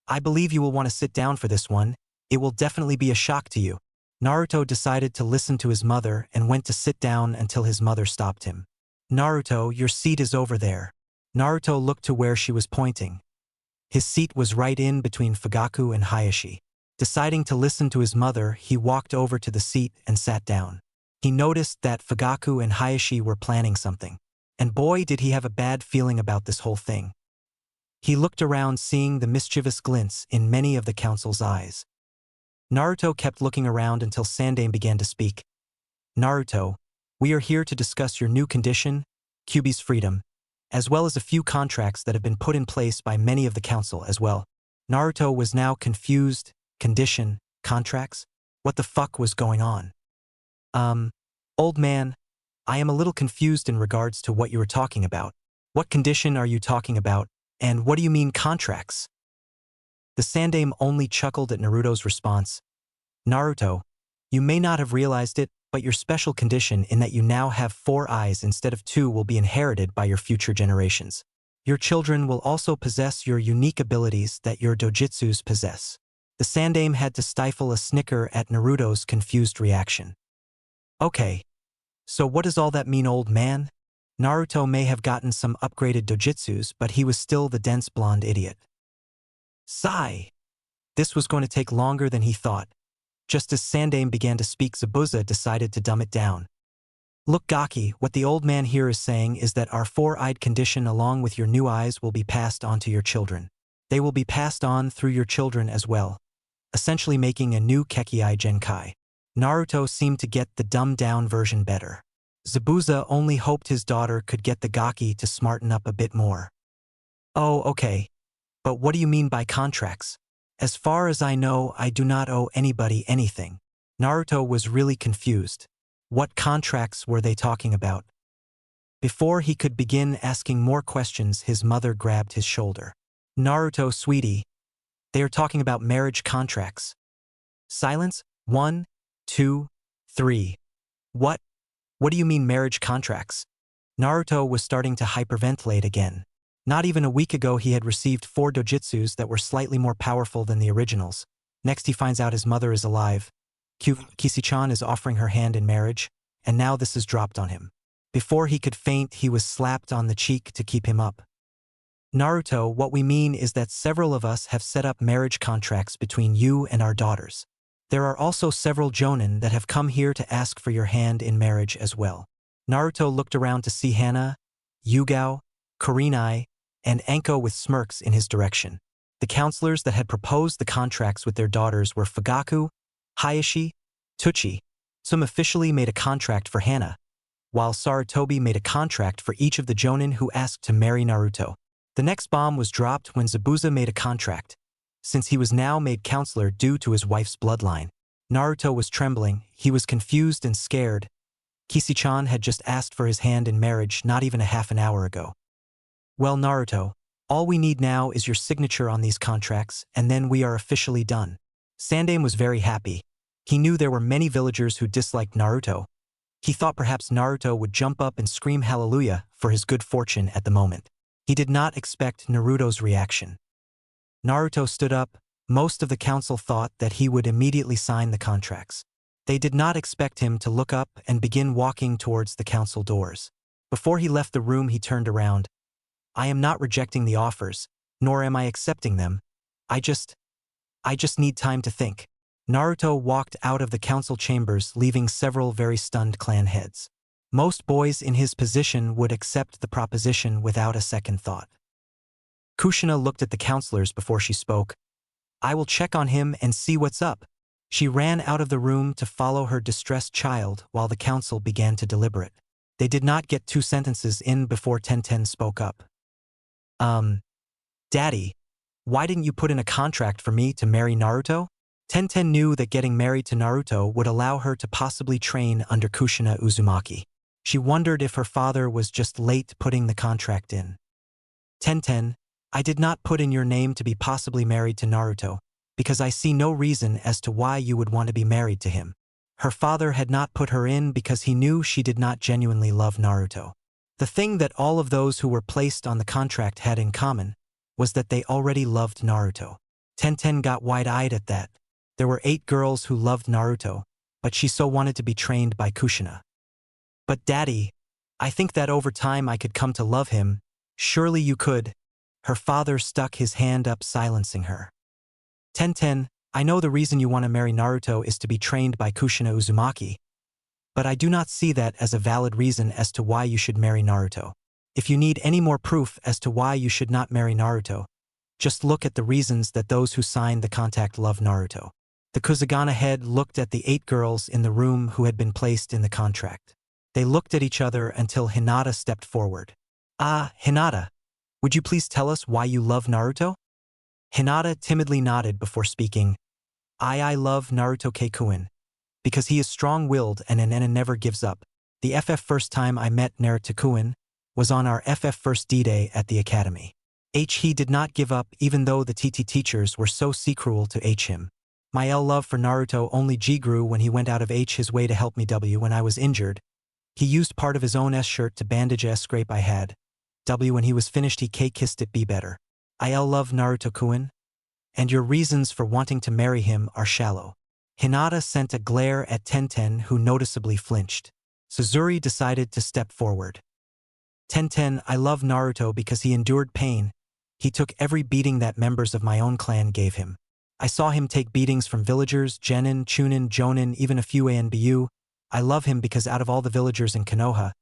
I believe you will want to sit down for this one. It will definitely be a shock to you. Naruto decided to listen to his mother and went to sit down until his mother stopped him. Naruto, your seat is over there. Naruto looked to where she was pointing. His seat was right in between Fugaku and Hayashi. Deciding to listen to his mother, he walked over to the seat and sat down. He noticed that Fugaku and Hayashi were planning something. And boy, did he have a bad feeling about this whole thing. He looked around, seeing the mischievous glints in many of the council's eyes. Naruto kept looking around until Sandaime began to speak. Naruto, we are here to discuss your new condition, Kyuubi's freedom, as well as a few contracts that have been put in place by many of the council as well. Naruto was now confused. Condition, contracts? What the fuck was going on? Old man, I am a little confused in regards to what you were talking about. What condition are you talking about, and what do you mean contracts? The Sandaime only chuckled at Naruto's response. Naruto, you may not have realized it, but your special condition in that you now have 4 eyes instead of 2 will be inherited by your future generations. Your children will also possess your unique abilities that your dojutsus possess. The Sandaime had to stifle a snicker at Naruto's confused reaction. Okay. So what does all that mean, old man? Naruto may have gotten some upgraded dojutsus, but he was still the dense blonde idiot. Sigh. This was going to take longer than he thought. Just as Sandaime began to speak, Zabuza decided to dumb it down. Look, Gaki, what the old man here is saying is that our 4-eyed condition along with your new eyes will be passed on to your children. They will be passed on through your children as well, essentially making a new Kekkei Genkai. Naruto seemed to get the dumbed-down version better. Zabuza only hoped his daughter could get the Gaki to smarten up a bit more. Oh, okay. But what do you mean by contracts? As far as I know, I do not owe anybody anything. Naruto was really confused. What contracts were they talking about? Before he could begin asking more questions, his mother grabbed his shoulder. Naruto, sweetie. They are talking about marriage contracts. Silence. 1, 2, 3. What? What do you mean marriage contracts? Naruto was starting to hyperventilate again. Not even a week ago he had received 4 dojutsus that were slightly more powerful than the originals. Next he finds out his mother is alive. Kishi-chan is offering her hand in marriage, and now this is dropped on him. Before he could faint, he was slapped on the cheek to keep him up. Naruto, what we mean is that several of us have set up marriage contracts between you and our daughters. There are also several jonin that have come here to ask for your hand in marriage as well. Naruto looked around to see Hana, Yugao, Kurinai, and Anko with smirks in his direction. The counselors that had proposed the contracts with their daughters were Fugaku, Hayashi, Tuchi. Some officially made a contract for Hana, while Sarutobi made a contract for each of the jonin who asked to marry Naruto. The next bomb was dropped when Zabuza made a contract, since he was now made counselor due to his wife's bloodline. Naruto was trembling, he was confused and scared. Kishi-chan had just asked for his hand in marriage not even a half an hour ago. Well, Naruto, all we need now is your signature on these contracts, and then we are officially done. Sandaime was very happy. He knew there were many villagers who disliked Naruto. He thought perhaps Naruto would jump up and scream hallelujah for his good fortune at the moment. He did not expect Naruto's reaction. Naruto stood up. Most of the council thought that he would immediately sign the contracts. They did not expect him to look up and begin walking towards the council doors. Before he left the room, he turned around. I am not rejecting the offers, nor am I accepting them. I just need time to think. Naruto walked out of the council chambers, leaving several very stunned clan heads. Most boys in his position would accept the proposition without a second thought. Kushina looked at the counselors before she spoke. I will check on him and see what's up. She ran out of the room to follow her distressed child while the council began to deliberate. They did not get 2 sentences in before Tenten spoke up. Daddy, why didn't you put in a contract for me to marry Naruto? Tenten knew that getting married to Naruto would allow her to possibly train under Kushina Uzumaki. She wondered if her father was just late putting the contract in. Tenten, I did not put in your name to be possibly married to Naruto, because I see no reason as to why you would want to be married to him. Her father had not put her in because he knew she did not genuinely love Naruto. The thing that all of those who were placed on the contract had in common was that they already loved Naruto. Tenten got wide-eyed at that. There were 8 girls who loved Naruto, but she so wanted to be trained by Kushina. But Daddy, I think that over time I could come to love him. Surely you could. Her father stuck his hand up, silencing her. Tenten, I know the reason you want to marry Naruto is to be trained by Kushina Uzumaki, but I do not see that as a valid reason as to why you should marry Naruto. If you need any more proof as to why you should not marry Naruto, just look at the reasons that those who signed the contract love Naruto. The Kusagana head looked at the 8 girls in the room who had been placed in the contract. They looked at each other until Hinata stepped forward. Ah, Hinata, would you please tell us why you love Naruto? Hinata timidly nodded before speaking. I love Naruto Keikuin, because he is strong-willed and never gives up. The first time I met Naruto-kun was on our first D-Day at the academy. He did not give up even though the TT teachers were so cruel to him. My love for Naruto only grew when he went out of his way to help me when I was injured. He used part of his own shirt to bandage a scrape I had. When he was finished he kissed it be better. I love Naruto-kun, and your reasons for wanting to marry him are shallow. Hinata sent a glare at Tenten, who noticeably flinched. Suzuri decided to step forward. Tenten, I love Naruto because he endured pain. He took every beating that members of my own clan gave him. I saw him take beatings from villagers, genin, chunin, jonin, even a few anbu. I love him because out of all the villagers in Konoha,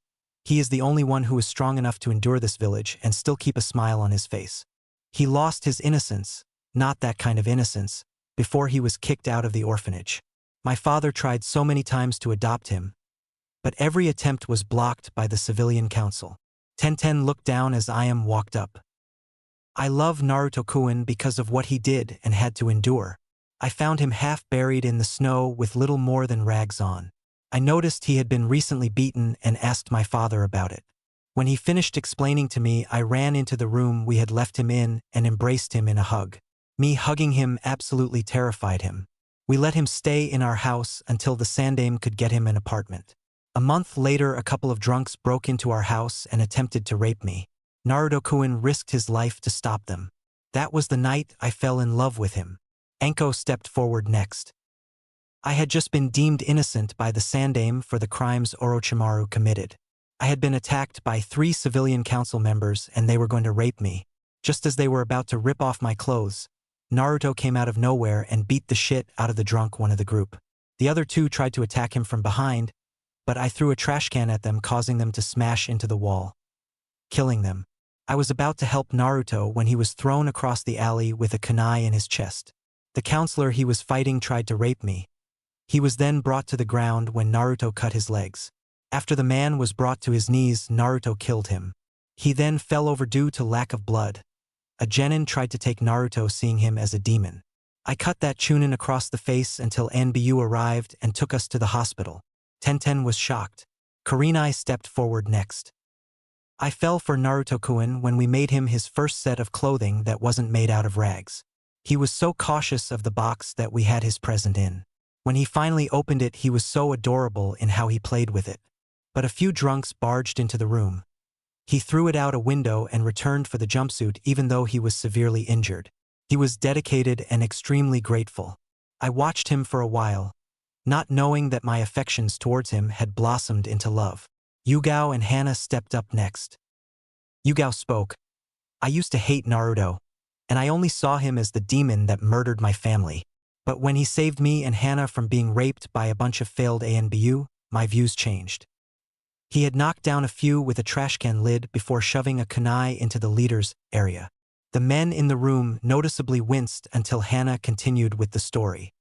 he is the only one who is strong enough to endure this village and still keep a smile on his face. He lost his innocence, not that kind of innocence, before he was kicked out of the orphanage. My father tried so many times to adopt him, but every attempt was blocked by the civilian council. Tenten looked down as Ayame walked up. I love Naruto-kun because of what he did and had to endure. I found him half buried in the snow with little more than rags on. I noticed he had been recently beaten and asked my father about it. When he finished explaining to me, I ran into the room we had left him in and embraced him in a hug. Me hugging him absolutely terrified him. We let him stay in our house until the Sandaime could get him an apartment. A month later, a couple of drunks broke into our house and attempted to rape me. Naruto-kun risked his life to stop them. That was the night I fell in love with him. Anko stepped forward next. I had just been deemed innocent by the Sandaime for the crimes Orochimaru committed. I had been attacked by 3 civilian council members and they were going to rape me. Just as they were about to rip off my clothes, Naruto came out of nowhere and beat the shit out of the drunk one of the group. The other 2 tried to attack him from behind, but I threw a trash can at them, causing them to smash into the wall, killing them. I was about to help Naruto when he was thrown across the alley with a kunai in his chest. The counselor he was fighting tried to rape me. He was then brought to the ground when Naruto cut his legs. After the man was brought to his knees, Naruto killed him. He then fell over due to lack of blood. A genin tried to take Naruto, seeing him as a demon. I cut that chunin across the face until Anbu arrived and took us to the hospital. Tenten was shocked. Kurinai stepped forward next. I fell for Naruto-kun when we made him his first set of clothing that wasn't made out of rags. He was so cautious of the box that we had his present in. When he finally opened it, he was so adorable in how he played with it. But a few drunks barged into the room. He threw it out a window and returned for the jumpsuit even though he was severely injured. He was dedicated and extremely grateful. I watched him for a while, not knowing that my affections towards him had blossomed into love. Yugao and Hana stepped up next. Yugao spoke. I used to hate Naruto, and I only saw him as the demon that murdered my family. But when he saved me and Hana from being raped by a bunch of failed ANBU, my views changed. He had knocked down a few with a trash can lid before shoving a kunai into the leader's area. The men in the room noticeably winced until Hana continued with the story.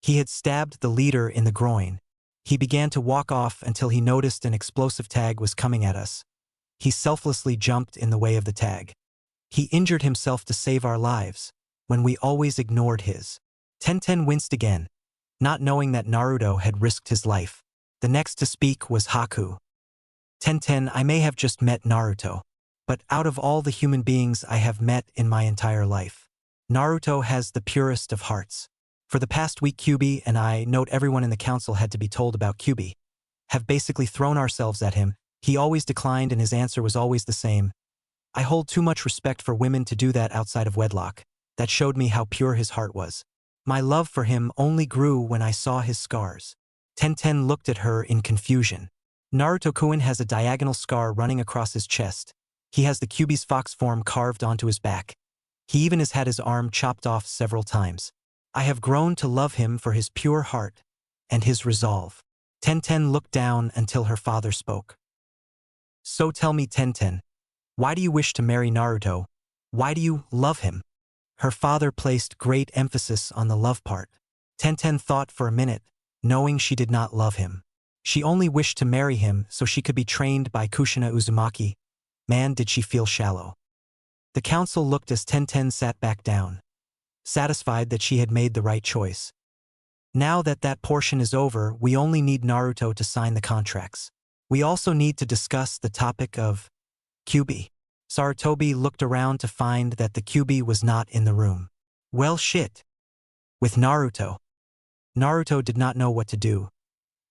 He had stabbed the leader in the groin. He began to walk off until he noticed an explosive tag was coming at us. He selflessly jumped in the way of the tag. He injured himself to save our lives, when we always ignored his. Tenten winced again, not knowing that Naruto had risked his life. The next to speak was Haku. Tenten, I may have just met Naruto, but out of all the human beings I have met in my entire life, Naruto has the purest of hearts. For the past week, Kyubi and I, note everyone in the council had to be told about Kyubi, have basically thrown ourselves at him. He always declined and his answer was always the same. I hold too much respect for women to do that outside of wedlock. That showed me how pure his heart was. My love for him only grew when I saw his scars. Tenten looked at her in confusion. Naruto-kun has a diagonal scar running across his chest. He has the Kyubi's fox form carved onto his back. He even has had his arm chopped off several times. I have grown to love him for his pure heart and his resolve. Tenten looked down until her father spoke. So tell me, Tenten, why do you wish to marry Naruto? Why do you love him? Her father placed great emphasis on the love part. Tenten thought for a minute, knowing she did not love him. She only wished to marry him so she could be trained by Kushina Uzumaki. Man, did she feel shallow. The council looked as Tenten sat back down, satisfied that she had made the right choice. Now that that portion is over, we only need Naruto to sign the contracts. We also need to discuss the topic of Kyubi. Sarutobi looked around to find that the Kyubi was not in the room. Well, shit. With Naruto. Naruto did not know what to do.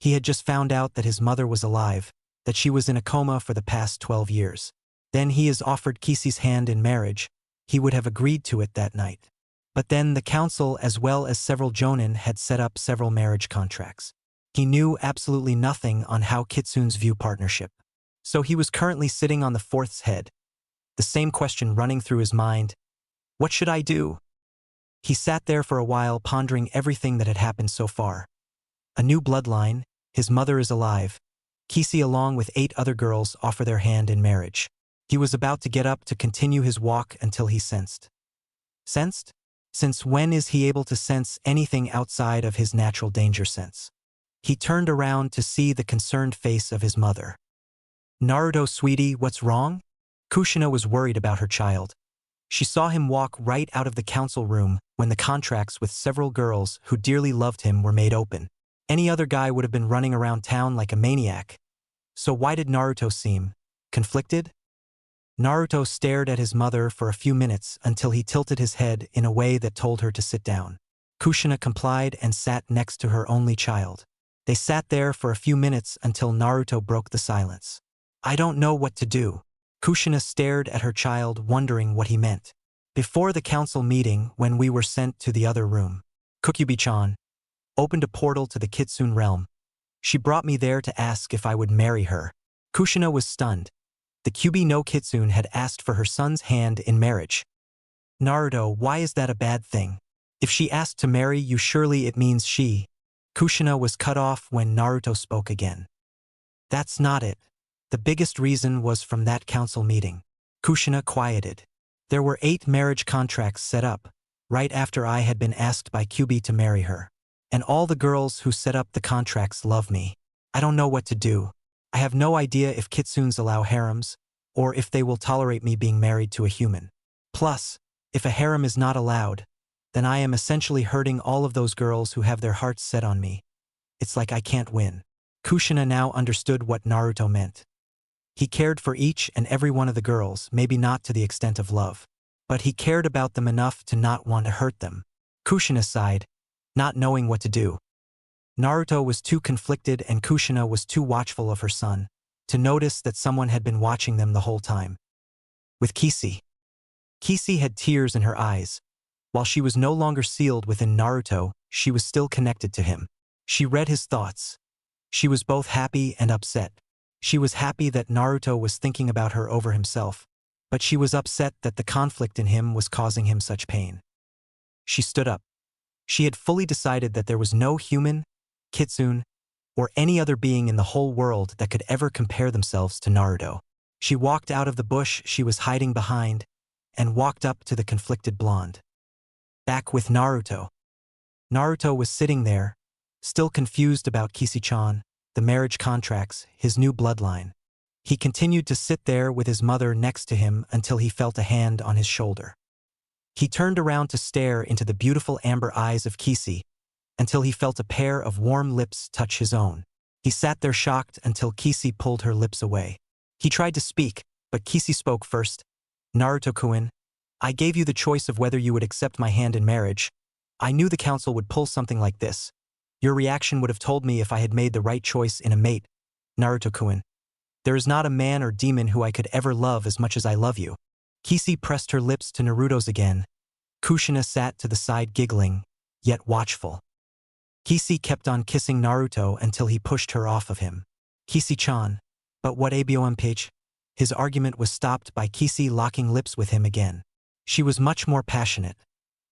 He had just found out that his mother was alive, that she was in a coma for the past 12 years. Then he is offered Kishi's hand in marriage. He would have agreed to it that night. But then the council as well as several jonin had set up several marriage contracts. He knew absolutely nothing on how Kitsune's view partnership. So he was currently sitting on the fourth's head. The same question running through his mind. What should I do? He sat there for a while pondering everything that had happened so far. A new bloodline, his mother is alive. Kishi along with 8 other girls offer their hand in marriage. He was about to get up to continue his walk until he sensed. Sensed? Since when is he able to sense anything outside of his natural danger sense? He turned around to see the concerned face of his mother. Naruto, sweetie, what's wrong? Kushina was worried about her child. She saw him walk right out of the council room when the contracts with several girls who dearly loved him were made open. Any other guy would have been running around town like a maniac. So why did Naruto seem conflicted? Naruto stared at his mother for a few minutes until he tilted his head in a way that told her to sit down. Kushina complied and sat next to her only child. They sat there for a few minutes until Naruto broke the silence. I don't know what to do. Kushina stared at her child, wondering what he meant. Before the council meeting, when we were sent to the other room, Kukyubi-chan, opened a portal to the Kitsune realm. She brought me there to ask if I would marry her. Kushina was stunned. The Kyuubi no Kitsune had asked for her son's hand in marriage. Naruto, why is that a bad thing? If she asked to marry you, surely it means she. Kushina was cut off when Naruto spoke again. That's not it. The biggest reason was from that council meeting. Kushina quieted. There were 8 marriage contracts set up, right after I had been asked by Kyuubi to marry her. And all the girls who set up the contracts love me. I don't know what to do. I have no idea if kitsunes allow harems, or if they will tolerate me being married to a human. Plus, if a harem is not allowed, then I am essentially hurting all of those girls who have their hearts set on me. It's like I can't win. Kushina now understood what Naruto meant. He cared for each and every one of the girls, maybe not to the extent of love. But he cared about them enough to not want to hurt them. Kushina sighed, not knowing what to do. Naruto was too conflicted and Kushina was too watchful of her son to notice that someone had been watching them the whole time. With Kishi. Kishi had tears in her eyes. While she was no longer sealed within Naruto, she was still connected to him. She read his thoughts. She was both happy and upset. She was happy that Naruto was thinking about her over himself, but she was upset that the conflict in him was causing him such pain. She stood up. She had fully decided that there was no human, kitsune, or any other being in the whole world that could ever compare themselves to Naruto. She walked out of the bush she was hiding behind and walked up to the conflicted blonde. Back with Naruto. Naruto was sitting there, still confused about Kishi-chan, the marriage contracts, his new bloodline. He continued to sit there with his mother next to him until he felt a hand on his shoulder. He turned around to stare into the beautiful amber eyes of Kishi until he felt a pair of warm lips touch his own. He sat there shocked until Kishi pulled her lips away. He tried to speak, but Kishi spoke first. Naruto-kun, I gave you the choice of whether you would accept my hand in marriage. I knew the council would pull something like this. Your reaction would have told me if I had made the right choice in a mate. Naruto-kun, there is not a man or demon who I could ever love as much as I love you. Kishi pressed her lips to Naruto's again. Kushina sat to the side giggling, yet watchful. Kishi kept on kissing Naruto until he pushed her off of him. Kishi-chan, but what rampage? His argument was stopped by Kishi locking lips with him again. She was much more passionate.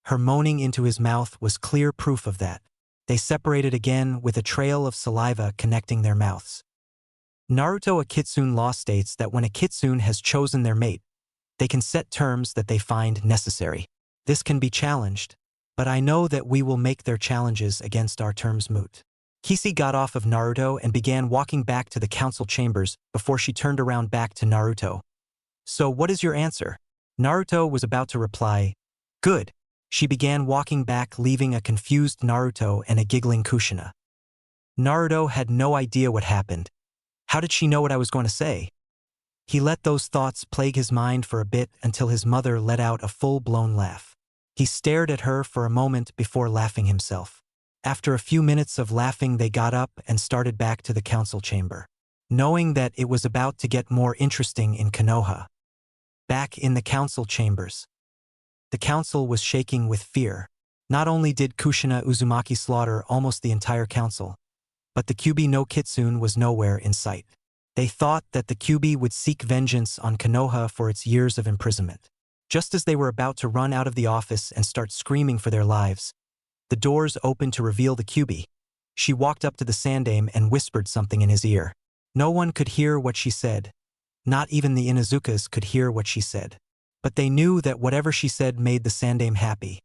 Her moaning into his mouth was clear proof of that. They separated again with a trail of saliva connecting their mouths. Naruto, a kitsune law states that when a kitsune has chosen their mate, they can set terms that they find necessary. This can be challenged, but I know that we will make their challenges against our terms moot. Kishi got off of Naruto and began walking back to the council chambers before she turned around back to Naruto. So what is your answer? Naruto was about to reply, good. She began walking back, leaving a confused Naruto and a giggling Kushina. Naruto had no idea what happened. How did she know what I was going to say? He let those thoughts plague his mind for a bit until his mother let out a full-blown laugh. He stared at her for a moment before laughing himself. After a few minutes of laughing, they got up and started back to the council chamber, knowing that it was about to get more interesting in Konoha. Back in the council chambers. The council was shaking with fear. Not only did Kushina Uzumaki slaughter almost the entire council, but the Kyuubi no Kitsune was nowhere in sight. They thought that the Kyuubi would seek vengeance on Konoha for its years of imprisonment. Just as they were about to run out of the office and start screaming for their lives, the doors opened to reveal the Kyuubi. She walked up to the Sandaime and whispered something in his ear. No one could hear what she said. Not even the Inuzukas could hear what she said. But they knew that whatever she said made the Sandaime happy.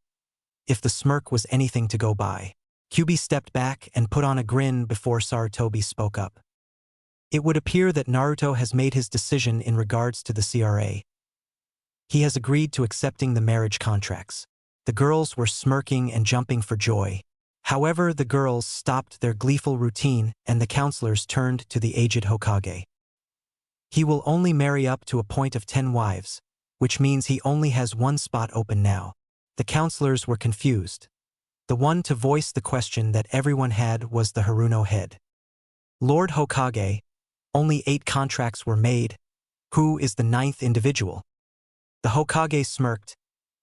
If the smirk was anything to go by. Kyuubi stepped back and put on a grin before Sarutobi spoke up. It would appear that Naruto has made his decision in regards to the CRA. He has agreed to accepting the marriage contracts. The girls were smirking and jumping for joy. However, the girls stopped their gleeful routine and the counselors turned to the aged Hokage. He will only marry up to a point of 10 wives, which means he only has one spot open now. The counselors were confused. The one to voice the question that everyone had was the Haruno head. Lord Hokage, only 8 contracts were made. Who is the 9th individual? The Hokage smirked.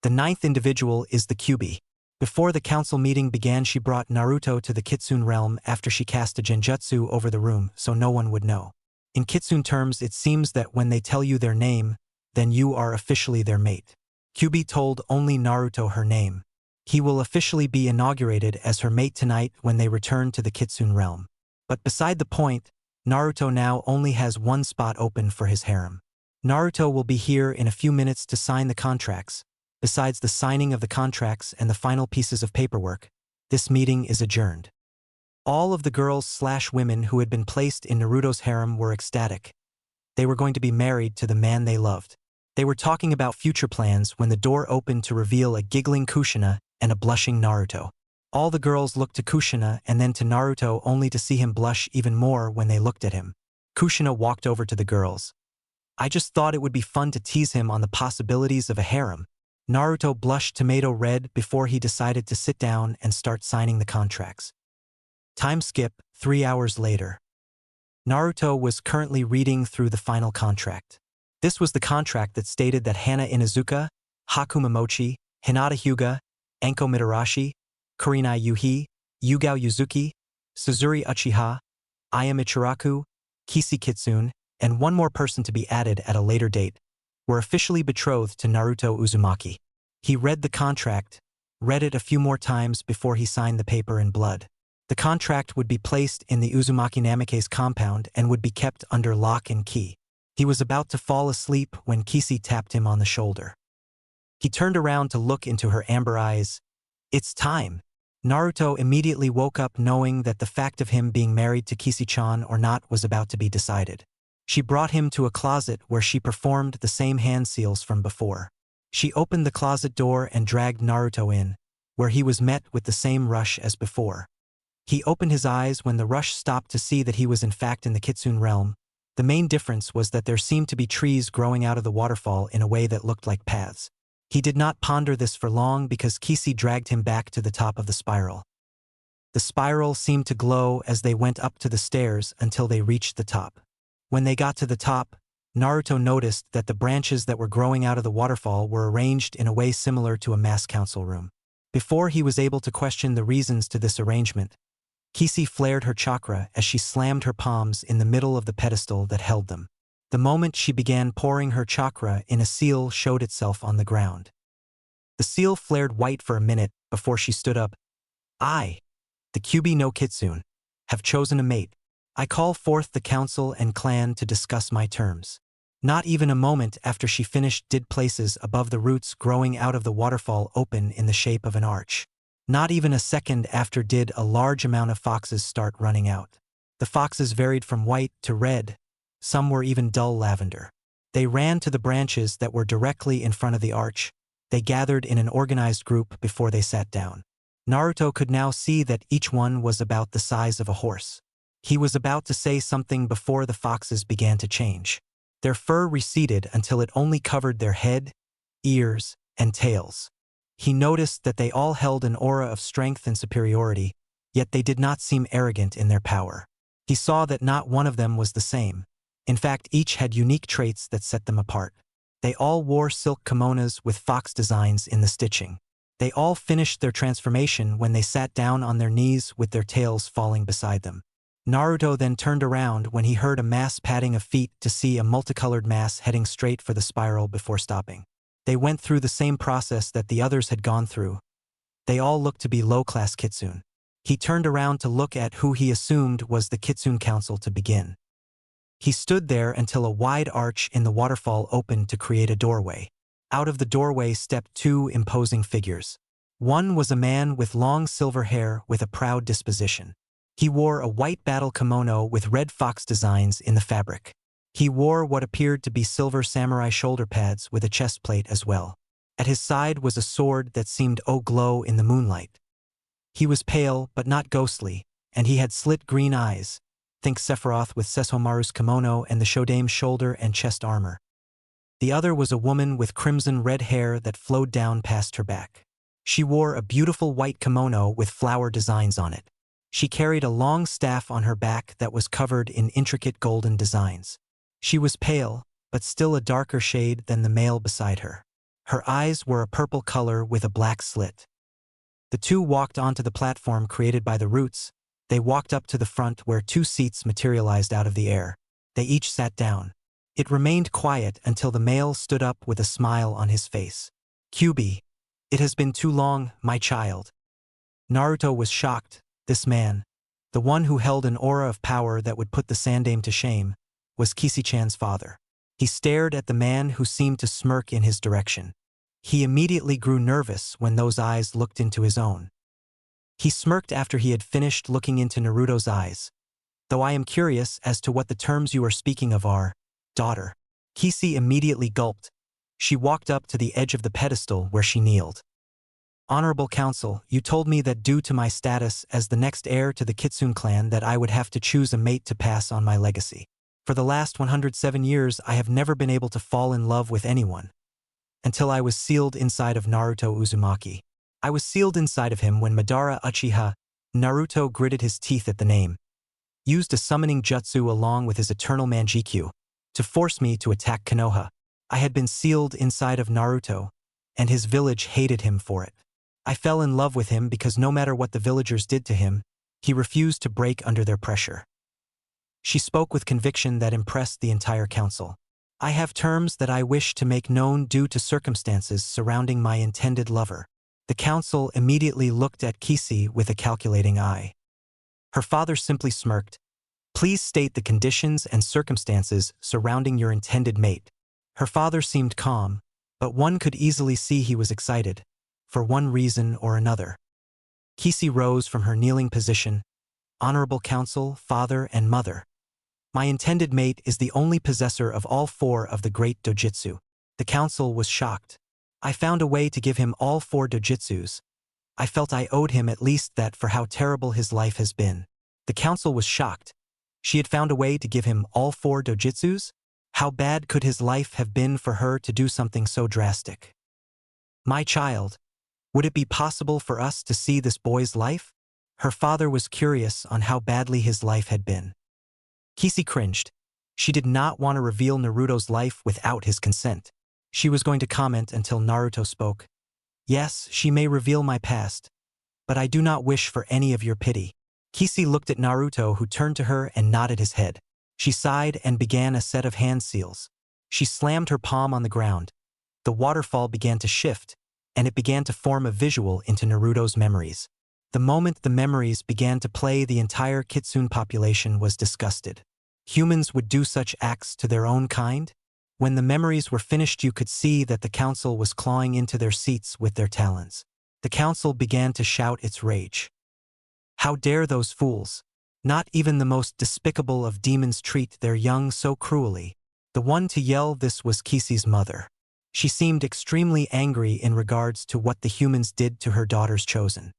The 9th individual is the Kyuubi. Before the council meeting began, she brought Naruto to the Kitsune realm after she cast a genjutsu over the room so no one would know. In Kitsune terms, it seems that when they tell you their name, then you are officially their mate. Kyubi told only Naruto her name. He will officially be inaugurated as her mate tonight when they return to the Kitsune realm. But beside the point, Naruto now only has one spot open for his harem. Naruto will be here in a few minutes to sign the contracts. Besides the signing of the contracts and the final pieces of paperwork, this meeting is adjourned. All of the girls/women who had been placed in Naruto's harem were ecstatic. They were going to be married to the man they loved. They were talking about future plans when the door opened to reveal a giggling Kushina and a blushing Naruto. All the girls looked to Kushina and then to Naruto only to see him blush even more when they looked at him. Kushina walked over to the girls. I just thought it would be fun to tease him on the possibilities of a harem. Naruto blushed tomato red before he decided to sit down and start signing the contracts. Time skip, 3 hours later. Naruto was currently reading through the final contract. This was the contract that stated that Hana Inuzuka, Hakuma Mochi, Hinata Hyuga, Anko Mitarashi, Kurinai Yuhi, Yugao Yuzuki, Suzuri Uchiha, Ayame Chiraku, Kishi Kitsune, and one more person to be added at a later date, were officially betrothed to Naruto Uzumaki. He read the contract, read it a few more times before he signed the paper in blood. The contract would be placed in the Uzumaki Namikaze compound and would be kept under lock and key. He was about to fall asleep when Kishi tapped him on the shoulder. He turned around to look into her amber eyes. It's time. Naruto immediately woke up knowing that the fact of him being married to Kishi-chan or not was about to be decided. She brought him to a closet where she performed the same hand seals from before. She opened the closet door and dragged Naruto in, where he was met with the same rush as before. He opened his eyes when the rush stopped to see that he was in fact in the Kitsune realm. The main difference was that there seemed to be trees growing out of the waterfall in a way that looked like paths. He did not ponder this for long because Kishi dragged him back to the top of the spiral. The spiral seemed to glow as they went up to the stairs until they reached the top. When they got to the top, Naruto noticed that the branches that were growing out of the waterfall were arranged in a way similar to a mass council room. Before he was able to question the reasons to this arrangement, Kishi flared her chakra as she slammed her palms in the middle of the pedestal that held them. The moment she began pouring her chakra in, a seal showed itself on the ground. The seal flared white for a minute before she stood up. I, the Kyubi no Kitsune, have chosen a mate. I call forth the council and clan to discuss my terms. Not even a moment after she finished did places above the roots growing out of the waterfall open in the shape of an arch. Not even a second after did a large amount of foxes start running out. The foxes varied from white to red. Some were even dull lavender. They ran to the branches that were directly in front of the arch. They gathered in an organized group before they sat down. Naruto could now see that each one was about the size of a horse. He was about to say something before the foxes began to change. Their fur receded until it only covered their head, ears, and tails. He noticed that they all held an aura of strength and superiority, yet they did not seem arrogant in their power. He saw that not one of them was the same. In fact, each had unique traits that set them apart. They all wore silk kimonos with fox designs in the stitching. They all finished their transformation when they sat down on their knees with their tails falling beside them. Naruto then turned around when he heard a mass padding of feet to see a multicolored mass heading straight for the spiral before stopping. They went through the same process that the others had gone through. They all looked to be low-class Kitsune. He turned around to look at who he assumed was the Kitsune Council to begin. He stood there until a wide arch in the waterfall opened to create a doorway. Out of the doorway stepped two imposing figures. One was a man with long silver hair with a proud disposition. He wore a white battle kimono with red fox designs in the fabric. He wore what appeared to be silver samurai shoulder pads with a chest plate as well. At his side was a sword that seemed to glow in the moonlight. He was pale but not ghostly, and he had slit green eyes. Think Sephiroth with Sesshomaru's kimono and the Shodame's shoulder and chest armor. The other was a woman with crimson red hair that flowed down past her back. She wore a beautiful white kimono with flower designs on it. She carried a long staff on her back that was covered in intricate golden designs. She was pale, but still a darker shade than the male beside her. Her eyes were a purple color with a black slit. The two walked onto the platform created by the roots. They walked up to the front where two seats materialized out of the air. They each sat down. It remained quiet until the male stood up with a smile on his face. "Kyubi, it has been too long, my child." Naruto was shocked. This man, the one who held an aura of power that would put the Sandaime to shame, was Kishi-chan's father. He stared at the man who seemed to smirk in his direction. He immediately grew nervous when those eyes looked into his own. He smirked after he had finished looking into Naruto's eyes. "Though I am curious as to what the terms you are speaking of are, daughter." Kishi immediately gulped. She walked up to the edge of the pedestal where she kneeled. "Honorable Council, you told me that due to my status as the next heir to the Kitsune clan that I would have to choose a mate to pass on my legacy. For the last 107 years I have never been able to fall in love with anyone. Until I was sealed inside of Naruto Uzumaki. I was sealed inside of him when Madara Uchiha, Naruto gritted his teeth at the name, used a summoning jutsu along with his eternal manjikyu to force me to attack Konoha. I had been sealed inside of Naruto, and his village hated him for it. I fell in love with him because no matter what the villagers did to him, he refused to break under their pressure." She spoke with conviction that impressed the entire council. "I have terms that I wish to make known due to circumstances surrounding my intended lover." The council immediately looked at Kishi with a calculating eye. Her father simply smirked. "Please state the conditions and circumstances surrounding your intended mate." Her father seemed calm, but one could easily see he was excited, for one reason or another. Kishi rose from her kneeling position. "Honorable Council, father, and mother. My intended mate is the only possessor of all four of the great dojutsu." The council was shocked. "I found a way to give him all four dojutsus. I felt I owed him at least that for how terrible his life has been." The council was shocked. She had found a way to give him all four dojutsus? How bad could his life have been for her to do something so drastic? "My child, would it be possible for us to see this boy's life?" Her father was curious on how badly his life had been. Kishi cringed. She did not want to reveal Naruto's life without his consent. She was going to comment until Naruto spoke. "Yes, she may reveal my past, but I do not wish for any of your pity." Kishi looked at Naruto, who turned to her and nodded his head. She sighed and began a set of hand seals. She slammed her palm on the ground. The waterfall began to shift, and it began to form a visual into Naruto's memories. The moment the memories began to play, the entire Kitsune population was disgusted. Humans would do such acts to their own kind? When the memories were finished, you could see that the council was clawing into their seats with their talons. The council began to shout its rage. "How dare those fools! Not even the most despicable of demons treat their young so cruelly." The one to yell this was Kishi's mother. She seemed extremely angry in regards to what the humans did to her daughter's chosen.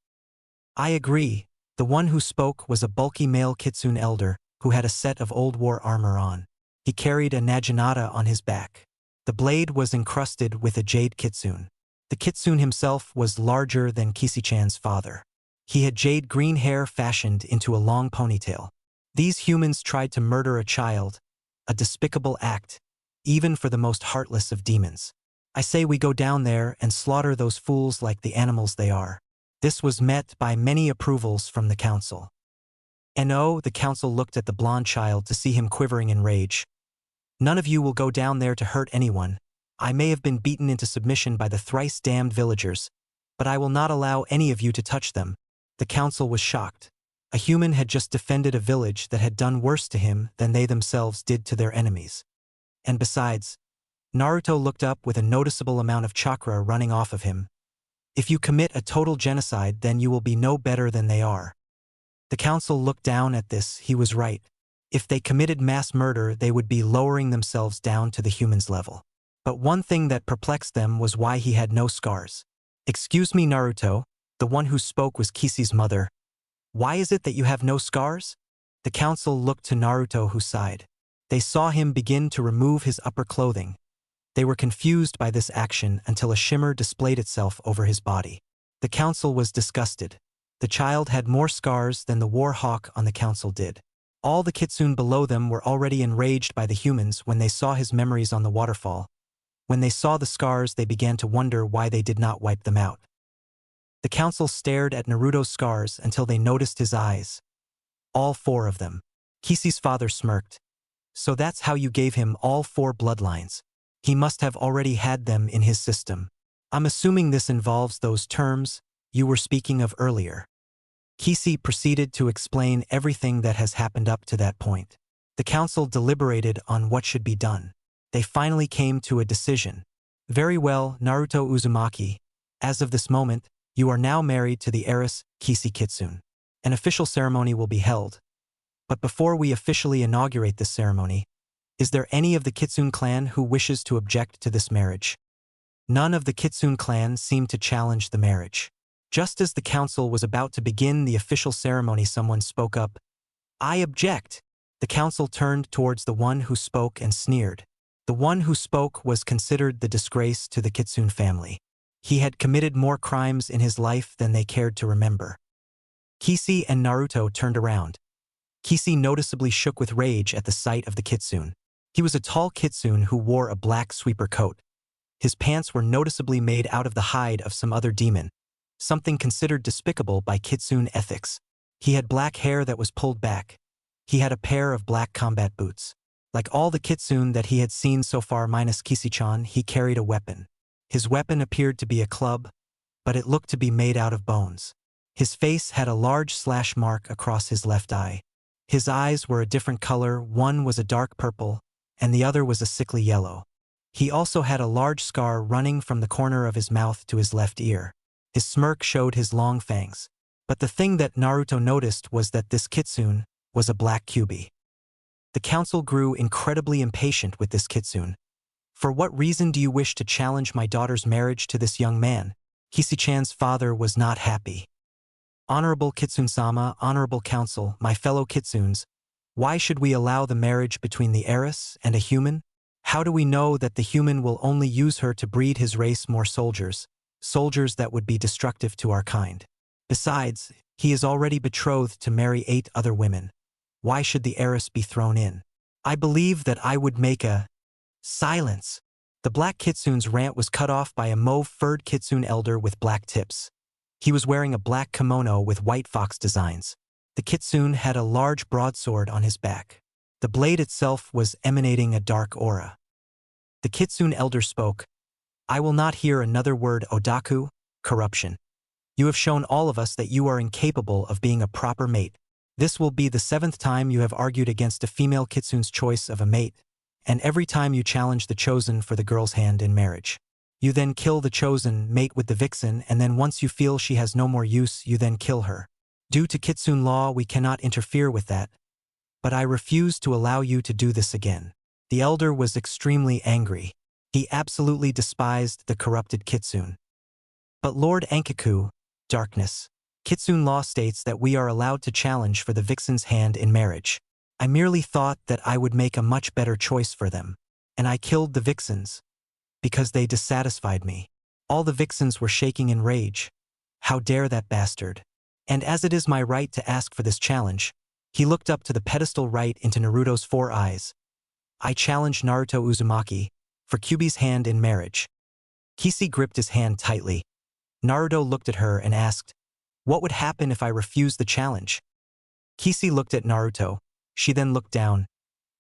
"I agree." The one who spoke was a bulky male Kitsune elder who had a set of old war armor on. He carried a naginata on his back. The blade was encrusted with a jade kitsune. The kitsune himself was larger than Kishi-chan's father. He had jade green hair fashioned into a long ponytail. These humans tried to murder a child, a despicable act, even for the most heartless of demons. "I say we go down there and slaughter those fools like the animals they are." This was met by many approvals from the council. "No," the council looked at the blonde child to see him quivering in rage. "None of you will go down there to hurt anyone. I may have been beaten into submission by the thrice-damned villagers, but I will not allow any of you to touch them." The council was shocked. A human had just defended a village that had done worse to him than they themselves did to their enemies. And besides, Naruto looked up with a noticeable amount of chakra running off of him. "If you commit a total genocide, then you will be no better than they are." The council looked down at this. He was right. If they committed mass murder, they would be lowering themselves down to the humans' level. But one thing that perplexed them was why he had no scars. "Excuse me, Naruto." The one who spoke was Kishi's mother. "Why is it that you have no scars?" The council looked to Naruto, who sighed. They saw him begin to remove his upper clothing. They were confused by this action until a shimmer displayed itself over his body. The council was disgusted. The child had more scars than the war hawk on the council did. All the kitsune below them were already enraged by the humans when they saw his memories on the waterfall. When they saw the scars, they began to wonder why they did not wipe them out. The council stared at Naruto's scars until they noticed his eyes. All 4 of them. Kishi's father smirked. So that's how you gave him all 4 bloodlines. He must have already had them in his system. I'm assuming this involves those terms you were speaking of earlier. Kishi proceeded to explain everything that has happened up to that point. The council deliberated on what should be done. They finally came to a decision. Very well, Naruto Uzumaki. As of this moment, you are now married to the heiress, Kishi Kitsune. An official ceremony will be held. But before we officially inaugurate this ceremony, is there any of the Kitsune clan who wishes to object to this marriage? None of the Kitsune clan seemed to challenge the marriage. Just as the council was about to begin the official ceremony, someone spoke up. I object. The council turned towards the one who spoke and sneered. The one who spoke was considered the disgrace to the Kitsune family. He had committed more crimes in his life than they cared to remember. Kishi and Naruto turned around. Kishi noticeably shook with rage at the sight of the Kitsune. He was a tall Kitsune who wore a black sweeper coat. His pants were noticeably made out of the hide of some other demon, something considered despicable by Kitsune ethics. He had black hair that was pulled back. He had a pair of black combat boots. Like all the Kitsune that he had seen so far minus Kishi-chan, he carried a weapon. His weapon appeared to be a club, but it looked to be made out of bones. His face had a large slash mark across his left eye. His eyes were a different color, one was a dark purple, and the other was a sickly yellow. He also had a large scar running from the corner of his mouth to his left ear. His smirk showed his long fangs. But the thing that Naruto noticed was that this Kitsune was a black Kyuubi. The council grew incredibly impatient with this Kitsune. For what reason do you wish to challenge my daughter's marriage to this young man? Kishi-chan's father was not happy. Honorable Kitsune-sama, honorable council, my fellow Kitsunes, why should we allow the marriage between the heiress and a human? How do we know that the human will only use her to breed his race more soldiers, soldiers that would be destructive to our kind? Besides, he is already betrothed to marry 8 other women. Why should the heiress be thrown in? I believe that I would make a... Silence! The black Kitsune's rant was cut off by a mauve-furred Kitsune elder with black tips. He was wearing a black kimono with white fox designs. The Kitsune had a large broadsword on his back. The blade itself was emanating a dark aura. The Kitsune elder spoke. I will not hear another word. Odaku, corruption. You have shown all of us that you are incapable of being a proper mate. This will be the 7th time you have argued against a female Kitsune's choice of a mate, and every time you challenge the chosen for the girl's hand in marriage. You then kill the chosen, mate with the vixen, and then once you feel she has no more use, you then kill her. Due to Kitsune law, we cannot interfere with that, but I refuse to allow you to do this again. The elder was extremely angry. He absolutely despised the corrupted Kitsune. But Lord Ankaku, darkness. Kitsune law states that we are allowed to challenge for the vixen's hand in marriage. I merely thought that I would make a much better choice for them, and I killed the vixens, because they dissatisfied me. All the vixens were shaking in rage. How dare that bastard? And as it is my right to ask for this challenge, he looked up to the pedestal right into Naruto's 4 eyes. I challenge Naruto Uzumaki for Kyuubi's hand in marriage. Kishi gripped his hand tightly. Naruto looked at her and asked, what would happen if I refused the challenge? Kishi looked at Naruto. She then looked down.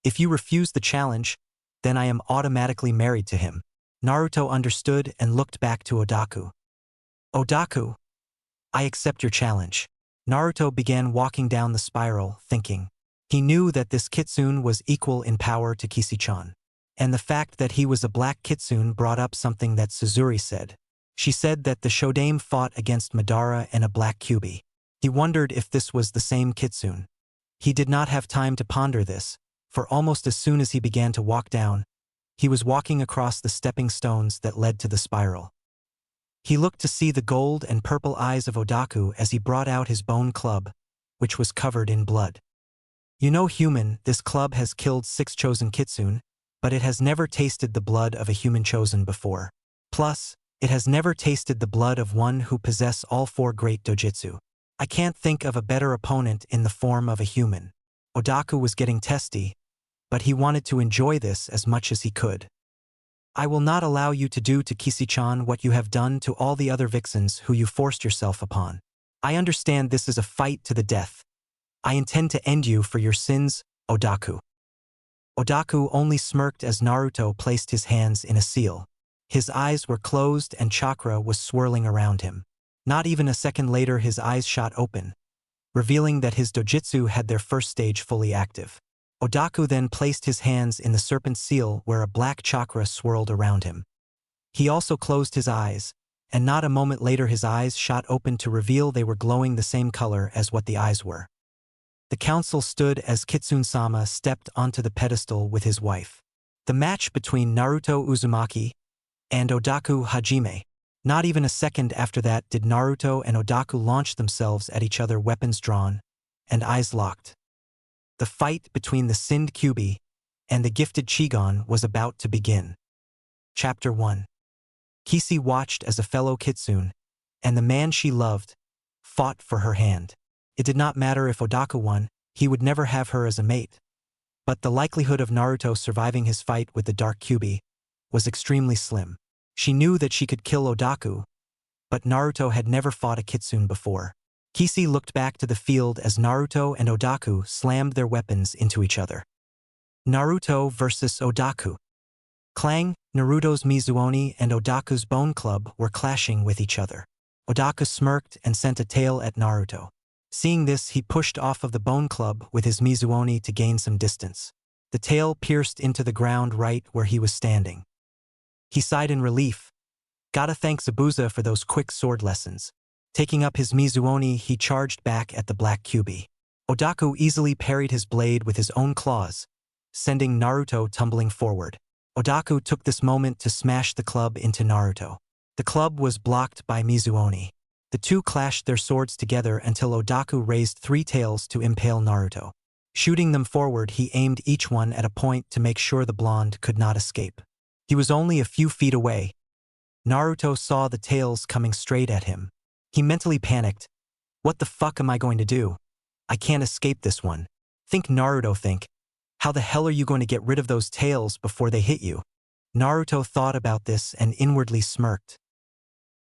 If you refuse the challenge, then I am automatically married to him. Naruto understood and looked back to Odaku. Odaku, I accept your challenge. Naruto began walking down the spiral, thinking. He knew that this Kitsune was equal in power to Kishi-chan. And the fact that he was a black Kitsune brought up something that Suzuri said. She said that the Shodame fought against Madara and a black Kyuubi. He wondered if this was the same Kitsune. He did not have time to ponder this, for almost as soon as he began to walk down, he was walking across the stepping stones that led to the spiral. He looked to see the gold and purple eyes of Odaku as he brought out his bone club, which was covered in blood. You know, human, this club has killed 6 chosen Kitsune, but it has never tasted the blood of a human chosen before. Plus, it has never tasted the blood of one who possess all 4 great dojutsu. I can't think of a better opponent in the form of a human. Odaku was getting testy, but he wanted to enjoy this as much as he could. I will not allow you to do to Kishi-chan what you have done to all the other vixens who you forced yourself upon. I understand this is a fight to the death. I intend to end you for your sins, Odaku. Odaku only smirked as Naruto placed his hands in a seal. His eyes were closed and chakra was swirling around him. Not even a second later his eyes shot open, revealing that his dojutsu had their first stage fully active. Odaku then placed his hands in the serpent seal where a black chakra swirled around him. He also closed his eyes, and not a moment later his eyes shot open to reveal they were glowing the same color as what the eyes were. The council stood as Kitsune-sama stepped onto the pedestal with his wife. The match between Naruto Uzumaki and Odaku Hajime. Not even a second after that did Naruto and Odaku launch themselves at each other, weapons drawn and eyes locked. The fight between the Sind Kyuubi and the gifted Chigon was about to begin. Chapter 1. Kishi watched as a fellow Kitsune, and the man she loved, fought for her hand. It did not matter if Odaku won, he would never have her as a mate. But the likelihood of Naruto surviving his fight with the Dark Kyuubi was extremely slim. She knew that she could kill Odaku, but Naruto had never fought a Kitsune before. Kishi looked back to the field as Naruto and Odaku slammed their weapons into each other. Naruto versus Odaku. Clang, Naruto's Mizuoni and Odaku's Bone Club were clashing with each other. Odaku smirked and sent a tail at Naruto. Seeing this, he pushed off of the Bone Club with his Mizuoni to gain some distance. The tail pierced into the ground right where he was standing. He sighed in relief. Gotta thank Zabuza for those quick sword lessons. Taking up his Mizuoni, he charged back at the Black Kyuubi. Odaku easily parried his blade with his own claws, sending Naruto tumbling forward. Odaku took this moment to smash the club into Naruto. The club was blocked by Mizuoni. The two clashed their swords together until Odaku raised three tails to impale Naruto. Shooting them forward, he aimed each one at a point to make sure the blonde could not escape. He was only a few feet away. Naruto saw the tails coming straight at him. He mentally panicked. What the fuck am I going to do? I can't escape this one. Think, Naruto, think. How the hell are you going to get rid of those tails before they hit you? Naruto thought about this and inwardly smirked.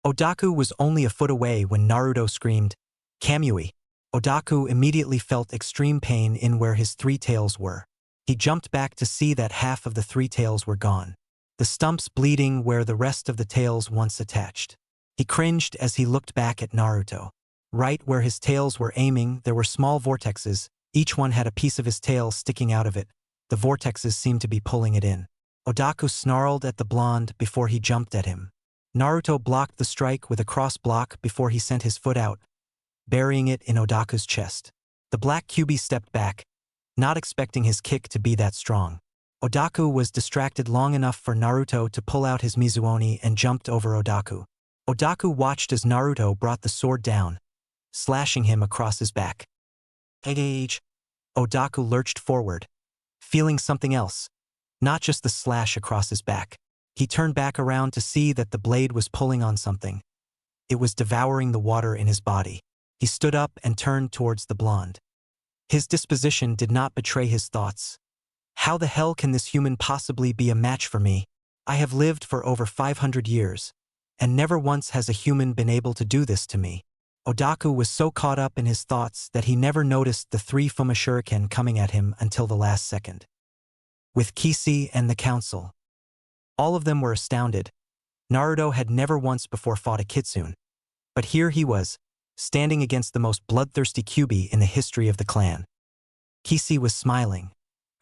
Odaku was only a foot away when Naruto screamed, "Kamui!" Odaku immediately felt extreme pain in where his three tails were. He jumped back to see that half of the three tails were gone. The stumps bleeding where the rest of the tails once attached. He cringed as he looked back at Naruto. Right where his tails were aiming, there were small vortexes. Each one had a piece of his tail sticking out of it. The vortexes seemed to be pulling it in. Odaku snarled at the blonde before he jumped at him. Naruto blocked the strike with a cross block before he sent his foot out, burying it in Odaku's chest. The Black Kyuubi stepped back, not expecting his kick to be that strong. Odaku was distracted long enough for Naruto to pull out his Mizuoni and jumped over Odaku. Odaku watched as Naruto brought the sword down, slashing him across his back. Age. Odaku lurched forward, feeling something else, not just the slash across his back. He turned back around to see that the blade was pulling on something. It was devouring the water in his body. He stood up and turned towards the blonde. His disposition did not betray his thoughts. How the hell can this human possibly be a match for me? I have lived for over 500 years, and never once has a human been able to do this to me. Odaku was so caught up in his thoughts that he never noticed the three Fuma shuriken coming at him until the last second. With Kishi and the council, all of them were astounded. Naruto had never once before fought a Kitsune. But here he was, standing against the most bloodthirsty Kyuubi in the history of the clan. Kishi was smiling.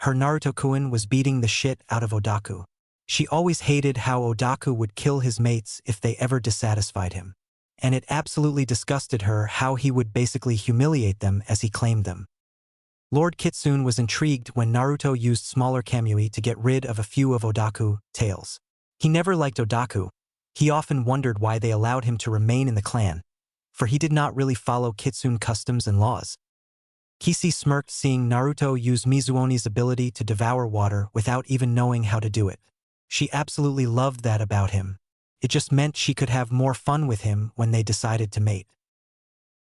Her Naruto-kun was beating the shit out of Odaku. She always hated how Odaku would kill his mates if they ever dissatisfied him. And it absolutely disgusted her how he would basically humiliate them as he claimed them. Lord Kitsune was intrigued when Naruto used smaller Kamui to get rid of a few of Odaku's tails. He never liked Odaku. He often wondered why they allowed him to remain in the clan, for he did not really follow Kitsune customs and laws. Kishi smirked seeing Naruto use Mizuoni's ability to devour water without even knowing how to do it. She absolutely loved that about him. It just meant she could have more fun with him when they decided to mate.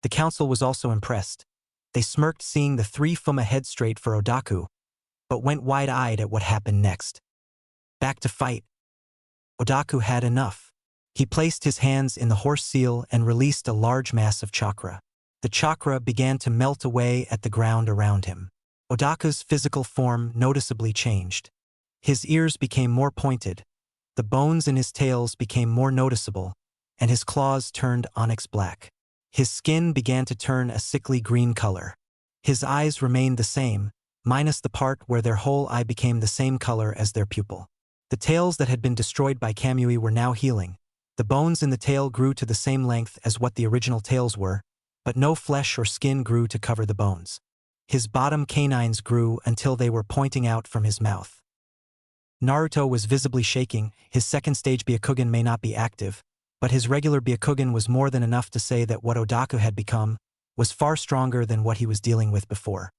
The council was also impressed. They smirked seeing the three Fuma head straight for Odaku, but went wide-eyed at what happened next. Back to fight. Odaku had enough. He placed his hands in the horse seal and released a large mass of chakra. The chakra began to melt away at the ground around him. Odaku's physical form noticeably changed. His ears became more pointed, the bones in his tails became more noticeable, and his claws turned onyx black. His skin began to turn a sickly green color. His eyes remained the same, minus the part where their whole eye became the same color as their pupil. The tails that had been destroyed by Kamui were now healing. The bones in the tail grew to the same length as what the original tails were, but no flesh or skin grew to cover the bones. His bottom canines grew until they were pointing out from his mouth. Naruto was visibly shaking. His second stage Byakugan may not be active, but his regular Byakugan was more than enough to say that what Odaku had become was far stronger than what he was dealing with before.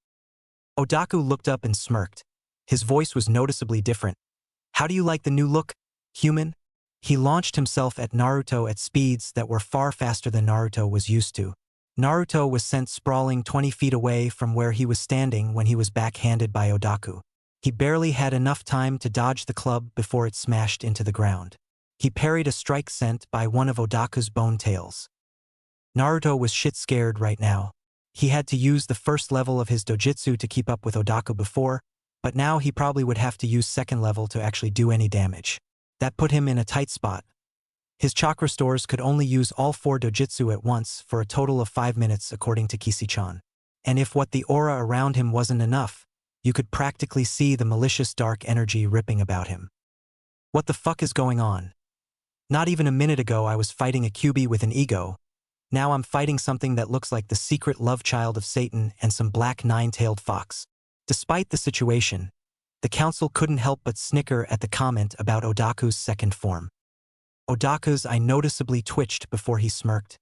Odaku looked up and smirked. His voice was noticeably different. "How do you like the new look, human?" He launched himself at Naruto at speeds that were far faster than Naruto was used to. Naruto was sent sprawling 20 feet away from where he was standing when he was backhanded by Odaku. He barely had enough time to dodge the club before it smashed into the ground. He parried a strike sent by one of Odaku's bone tails. Naruto was shit scared right now. He had to use the first level of his dojutsu to keep up with Odaku before, but now he probably would have to use second level to actually do any damage. That put him in a tight spot. His chakra stores could only use all 4 dojutsu at once for a total of 5 minutes according to Kishi-chan. And if what the aura around him wasn't enough, you could practically see the malicious dark energy ripping about him. What the fuck is going on? Not even a minute ago I was fighting a Kyuubi with an ego. Now I'm fighting something that looks like the secret love child of Satan and some black nine-tailed fox. Despite the situation, the council couldn't help but snicker at the comment about Odaku's second form. Odaku's eye noticeably twitched before he smirked.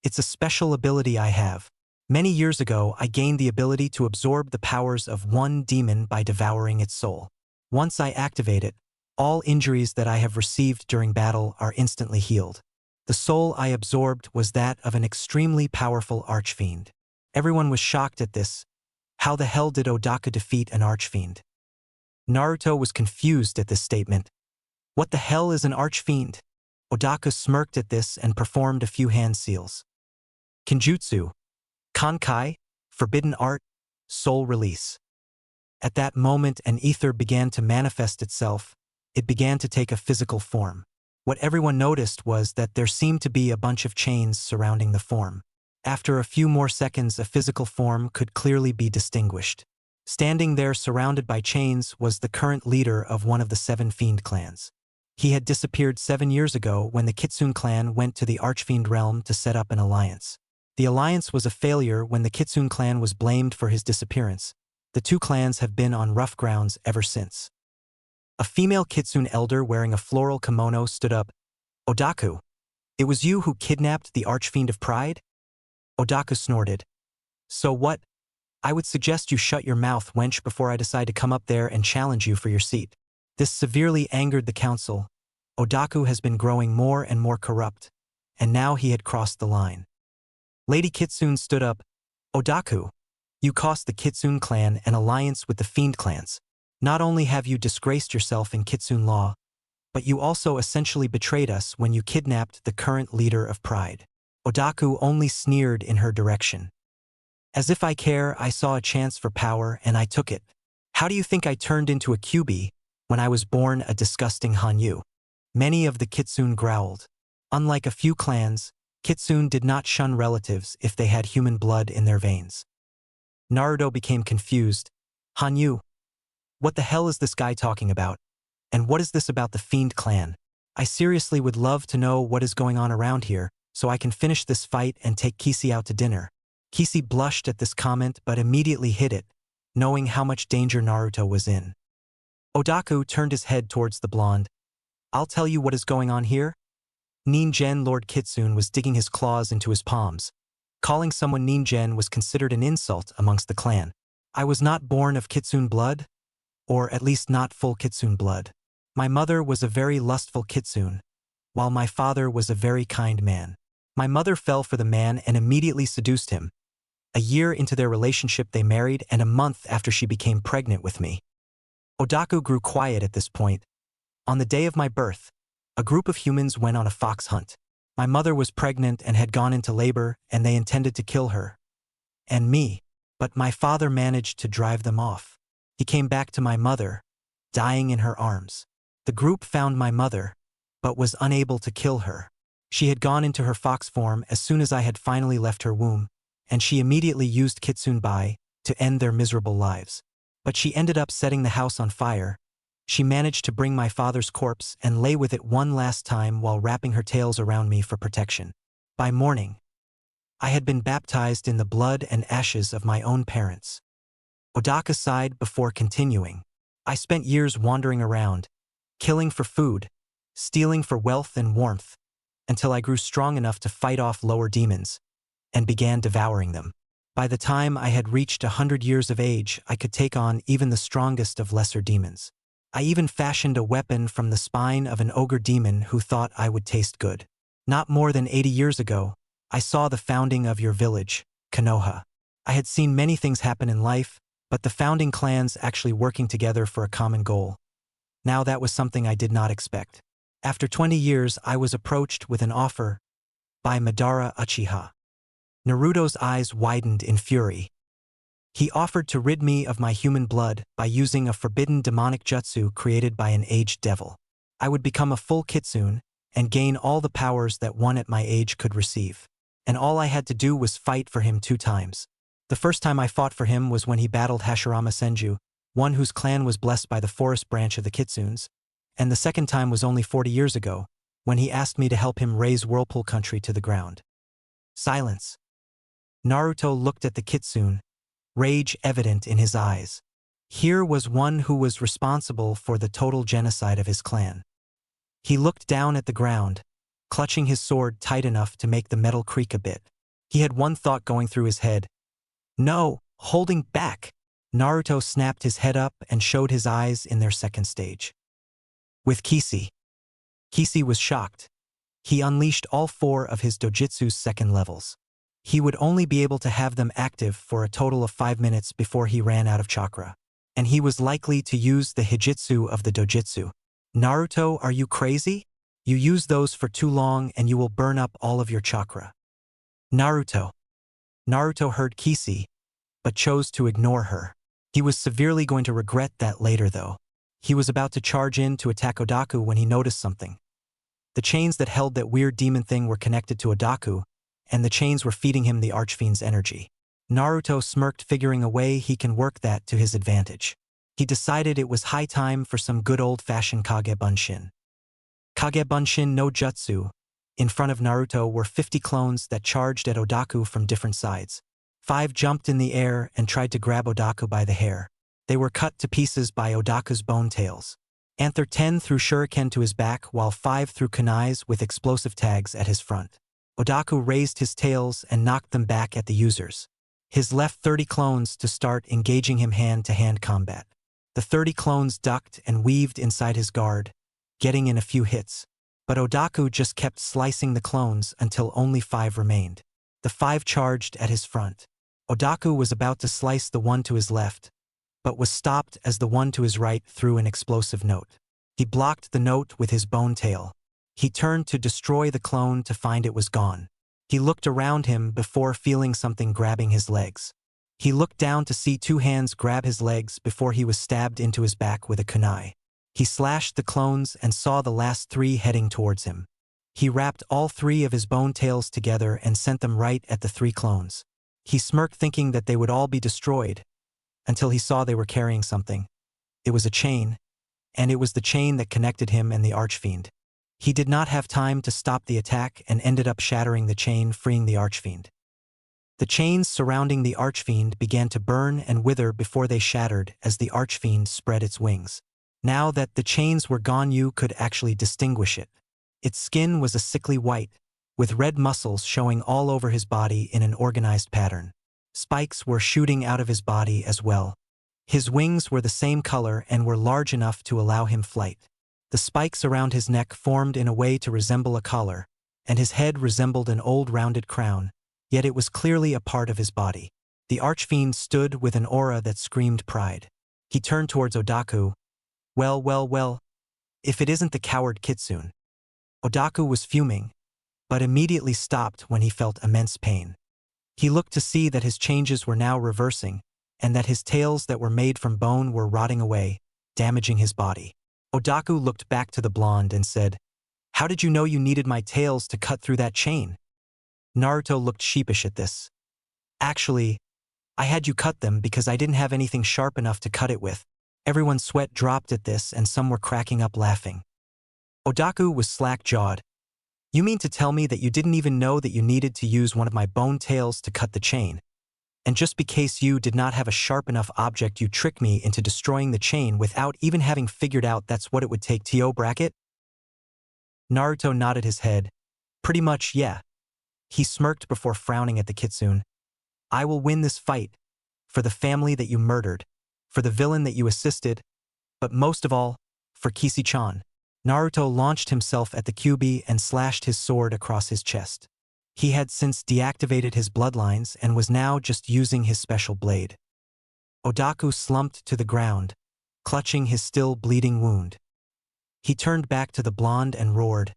"It's a special ability I have. Many years ago I gained the ability to absorb the powers of one demon by devouring its soul. Once I activate it, all injuries that I have received during battle are instantly healed. The soul I absorbed was that of an extremely powerful archfiend." Everyone was shocked at this. How the hell did Odaku defeat an archfiend? Naruto was confused at this statement. What the hell is an archfiend? Odaku smirked at this and performed a few hand seals. Kenjutsu, Kankai, Forbidden Art, Soul Release. At that moment an ether began to manifest itself. It began to take a physical form. What everyone noticed was that there seemed to be a bunch of chains surrounding the form. After a few more seconds a physical form could clearly be distinguished. Standing there surrounded by chains was the current leader of one of the 7 fiend clans. He had disappeared 7 years ago when the Kitsune clan went to the Archfiend realm to set up an alliance. The alliance was a failure when the Kitsune clan was blamed for his disappearance. The 2 clans have been on rough grounds ever since. A female Kitsune elder wearing a floral kimono stood up. "Odaku, it was you who kidnapped the Archfiend of Pride?" Odaku snorted. "So what? I would suggest you shut your mouth, wench, before I decide to come up there and challenge you for your seat." This severely angered the council. Odaku has been growing more and more corrupt, and now he had crossed the line. Lady Kitsune stood up. "Odaku, you cost the Kitsune clan an alliance with the Fiend clans. Not only have you disgraced yourself in Kitsune law, but you also essentially betrayed us when you kidnapped the current leader of Pride." Odaku only sneered in her direction. "As if I care, I saw a chance for power and I took it. How do you think I turned into a Kyuubi when I was born a disgusting Hanyu?" Many of the Kitsune growled. Unlike a few clans, Kitsune did not shun relatives if they had human blood in their veins. Naruto became confused. "Hanyu? What the hell is this guy talking about? And what is this about the Fiend clan? I seriously would love to know what is going on around here, so I can finish this fight and take Kishi out to dinner." Kishi blushed at this comment but immediately hid it, knowing how much danger Naruto was in. Odaku turned his head towards the blonde. "I'll tell you what is going on here." Ningen Lord Kitsune was digging his claws into his palms. Calling someone Ningen was considered an insult amongst the clan. "I was not born of Kitsune blood, or at least not full Kitsune blood. My mother was a very lustful Kitsune, while my father was a very kind man. My mother fell for the man and immediately seduced him. A year into their relationship they married, and a month after she became pregnant with me." Odaku grew quiet at this point. "On the day of my birth, A group of humans went on a fox hunt. My mother was pregnant and had gone into labor, and they intended to kill her. And me. But my father managed to drive them off. He came back to my mother, dying in her arms. The group found my mother, but was unable to kill her. She had gone into her fox form as soon as I had finally left her womb, and she immediately used Kitsunbai to end their miserable lives. But she ended up setting the house on fire. She managed to bring my father's corpse and lay with it one last time while wrapping her tails around me for protection. By morning, I had been baptized in the blood and ashes of my own parents. Odaku sighed before continuing. I spent years wandering around, killing for food, stealing for wealth and warmth, until I grew strong enough to fight off lower demons, and began devouring them. By the time I had reached 100 years of age, I could take on even the strongest of lesser demons. I even fashioned a weapon from the spine of an ogre demon who thought I would taste good. Not more than 80 years ago, I saw the founding of your village, Konoha. I had seen many things happen in life, but the founding clans actually working together for a common goal. Now that was something I did not expect. After 20 years, I was approached with an offer by Madara Uchiha. Naruto's eyes widened in fury. He offered to rid me of my human blood by using a forbidden demonic jutsu created by an aged devil. I would become a full kitsune and gain all the powers that one at my age could receive. And all I had to do was fight for him 2 times. The first time I fought for him was when he battled Hashirama Senju, one whose clan was blessed by the forest branch of the kitsunes, and the second time was only 40 years ago, when he asked me to help him raise Whirlpool Country to the ground. Silence. Naruto looked at the kitsune, rage evident in his eyes. Here was one who was responsible for the total genocide of his clan. He looked down at the ground, clutching his sword tight enough to make the metal creak a bit. He had one thought going through his head. No, holding back. Naruto snapped his head up and showed his eyes in their second stage. With Kishi. Kishi was shocked. He unleashed all 4 of his dojutsu's second levels. He would only be able to have them active for a total of 5 minutes before he ran out of chakra. And he was likely to use the hijitsu of the dojutsu. Naruto, are you crazy? You use those for too long and you will burn up all of your chakra. Naruto. Naruto heard Kishi, but chose to ignore her. He was severely going to regret that later though. He was about to charge in to attack Odaku when he noticed something. The chains that held that weird demon thing were connected to Odaku, and the chains were feeding him the Archfiend's energy. Naruto smirked, figuring a way he can work that to his advantage. He decided it was high time for some good old-fashioned Kage Bunshin. Kage Bunshin no Jutsu. In front of Naruto were 50 clones that charged at Odaku from different sides. 5 jumped in the air and tried to grab Odaku by the hair. They were cut to pieces by Odaku's bone tails. Anther 10 threw shuriken to his back while 5 threw kunais with explosive tags at his front. Odaku raised his tails and knocked them back at the users. His left 30 clones to start engaging him hand-to-hand combat. The 30 clones ducked and weaved inside his guard, getting in a few hits. But Odaku just kept slicing the clones until only 5 remained. The 5 charged at his front. Odaku was about to slice the one to his left, but was stopped as the one to his right threw an explosive note. He blocked the note with his bone tail. He turned to destroy the clone to find it was gone. He looked around him before feeling something grabbing his legs. He looked down to see 2 hands grab his legs before he was stabbed into his back with a kunai. He slashed the clones and saw the last 3 heading towards him. He wrapped all 3 of his bone tails together and sent them right at the 3 clones. He smirked, thinking that they would all be destroyed, until he saw they were carrying something. It was a chain, and it was the chain that connected him and the Archfiend. He did not have time to stop the attack and ended up shattering the chain, freeing the Archfiend. The chains surrounding the Archfiend began to burn and wither before they shattered as the Archfiend spread its wings. Now that the chains were gone, you could actually distinguish it. Its skin was a sickly white, with red muscles showing all over his body in an organized pattern. Spikes were shooting out of his body as well. His wings were the same color and were large enough to allow him flight. The spikes around his neck formed in a way to resemble a collar, and his head resembled an old rounded crown, yet it was clearly a part of his body. The Archfiend stood with an aura that screamed pride. He turned towards Odaku. Well, if it isn't the coward Kitsune. Odaku was fuming, but immediately stopped when he felt immense pain. He looked to see that his changes were now reversing, and that his tails that were made from bone were rotting away, damaging his body. Odaku looked back to the blonde and said, "How did you know you needed my tails to cut through that chain?" Naruto looked sheepish at this. "Actually, I had you cut them because I didn't have anything sharp enough to cut it with." Everyone's sweat dropped at this and some were cracking up laughing. Odaku was slack-jawed. "You mean to tell me that you didn't even know that you needed to use one of my bone tails to cut the chain? And just because you did not have a sharp enough object you tricked me into destroying the chain without even having figured out that's what it would take to bracket?" Naruto nodded his head. "Pretty much, yeah." He smirked before frowning at the kitsune. "I will win this fight. For the family that you murdered. For the villain that you assisted. But most of all, for Kishi-chan." Naruto launched himself at the Kyuubi and slashed his sword across his chest. He had since deactivated his bloodlines and was now just using his special blade. Odaku slumped to the ground, clutching his still bleeding wound. He turned back to the blonde and roared,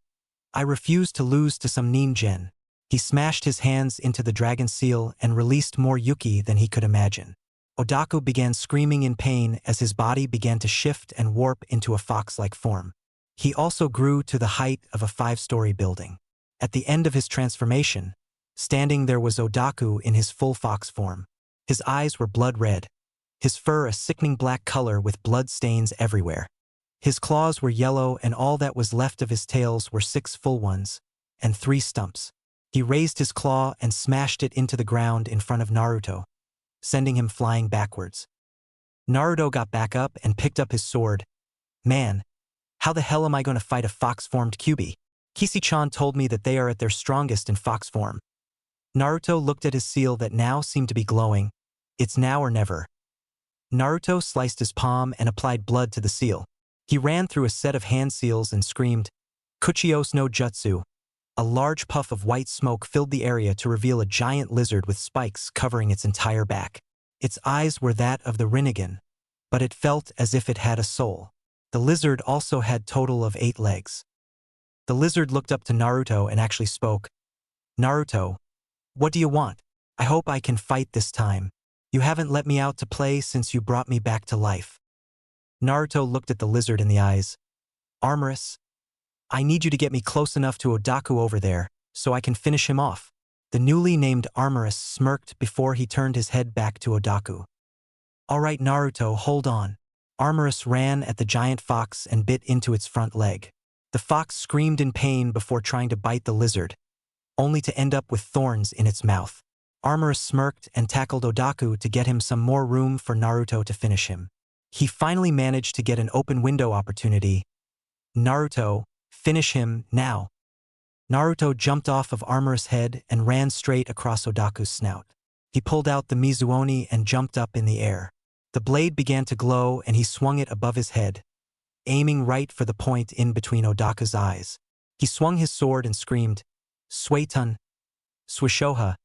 "I refuse to lose to some ninjen." He smashed his hands into the dragon seal and released more Yuki than he could imagine. Odaku began screaming in pain as his body began to shift and warp into a fox-like form. He also grew to the height of a 5-story building. At the end of his transformation, standing there was Odaku in his full fox form. His eyes were blood red, his fur a sickening black color with blood stains everywhere. His claws were yellow and all that was left of his tails were 6 full ones, and 3 stumps. He raised his claw and smashed it into the ground in front of Naruto, sending him flying backwards. Naruto got back up and picked up his sword. "Man, how the hell am I going to fight a fox-formed Kyuubi? Kishi-chan told me that they are at their strongest in fox form." Naruto looked at his seal that now seemed to be glowing. "It's now or never." Naruto sliced his palm and applied blood to the seal. He ran through a set of hand seals and screamed, "Kuchios no jutsu." A large puff of white smoke filled the area to reveal a giant lizard with spikes covering its entire back. Its eyes were that of the Rinnegan, but it felt as if it had a soul. The lizard also had total of 8 legs. The lizard looked up to Naruto and actually spoke. "Naruto, what do you want? I hope I can fight this time. You haven't let me out to play since you brought me back to life." Naruto looked at the lizard in the eyes. "Armorous, I need you to get me close enough to Odaku over there, so I can finish him off." The newly named Armorous smirked before he turned his head back to Odaku. "All right, Naruto, hold on." Armorous ran at the giant fox and bit into its front leg. The fox screamed in pain before trying to bite the lizard, only to end up with thorns in its mouth. Armorous smirked and tackled Odaku to get him some more room for Naruto to finish him. He finally managed to get an open window opportunity. "Naruto, finish him, now." Naruto jumped off of Armorous' head and ran straight across Odaku's snout. He pulled out the Mizuoni and jumped up in the air. The blade began to glow and he swung it above his head, aiming right for the point in between Odaku's eyes. He swung his sword and screamed, "Suetun, Swishoha."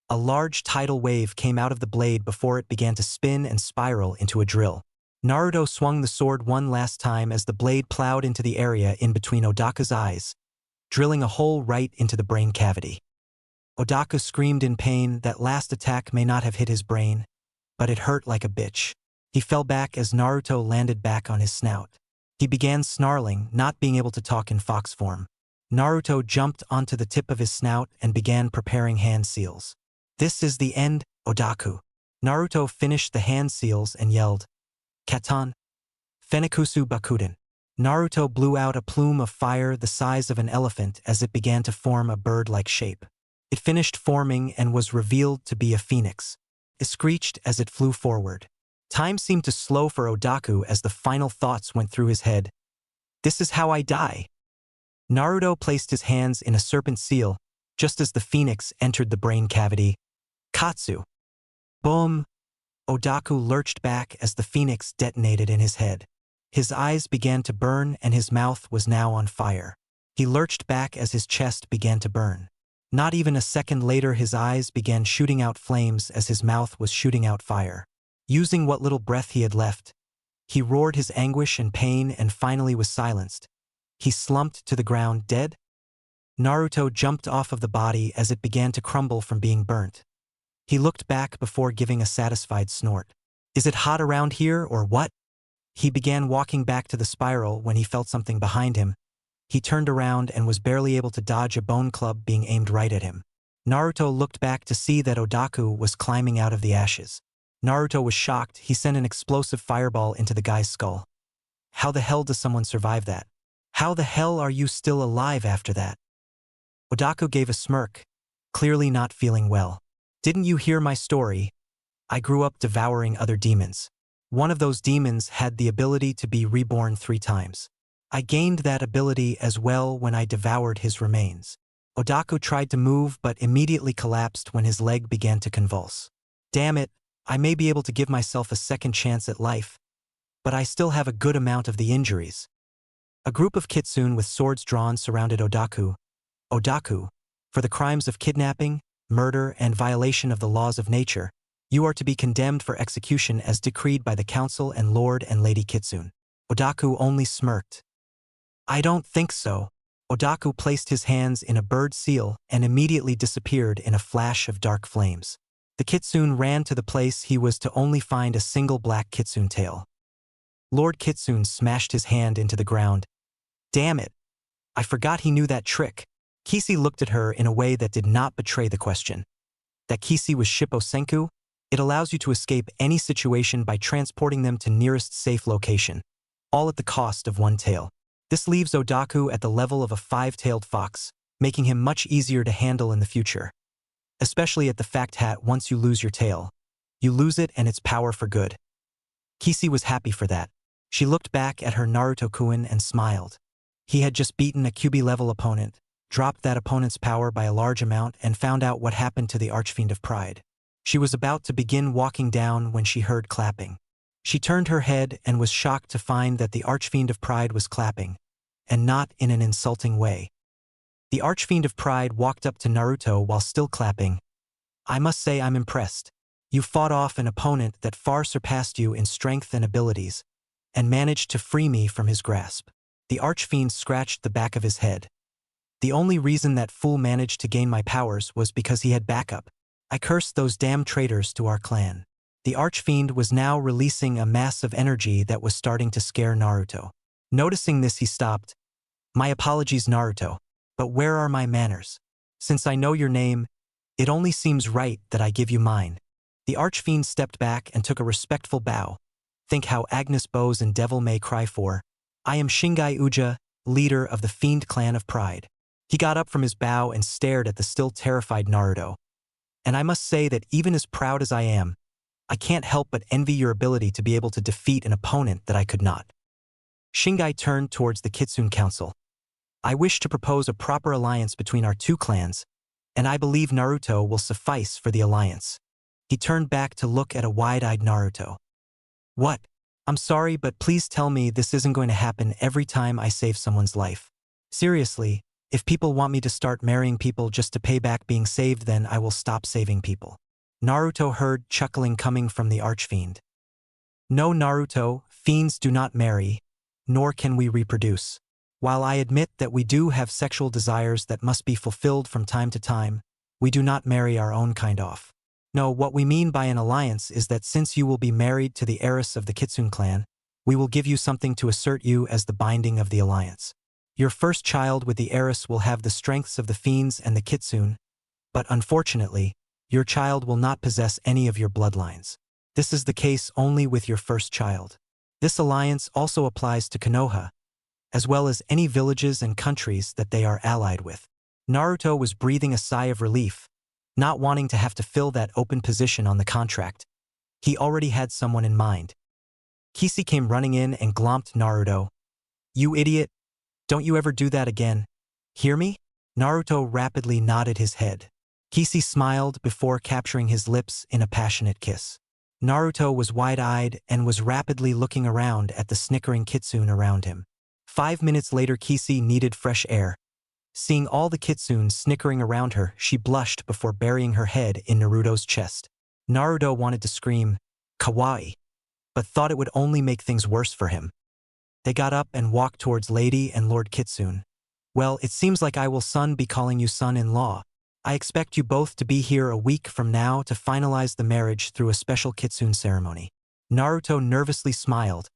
A large tidal wave came out of the blade before it began to spin and spiral into a drill. Naruto swung the sword one last time as the blade plowed into the area in between Odaku's eyes, drilling a hole right into the brain cavity. Odaku screamed in pain. That last attack may not have hit his brain, but it hurt like a bitch. He fell back as Naruto landed back on his snout. He began snarling, not being able to talk in fox form. Naruto jumped onto the tip of his snout and began preparing hand seals. "This is the end, Odaku." Naruto finished the hand seals and yelled, "Katan, Fenikusu Bakuden." Naruto blew out a plume of fire the size of an elephant as it began to form a bird-like shape. It finished forming and was revealed to be a phoenix. It screeched as it flew forward. Time seemed to slow for Odaku as the final thoughts went through his head. "This is how I die." Naruto placed his hands in a serpent seal, just as the phoenix entered the brain cavity. Katsu. Boom! Odaku lurched back as the phoenix detonated in his head. His eyes began to burn and his mouth was now on fire. He lurched back as his chest began to burn. Not even a second later his eyes began shooting out flames as his mouth was shooting out fire. Using what little breath he had left, he roared his anguish and pain and finally was silenced. He slumped to the ground dead. Naruto jumped off of the body as it began to crumble from being burnt. He looked back before giving a satisfied snort. Is it hot around here or what? He began walking back to the spiral when he felt something behind him. He turned around and was barely able to dodge a bone club being aimed right at him. Naruto looked back to see that Odaku was climbing out of the ashes. Naruto was shocked. He sent an explosive fireball into the guy's skull. How the hell does someone survive that? How the hell are you still alive after that? Odaku gave a smirk, clearly not feeling well. Didn't you hear my story? I grew up devouring other demons. One of those demons had the ability to be reborn 3 times. I gained that ability as well when I devoured his remains. Odaku tried to move but immediately collapsed when his leg began to convulse. Damn it, I may be able to give myself a second chance at life, but I still have a good amount of the injuries. A group of kitsune with swords drawn surrounded Odaku. Odaku, for the crimes of kidnapping, murder, and violation of the laws of nature, you are to be condemned for execution as decreed by the council and Lord and Lady Kitsune. Odaku only smirked. I don't think so. Odaku placed his hands in a bird seal and immediately disappeared in a flash of dark flames. The kitsune ran to the place he was to only find a single black kitsune tail. Lord Kitsune smashed his hand into the ground. Damn it! I forgot he knew that trick. Kishi looked at her in a way that did not betray the question. That Kishi was Shippo Senku? It allows you to escape any situation by transporting them to nearest safe location, all at the cost of 1 tail. This leaves Odaku at the level of a 5-tailed fox, making him much easier to handle in the future. Especially at the fact hat once you lose your tail. You lose it and its power for good. Kishi was happy for that. She looked back at her Naruto-kun and smiled. He had just beaten a QB-level opponent, dropped that opponent's power by a large amount, and found out what happened to the Archfiend of Pride. She was about to begin walking down when she heard clapping. She turned her head and was shocked to find that the Archfiend of Pride was clapping, and not in an insulting way. The Archfiend of Pride walked up to Naruto while still clapping. I must say I'm impressed. You fought off an opponent that far surpassed you in strength and abilities, and managed to free me from his grasp. The Archfiend scratched the back of his head. The only reason that fool managed to gain my powers was because he had backup. I cursed those damn traitors to our clan. The Archfiend was now releasing a mass of energy that was starting to scare Naruto. Noticing this, he stopped. My apologies, Naruto, but where are my manners? Since I know your name, it only seems right that I give you mine. The Archfiend stepped back and took a respectful bow. Think how Agnes bows and Devil May Cry for. I am Shingai Uja, leader of the Fiend clan of Pride. He got up from his bow and stared at the still terrified Naruto. And I must say that even as proud as I am, I can't help but envy your ability to be able to defeat an opponent that I could not. Shingai turned towards the Kitsune Council. I wish to propose a proper alliance between our 2 clans, and I believe Naruto will suffice for the alliance. He turned back to look at a wide-eyed Naruto. What? I'm sorry, but please tell me this isn't going to happen every time I save someone's life. Seriously, if people want me to start marrying people just to pay back being saved, then I will stop saving people. Naruto heard chuckling coming from the Archfiend. No, Naruto, fiends do not marry, nor can we reproduce. While I admit that we do have sexual desires that must be fulfilled from time to time, we do not marry our own kind off. No, what we mean by an alliance is that since you will be married to the heiress of the Kitsune clan, we will give you something to assert you as the binding of the alliance. Your first child with the heiress will have the strengths of the Fiends and the Kitsune, but unfortunately, your child will not possess any of your bloodlines. This is the case only with your first child. This alliance also applies to Konoha, as well as any villages and countries that they are allied with. Naruto was breathing a sigh of relief, not wanting to have to fill that open position on the contract. He already had someone in mind. Kishi came running in and glomped Naruto. You idiot! Don't you ever do that again. Hear me? Naruto rapidly nodded his head. Kishi smiled before capturing his lips in a passionate kiss. Naruto was wide-eyed and was rapidly looking around at the snickering kitsune around him. 5 minutes later, Kishi needed fresh air. Seeing all the kitsunes snickering around her, she blushed before burying her head in Naruto's chest. Naruto wanted to scream, "Kawaii," but thought it would only make things worse for him. They got up and walked towards Lady and Lord Kitsune. Well, it seems like I will soon be calling you son-in-law. I expect you both to be here a week from now to finalize the marriage through a special kitsune ceremony. Naruto nervously smiled,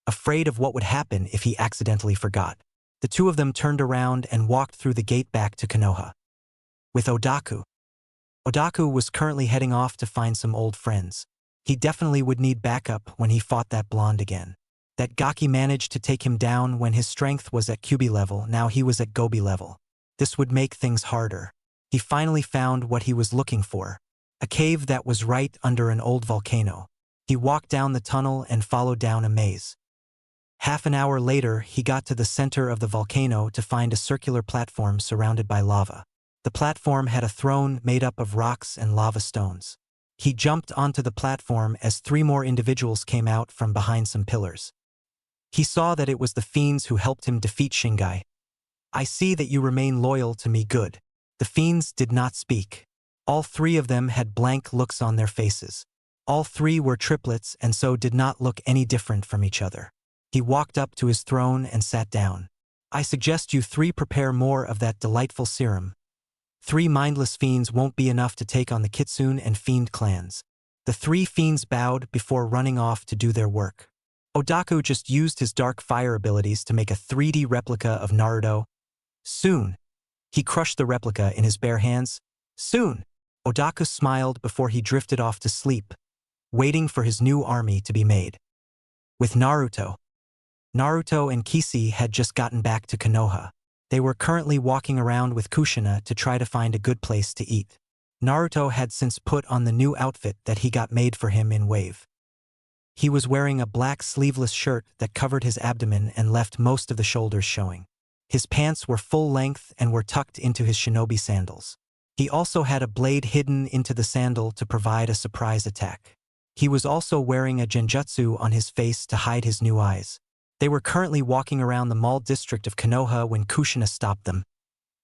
afraid of what would happen if he accidentally forgot. The two of them turned around and walked through the gate back to Konoha. With Odaku. Odaku was currently heading off to find some old friends. He definitely would need backup when he fought that blonde again. That Gaki managed to take him down when his strength was at Kyuubi level, now he was at Gobi level. This would make things harder. He finally found what he was looking for. A cave that was right under an old volcano. He walked down the tunnel and followed down a maze. Half an hour later, he got to the center of the volcano to find a circular platform surrounded by lava. The platform had a throne made up of rocks and lava stones. He jumped onto the platform as 3 more individuals came out from behind some pillars. He saw that it was the Fiends who helped him defeat Shingai. I see that you remain loyal to me, good. The Fiends did not speak. All 3 of them had blank looks on their faces. All 3 were triplets and so did not look any different from each other. He walked up to his throne and sat down. I suggest you 3 prepare more of that delightful serum. 3 mindless fiends won't be enough to take on the Kitsune and Fiend clans. The 3 fiends bowed before running off to do their work. Odaku just used his dark fire abilities to make a 3D replica of Naruto. Soon, he crushed the replica in his bare hands. Soon, Odaku smiled before he drifted off to sleep, waiting for his new army to be made. With Naruto and Kishi had just gotten back to Konoha. They were currently walking around with Kushina to try to find a good place to eat. Naruto had since put on the new outfit that he got made for him in Wave. He was wearing a black sleeveless shirt that covered his abdomen and left most of the shoulders showing. His pants were full length and were tucked into his shinobi sandals. He also had a blade hidden into the sandal to provide a surprise attack. He was also wearing a genjutsu on his face to hide his new eyes. They were currently walking around the mall district of Konoha when Kushina stopped them.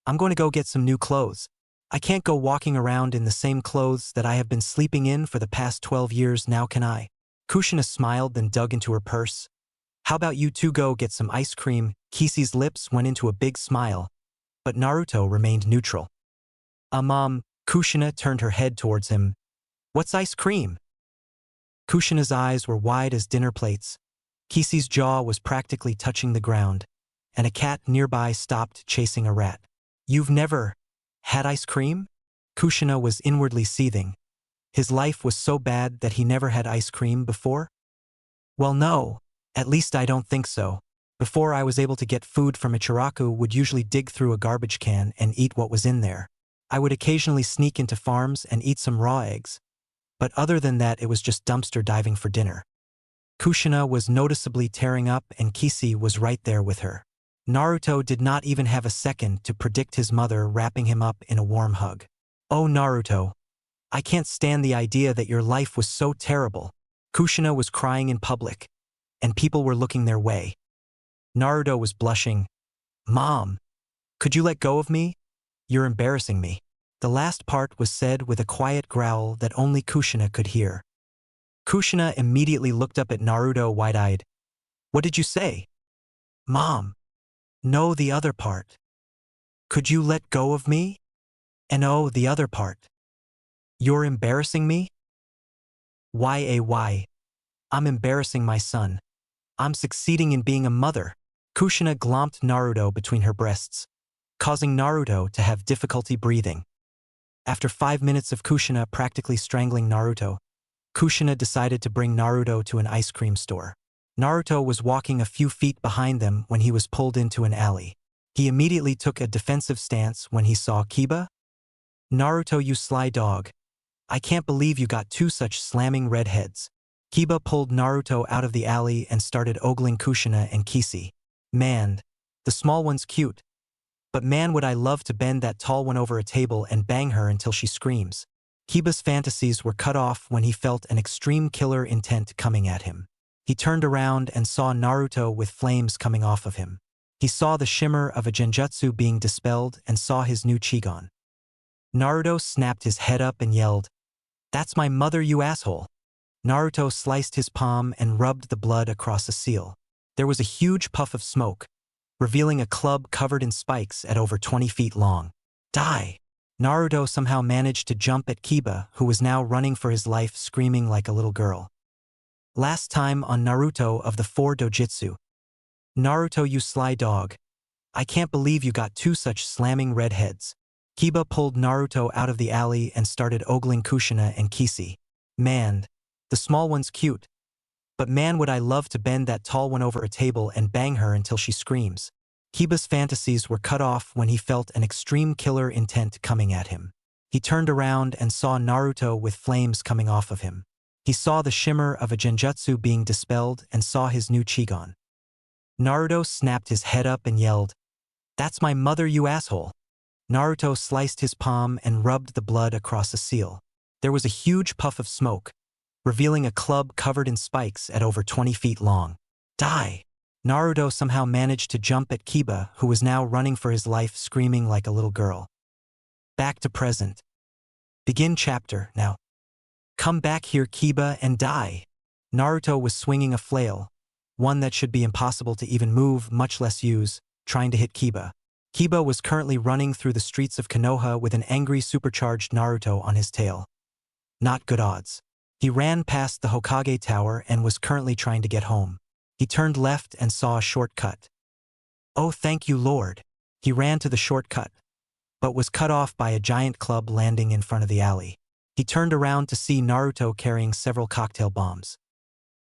I'm going to go get some new clothes. I can't go walking around in the same clothes that I have been sleeping in for the past 12 years now, can I? Kushina smiled, then dug into her purse. How about you 2 go get some ice cream? Kishi's lips went into a big smile, but Naruto remained neutral. Mom, Kushina turned her head towards him. What's ice cream? Kushina's eyes were wide as dinner plates. Kishi's jaw was practically touching the ground, and a cat nearby stopped chasing a rat. You've never had ice cream? Kushina was inwardly seething. His life was so bad that he never had ice cream before? Well, no, at least I don't think so. Before I was able to get food from Ichiraku would usually dig through a garbage can and eat what was in there. I would occasionally sneak into farms and eat some raw eggs. But other than that, it was just dumpster diving for dinner. Kushina was noticeably tearing up and Kishi was right there with her. Naruto did not even have a second to predict his mother wrapping him up in a warm hug. Oh Naruto, I can't stand the idea that your life was so terrible. Kushina was crying in public, and people were looking their way. Naruto was blushing. Mom, could you let go of me? You're embarrassing me. The last part was said with a quiet growl that only Kushina could hear. Kushina immediately looked up at Naruto wide-eyed. What did you say? Mom. No, the other part. Could you let go of me? And oh, the other part. You're embarrassing me? Why? I'm embarrassing my son. I'm succeeding in being a mother. Kushina glomped Naruto between her breasts, causing Naruto to have difficulty breathing. After 5 minutes of Kushina practically strangling Naruto, Kushina decided to bring Naruto to an ice cream store. Naruto was walking a few feet behind them when he was pulled into an alley. He immediately took a defensive stance when he saw Kiba. Naruto, you sly dog. I can't believe you got 2 such slamming redheads. Kiba pulled Naruto out of the alley and started ogling Kushina and Kishi. Man, the small one's cute. But man, would I love to bend that tall one over a table and bang her until she screams. Kiba's fantasies were cut off when he felt an extreme killer intent coming at him. He turned around and saw Naruto with flames coming off of him. He saw the shimmer of a genjutsu being dispelled and saw his new Chigon. Naruto snapped his head up and yelled, "That's my mother, you asshole." Naruto sliced his palm and rubbed the blood across a seal. There was a huge puff of smoke, revealing a club covered in spikes at over 20 feet long. Die! Naruto somehow managed to jump at Kiba, who was now running for his life screaming like a little girl. Last time on Naruto of the 4 dojutsu. Naruto, you sly dog. I can't believe you got 2 such slamming redheads. Kiba pulled Naruto out of the alley and started ogling Kushina and Kishi. Man, the small one's cute. But man, would I love to bend that tall one over a table and bang her until she screams. Kiba's fantasies were cut off when he felt an extreme killer intent coming at him. He turned around and saw Naruto with flames coming off of him. He saw the shimmer of a genjutsu being dispelled and saw his new Chigon. Naruto snapped his head up and yelled, "That's my mother, you asshole!" Naruto sliced his palm and rubbed the blood across a seal. There was a huge puff of smoke, revealing a club covered in spikes at over 20 feet long. Die! Naruto somehow managed to jump at Kiba, who was now running for his life screaming like a little girl. Back to present. Begin chapter, now. Come back here, Kiba, and die! Naruto was swinging a flail, one that should be impossible to even move, much less use, trying to hit Kiba. Kiba was currently running through the streets of Konoha with an angry supercharged Naruto on his tail. Not good odds. He ran past the Hokage tower and was currently trying to get home. He turned left and saw a shortcut. Oh, thank you, Lord. He ran to the shortcut, but was cut off by a giant club landing in front of the alley. He turned around to see Naruto carrying several cocktail bombs.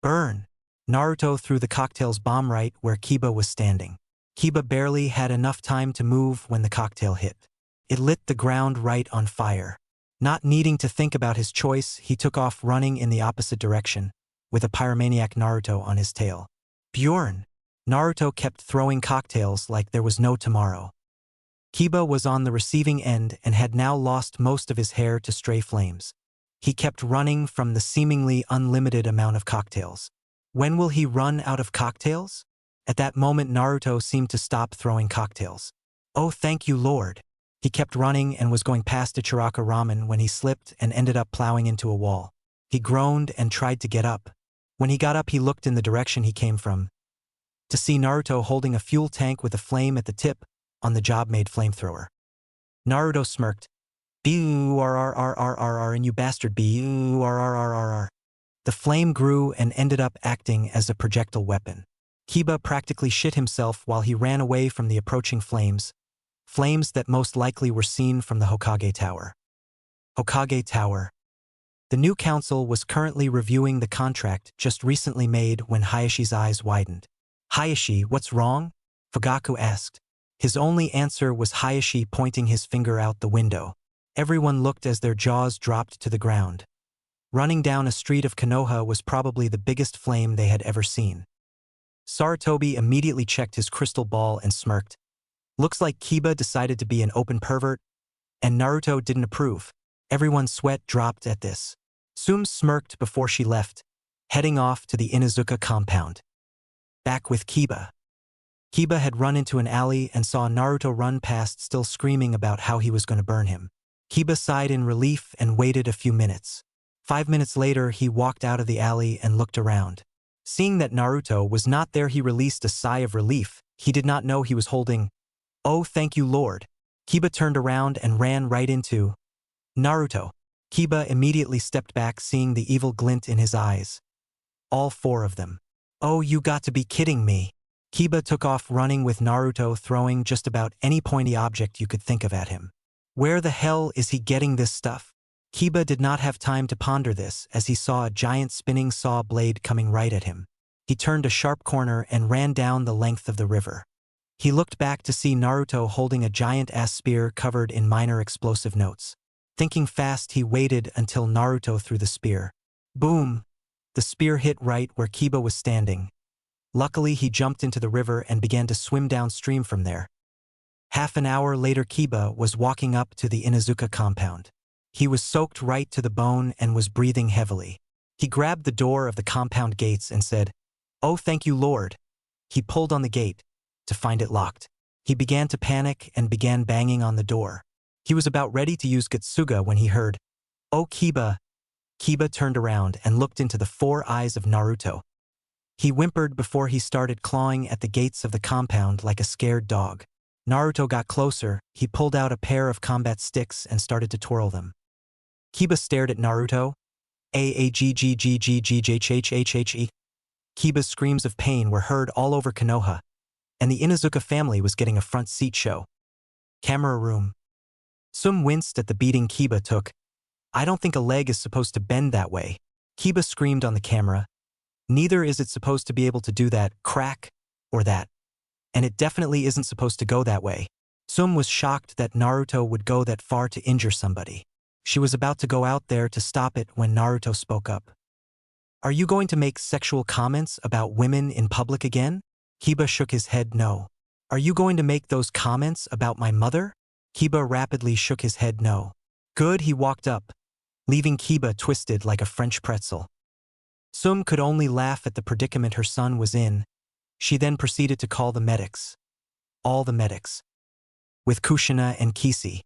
Burn! Naruto threw the cocktail's bomb right where Kiba was standing. Kiba barely had enough time to move when the cocktail hit. It lit the ground right on fire. Not needing to think about his choice, he took off running in the opposite direction, with a pyromaniac Naruto on his tail. Bjorn! Naruto kept throwing cocktails like there was no tomorrow. Kiba was on the receiving end and had now lost most of his hair to stray flames. He kept running from the seemingly unlimited amount of cocktails. When will he run out of cocktails? At that moment, Naruto seemed to stop throwing cocktails. Oh, thank you, Lord. He kept running and was going past Ichiraka Ramen when he slipped and ended up plowing into a wall. He groaned and tried to get up. When he got up, he looked in the direction he came from, to see Naruto holding a fuel tank with a flame at the tip on the job-made flamethrower. Naruto smirked. B-U-R-R-R-R-R-R, and you bastard, B-U-R-R-R-R-R. The flame grew and ended up acting as a projectile weapon. Kiba practically shit himself while he ran away from the approaching flames, flames that most likely were seen from the Hokage Tower. Hokage Tower. The new council was currently reviewing the contract just recently made when Hayashi's eyes widened. Hayashi, what's wrong? Fugaku asked. His only answer was Hayashi pointing his finger out the window. Everyone looked as their jaws dropped to the ground. Running down a street of Konoha was probably the biggest flame they had ever seen. Sarutobi immediately checked his crystal ball and smirked. Looks like Kiba decided to be an open pervert, and Naruto didn't approve. Everyone's sweat dropped at this. Sum smirked before she left, heading off to the Inuzuka compound. Back with Kiba. Kiba had run into an alley and saw Naruto run past, still screaming about how he was going to burn him. Kiba sighed in relief and waited a few minutes. 5 minutes later, he walked out of the alley and looked around. Seeing that Naruto was not there, he released a sigh of relief. He did not know he was holding. Oh, thank you, Lord. Kiba turned around and ran right into Naruto. Kiba immediately stepped back, seeing the evil glint in his eyes. All 4 of them. Oh, you got to be kidding me. Kiba took off running with Naruto, throwing just about any pointy object you could think of at him. Where the hell is he getting this stuff? Kiba did not have time to ponder this as he saw a giant spinning saw blade coming right at him. He turned a sharp corner and ran down the length of the river. He looked back to see Naruto holding a giant-ass spear covered in minor explosive notes. Thinking fast, he waited until Naruto threw the spear. Boom! The spear hit right where Kiba was standing. Luckily, he jumped into the river and began to swim downstream from there. Half an hour later, Kiba was walking up to the Inuzuka compound. He was soaked right to the bone and was breathing heavily. He grabbed the door of the compound gates and said, "Oh, thank you, Lord." He pulled on the gate, to find it locked. He began to panic and began banging on the door. He was about ready to use Getsuga when he heard, "Oh, Kiba." Kiba turned around and looked into the 4 eyes of Naruto. He whimpered before he started clawing at the gates of the compound like a scared dog. Naruto got closer, he pulled out a pair of combat sticks and started to twirl them. Kiba stared at Naruto. Aaggggggghhhe. Kiba's screams of pain were heard all over Konoha, and the Inuzuka family was getting a front seat show. Camera room. Sum winced at the beating Kiba took. I don't think a leg is supposed to bend that way. Kiba screamed on the camera. Neither is it supposed to be able to do that, crack, or that. And it definitely isn't supposed to go that way. Sum was shocked that Naruto would go that far to injure somebody. She was about to go out there to stop it when Naruto spoke up. Are you going to make sexual comments about women in public again? Kiba shook his head no. Are you going to make those comments about my mother? Kiba rapidly shook his head no. Good, he walked up, leaving Kiba twisted like a French pretzel. Sum could only laugh at the predicament her son was in. She then proceeded to call the medics. All the medics. With Kushina and Kishi.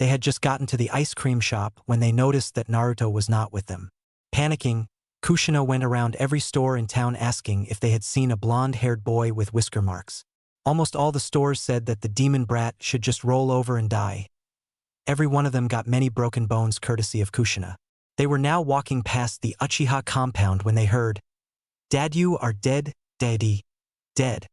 They had just gotten to the ice cream shop when they noticed that Naruto was not with them. Panicking, Kushina went around every store in town asking if they had seen a blonde-haired boy with whisker marks. Almost all the stores said that the demon brat should just roll over and die. Every one of them got many broken bones courtesy of Kushina. They were now walking past the Uchiha compound when they heard, "Dad, you are dead, daddy, dead."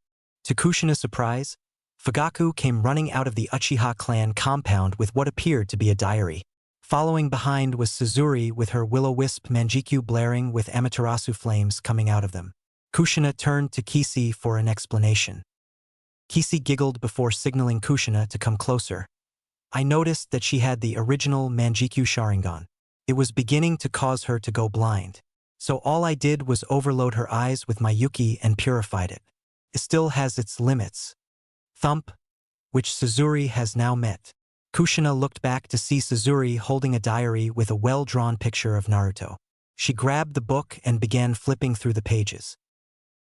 To Kushina's surprise, Fugaku came running out of the Uchiha clan compound with what appeared to be a diary. Following behind was Suzuri with her will-o-wisp manjikyu blaring with Amaterasu flames coming out of them. Kushina turned to Kishi for an explanation. Kishi giggled before signaling Kushina to come closer. I noticed that she had the original manjikyu Sharingan. It was beginning to cause her to go blind. So all I did was overload her eyes with my Yuki and purified it. It still has its limits. Thump, which Suzuri has now met. Kushina looked back to see Suzuri holding a diary with a well-drawn picture of Naruto. She grabbed the book and began flipping through the pages.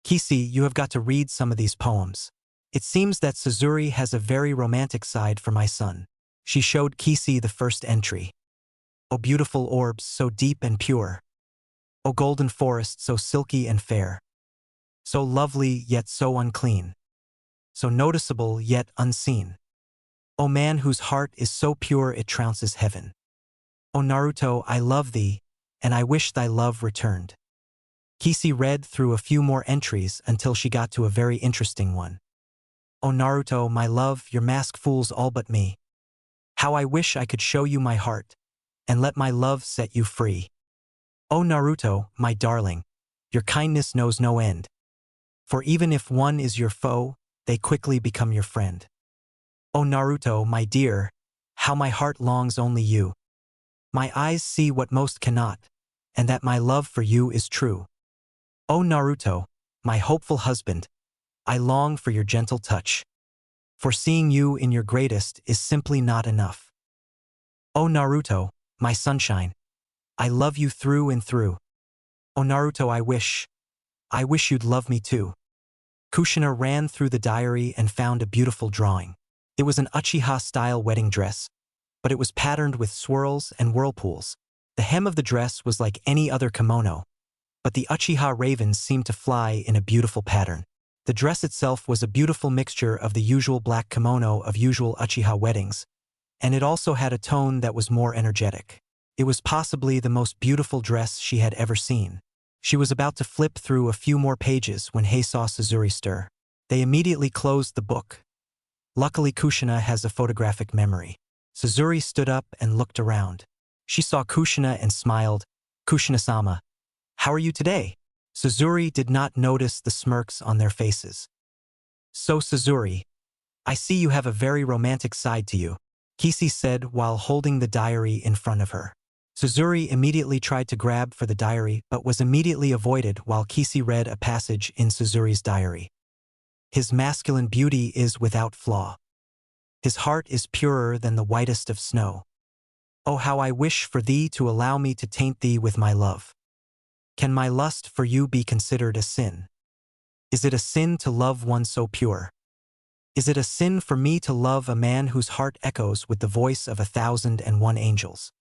Kishi, you have got to read some of these poems. It seems that Suzuri has a very romantic side for my son. She showed Kishi the first entry. O beautiful orbs, so deep and pure. O golden forest, so silky and fair. So lovely, yet so unclean. So noticeable, yet unseen. O man whose heart is so pure it trounces heaven. O Naruto, I love thee, and I wish thy love returned. Kishi read through a few more entries until she got to a very interesting one. O Naruto, my love, your mask fools all but me. How I wish I could show you my heart, and let my love set you free. O Naruto, my darling, your kindness knows no end. For even if one is your foe, they quickly become your friend. O Naruto, my dear, how my heart longs only you. My eyes see what most cannot, and that my love for you is true. O Naruto, my hopeful husband, I long for your gentle touch. For seeing you in your greatest is simply not enough. O Naruto, my sunshine, I love you through and through. O Naruto, I wish you'd love me too. Kushina ran through the diary and found a beautiful drawing. It was an Uchiha-style wedding dress, but it was patterned with swirls and whirlpools. The hem of the dress was like any other kimono, but the Uchiha ravens seemed to fly in a beautiful pattern. The dress itself was a beautiful mixture of the usual black kimono of usual Uchiha weddings, and it also had a tone that was more energetic. It was possibly the most beautiful dress she had ever seen. She was about to flip through a few more pages when Hei saw Suzuri stir. They immediately closed the book. Luckily, Kushina has a photographic memory. Suzuri stood up and looked around. She saw Kushina and smiled. Kushina-sama, how are you today? Suzuri did not notice the smirks on their faces. So Suzuri, I see you have a very romantic side to you, Kishi said while holding the diary in front of her. Suzuri immediately tried to grab for the diary but was immediately avoided while Kishi read a passage in Suzuri's diary. His masculine beauty is without flaw. His heart is purer than the whitest of snow. Oh, how I wish for thee to allow me to taint thee with my love. Can my lust for you be considered a sin? Is it a sin to love one so pure? Is it a sin for me to love a man whose heart echoes with the voice of 1,001 angels?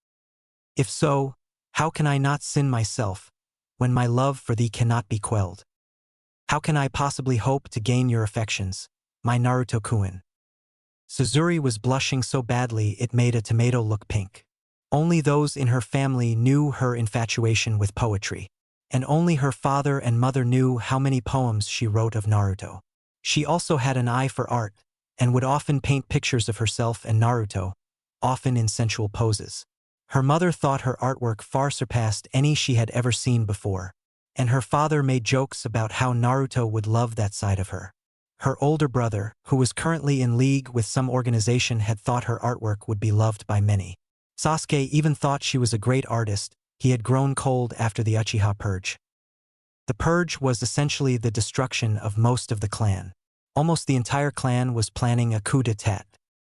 If so, how can I not sin myself, when my love for thee cannot be quelled? How can I possibly hope to gain your affections, my Naruto-kun? Suzuri was blushing so badly it made a tomato look pink. Only those in her family knew her infatuation with poetry, and only her father and mother knew how many poems she wrote of Naruto. She also had an eye for art, and would often paint pictures of herself and Naruto, often in sensual poses. Her mother thought her artwork far surpassed any she had ever seen before, and her father made jokes about how Naruto would love that side of her. Her older brother, who was currently in league with some organization, had thought her artwork would be loved by many. Sasuke even thought she was a great artist. He had grown cold after the Uchiha Purge. The Purge was essentially the destruction of most of the clan. Almost the entire clan was planning a coup d'etat,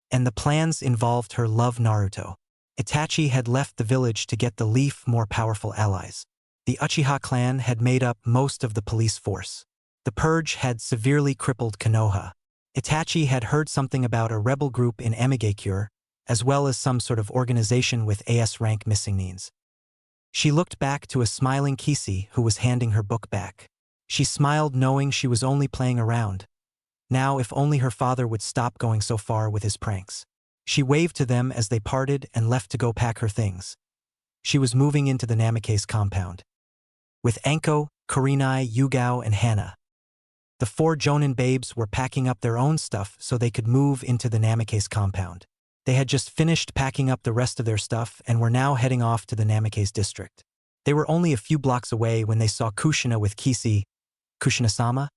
and the plans involved her love Naruto. Itachi had left the village to get the Leaf more powerful allies. The Uchiha clan had made up most of the police force. The Purge had severely crippled Konoha. Itachi had heard something about a rebel group in Amigakure, as well as some sort of organization with AS rank missing needs. She looked back to a smiling Kishi who was handing her book back. She smiled knowing she was only playing around. Now if only her father would stop going so far with his pranks. She waved to them as they parted and left to go pack her things. She was moving into the Namikaze compound. With Anko, Kurinai, Yugao and Hana. The 4 Jonin babes were packing up their own stuff so they could move into the Namikaze compound. They had just finished packing up the rest of their stuff and were now heading off to the Namikaze district. They were only a few blocks away when they saw Kushina with Kishi. Kushina-sama?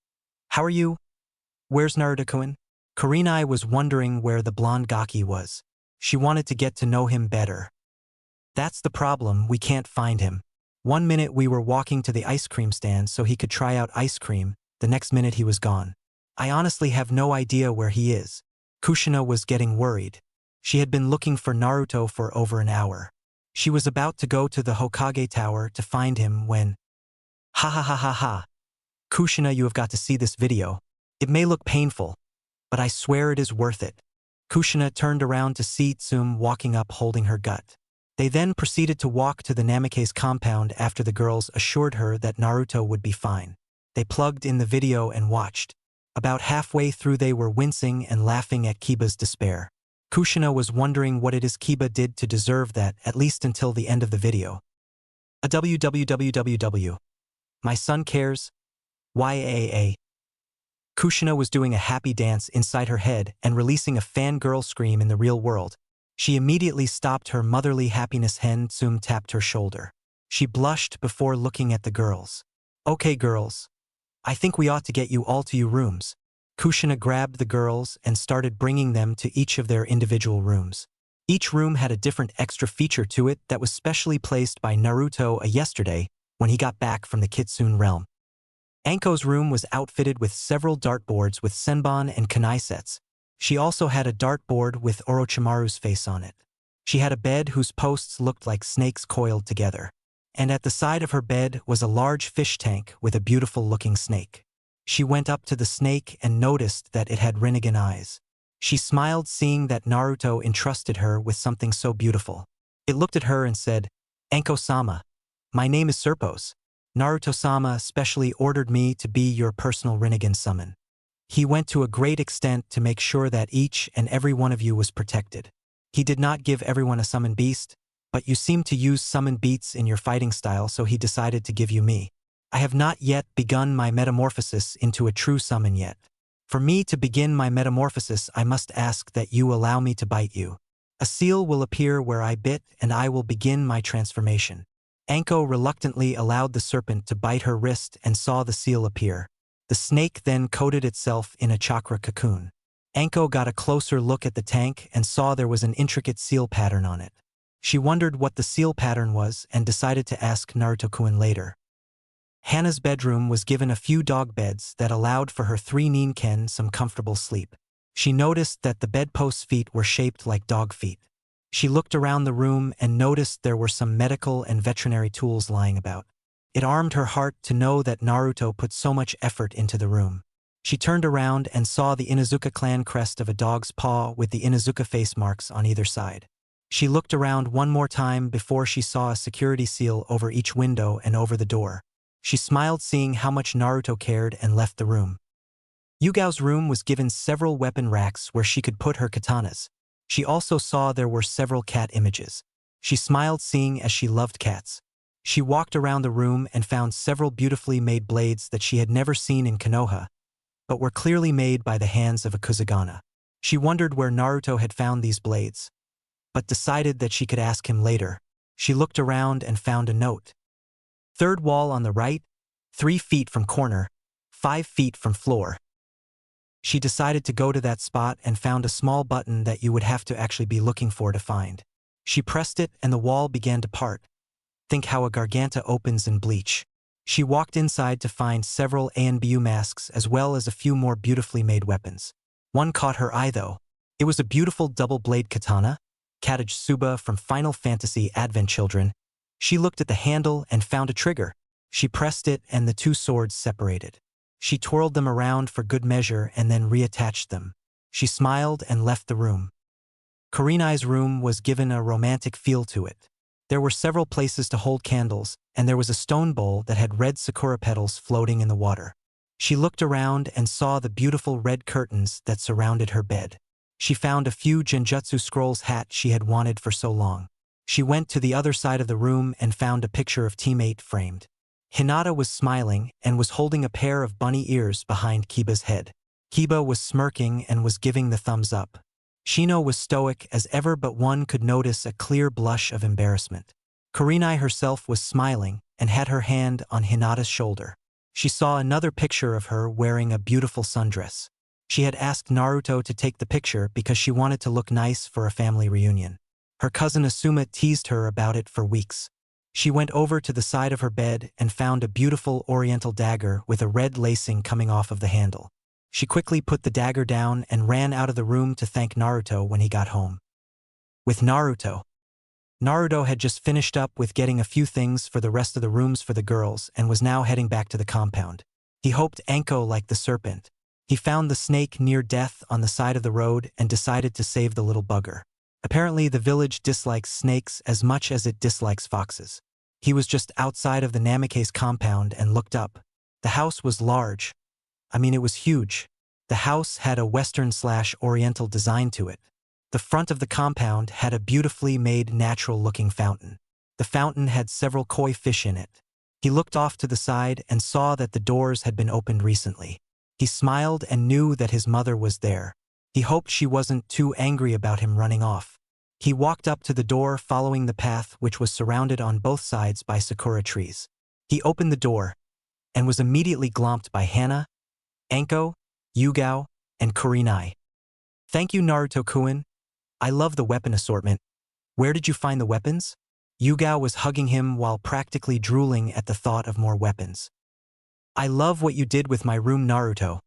How are you? Where's Naruto-kun? Kurinai was wondering where the blonde Gaki was. She wanted to get to know him better. That's the problem, we can't find him. One minute we were walking to the ice cream stand so he could try out ice cream, the next minute he was gone. I honestly have no idea where he is. Kushina was getting worried. She had been looking for Naruto for over an hour. She was about to go to the Hokage tower to find him when… Ha ha ha ha ha. Kushina, you have got to see this video. It may look painful, but I swear it is worth it. Kushina turned around to see Tsum walking up holding her gut. They then proceeded to walk to the Namikaze compound after the girls assured her that Naruto would be fine. They plugged in the video and watched. About halfway through they were wincing and laughing at Kiba's despair. Kushina was wondering what it is Kiba did to deserve that, at least until the end of the video. A www. My son cares. YAA. Kushina was doing a happy dance inside her head and releasing a fangirl scream in the real world. She immediately stopped her motherly happiness. Hen Tsum tapped her shoulder. She blushed before looking at the girls. Okay girls. I think we ought to get you all to your rooms. Kushina grabbed the girls and started bringing them to each of their individual rooms. Each room had a different extra feature to it that was specially placed by Naruto yesterday when he got back from the Kitsune realm. Anko's room was outfitted with several dartboards with senbon and kunai sets. She also had a dartboard with Orochimaru's face on it. She had a bed whose posts looked like snakes coiled together. And at the side of her bed was a large fish tank with a beautiful-looking snake. She went up to the snake and noticed that it had Rinnegan eyes. She smiled seeing that Naruto entrusted her with something so beautiful. It looked at her and said, Anko-sama, my name is Serpos. Naruto-sama specially ordered me to be your personal Rinnegan summon. He went to a great extent to make sure that each and every one of you was protected. He did not give everyone a summon beast, but you seem to use summon beats in your fighting style, so he decided to give you me. I have not yet begun my metamorphosis into a true summon yet. For me to begin my metamorphosis, I must ask that you allow me to bite you. A seal will appear where I bit, and I will begin my transformation. Anko reluctantly allowed the serpent to bite her wrist and saw the seal appear. The snake then coated itself in a chakra cocoon. Anko got a closer look at the tank and saw there was an intricate seal pattern on it. She wondered what the seal pattern was and decided to ask Naruto-kun later. Hana's bedroom was given a few dog beds that allowed for her 3 ninken some comfortable sleep. She noticed that the bedpost's feet were shaped like dog feet. She looked around the room and noticed there were some medical and veterinary tools lying about. It armed her heart to know that Naruto put so much effort into the room. She turned around and saw the Inuzuka clan crest of a dog's paw with the Inuzuka face marks on either side. She looked around one more time before she saw a security seal over each window and over the door. She smiled seeing how much Naruto cared and left the room. Yugao's room was given several weapon racks where she could put her katanas. She also saw there were several cat images. She smiled seeing as she loved cats. She walked around the room and found several beautifully made blades that she had never seen in Konoha, but were clearly made by the hands of a Kusagana. She wondered where Naruto had found these blades, but decided that she could ask him later. She looked around and found a note. Third wall on the right, 3 feet from corner, 5 feet from floor. She decided to go to that spot and found a small button that you would have to actually be looking for to find. She pressed it and the wall began to part. Think how a garganta opens in Bleach. She walked inside to find several ANBU masks as well as a few more beautifully made weapons. One caught her eye though. It was a beautiful double-blade katana, Katage Suba from Final Fantasy Advent Children. She looked at the handle and found a trigger. She pressed it and the 2 swords separated. She twirled them around for good measure and then reattached them. She smiled and left the room. Kurinai's room was given a romantic feel to it. There were several places to hold candles, and there was a stone bowl that had red sakura petals floating in the water. She looked around and saw the beautiful red curtains that surrounded her bed. She found a few Genjutsu scrolls hat she had wanted for so long. She went to the other side of the room and found a picture of teammate framed. Hinata was smiling and was holding a pair of bunny ears behind Kiba's head. Kiba was smirking and was giving the thumbs up. Shino was stoic as ever, but one could notice a clear blush of embarrassment. Kurinai herself was smiling and had her hand on Hinata's shoulder. She saw another picture of her wearing a beautiful sundress. She had asked Naruto to take the picture because she wanted to look nice for a family reunion. Her cousin Asuma teased her about it for weeks. She went over to the side of her bed and found a beautiful oriental dagger with a red lacing coming off of the handle. She quickly put the dagger down and ran out of the room to thank Naruto when he got home. With Naruto had just finished up with getting a few things for the rest of the rooms for the girls and was now heading back to the compound. He hoped Anko liked the serpent. He found the snake near death on the side of the road and decided to save the little bugger. Apparently the village dislikes snakes as much as it dislikes foxes. He was just outside of the Namikaze compound and looked up. The house was large. It was huge. The house had a Western/Oriental design to it. The front of the compound had a beautifully made natural-looking fountain. The fountain had several koi fish in it. He looked off to the side and saw that the doors had been opened recently. He smiled and knew that his mother was there. He hoped she wasn't too angry about him running off. He walked up to the door following the path which was surrounded on both sides by sakura trees. He opened the door and was immediately glomped by Hana, Anko, Yugao, and Kurinai. Thank you, Naruto-kun. I love the weapon assortment. Where did you find the weapons? Yugao was hugging him while practically drooling at the thought of more weapons. I love what you did with my room, Naruto.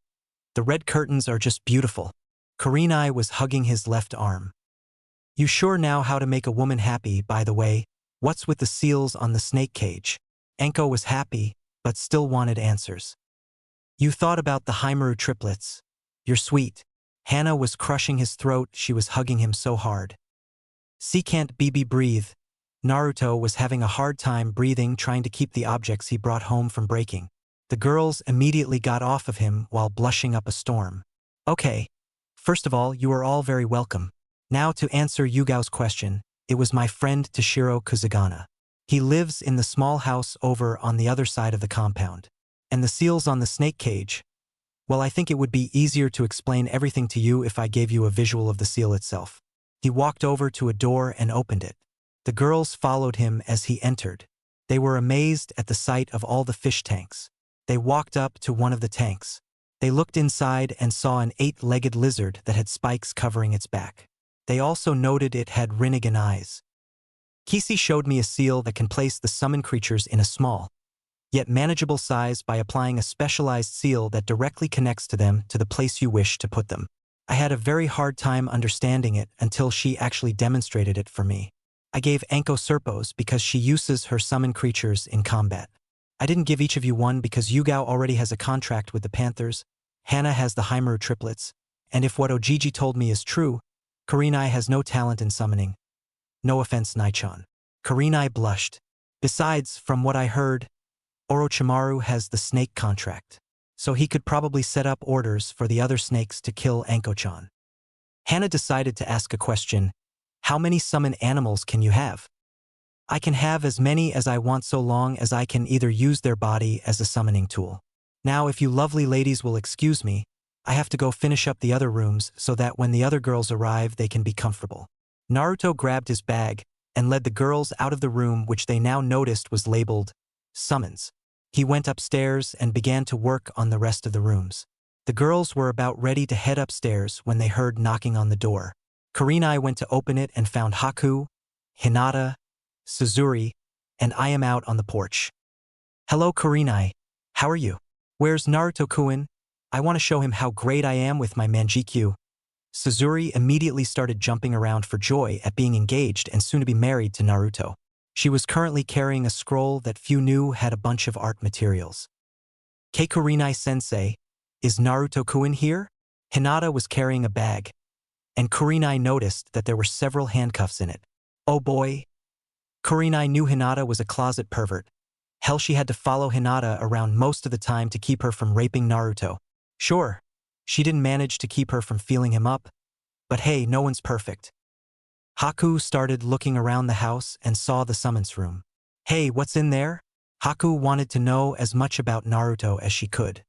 The red curtains are just beautiful. Kurinai was hugging his left arm. You sure know how to make a woman happy, by the way. What's with the seals on the snake cage? Anko was happy, but still wanted answers. You thought about the Haimaru triplets. You're sweet. Hana was crushing his throat, she was hugging him so hard. C can't BB breathe. Naruto was having a hard time breathing trying to keep the objects he brought home from breaking. The girls immediately got off of him while blushing up a storm. Okay. First of all, you are all very welcome. Now to answer Yugao's question, it was my friend Toshiro Kusagana. He lives in the small house over on the other side of the compound. And the seals on the snake cage? Well, I think it would be easier to explain everything to you if I gave you a visual of the seal itself. He walked over to a door and opened it. The girls followed him as he entered. They were amazed at the sight of all the fish tanks. They walked up to one of the tanks. They looked inside and saw an 8-legged lizard that had spikes covering its back. They also noted it had Rinnegan eyes. Kishi showed me a seal that can place the summon creatures in a small, yet manageable size by applying a specialized seal that directly connects to them to the place you wish to put them. I had a very hard time understanding it until she actually demonstrated it for me. I gave Anko Serpos because she uses her summon creatures in combat. I didn't give each of you one because Yugao already has a contract with the Panthers, Hana has the Haimaru triplets, and if what Ojiji told me is true, Kurinai has no talent in summoning. No offense, Nai-chan. Kurinai blushed. Besides, from what I heard, Orochimaru has the snake contract, so he could probably set up orders for the other snakes to kill Anko-chan. Hana decided to ask a question. How many summon animals can you have? I can have as many as I want so long as I can either use their body as a summoning tool. Now if you lovely ladies will excuse me, I have to go finish up the other rooms so that when the other girls arrive they can be comfortable. Naruto grabbed his bag and led the girls out of the room which they now noticed was labeled summons. He went upstairs and began to work on the rest of the rooms. The girls were about ready to head upstairs when they heard knocking on the door. Kurinai went to open it and found Haku, Hinata, Suzuri, and Ayame out on the porch. Hello Kurinai, how are you? Where's Naruto-kun? I want to show him how great I am with my manjikyu. Suzuri immediately started jumping around for joy at being engaged and soon to be married to Naruto. She was currently carrying a scroll that few knew had a bunch of art materials. Kurinai-sensei, is Naruto-kun here? Hinata was carrying a bag, and Kurinai noticed that there were several handcuffs in it. Oh boy! Kurinai knew Hinata was a closet pervert. Hell, she had to follow Hinata around most of the time to keep her from raping Naruto. Sure, she didn't manage to keep her from feeling him up, but hey, no one's perfect. Haku started looking around the house and saw the summons room. Hey, what's in there? Haku wanted to know as much about Naruto as she could.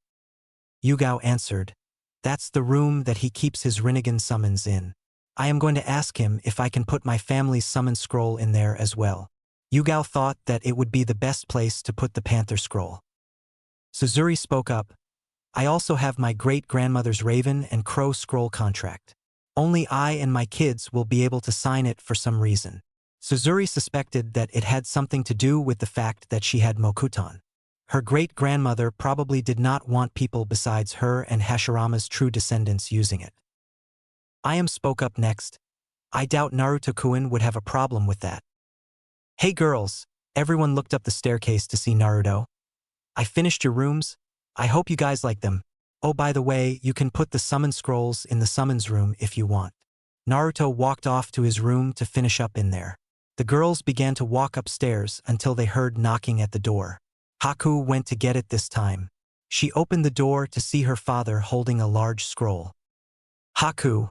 Yugao answered, that's the room that he keeps his Rinnegan summons in. I am going to ask him if I can put my family's summon scroll in there as well. Yugao thought that it would be the best place to put the Panther scroll. Suzuri spoke up, I also have my great-grandmother's Raven and Crow scroll contract. Only I and my kids will be able to sign it for some reason. Suzuri suspected that it had something to do with the fact that she had Mokuton. Her great-grandmother probably did not want people besides her and Hashirama's true descendants using it. Ayame spoke up next. I doubt Naruto-kun would have a problem with that. Hey girls, everyone looked up the staircase to see Naruto. I finished your rooms. I hope you guys like them. Oh, by the way, you can put the summon scrolls in the summons room if you want. Naruto walked off to his room to finish up in there. The girls began to walk upstairs until they heard knocking at the door. Haku went to get it this time. She opened the door to see her father holding a large scroll. Haku,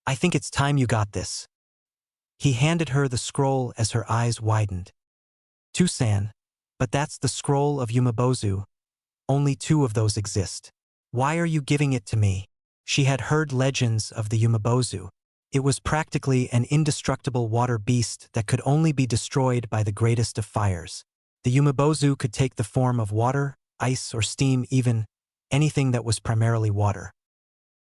I think it's time you got this. He handed her the scroll as her eyes widened. Tusan, but that's the scroll of Yumabozu. Only 2 of those exist. Why are you giving it to me? She had heard legends of the Yumabozu. It was practically an indestructible water beast that could only be destroyed by the greatest of fires. The Yumabozu could take the form of water, ice, or steam, even anything that was primarily water.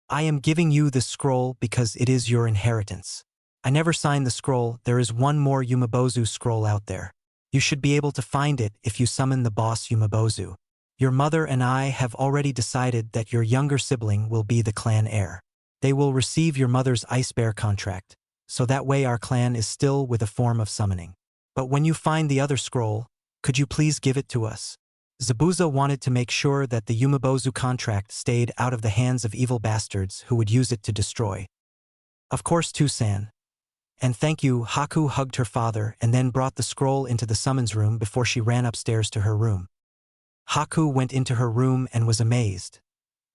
I am giving you this scroll because it is your inheritance. I never signed the scroll. There is one more Yumabozu scroll out there. You should be able to find it if you summon the boss Yumabozu. Your mother and I have already decided that your younger sibling will be the clan heir. They will receive your mother's Ice Bear contract, so that way our clan is still with a form of summoning. But when you find the other scroll, could you please give it to us? Zabuza wanted to make sure that the Yumabozu contract stayed out of the hands of evil bastards who would use it to destroy. Of course, Tusan. And thank you. Haku hugged her father and then brought the scroll into the summons room before she ran upstairs to her room. Haku went into her room and was amazed.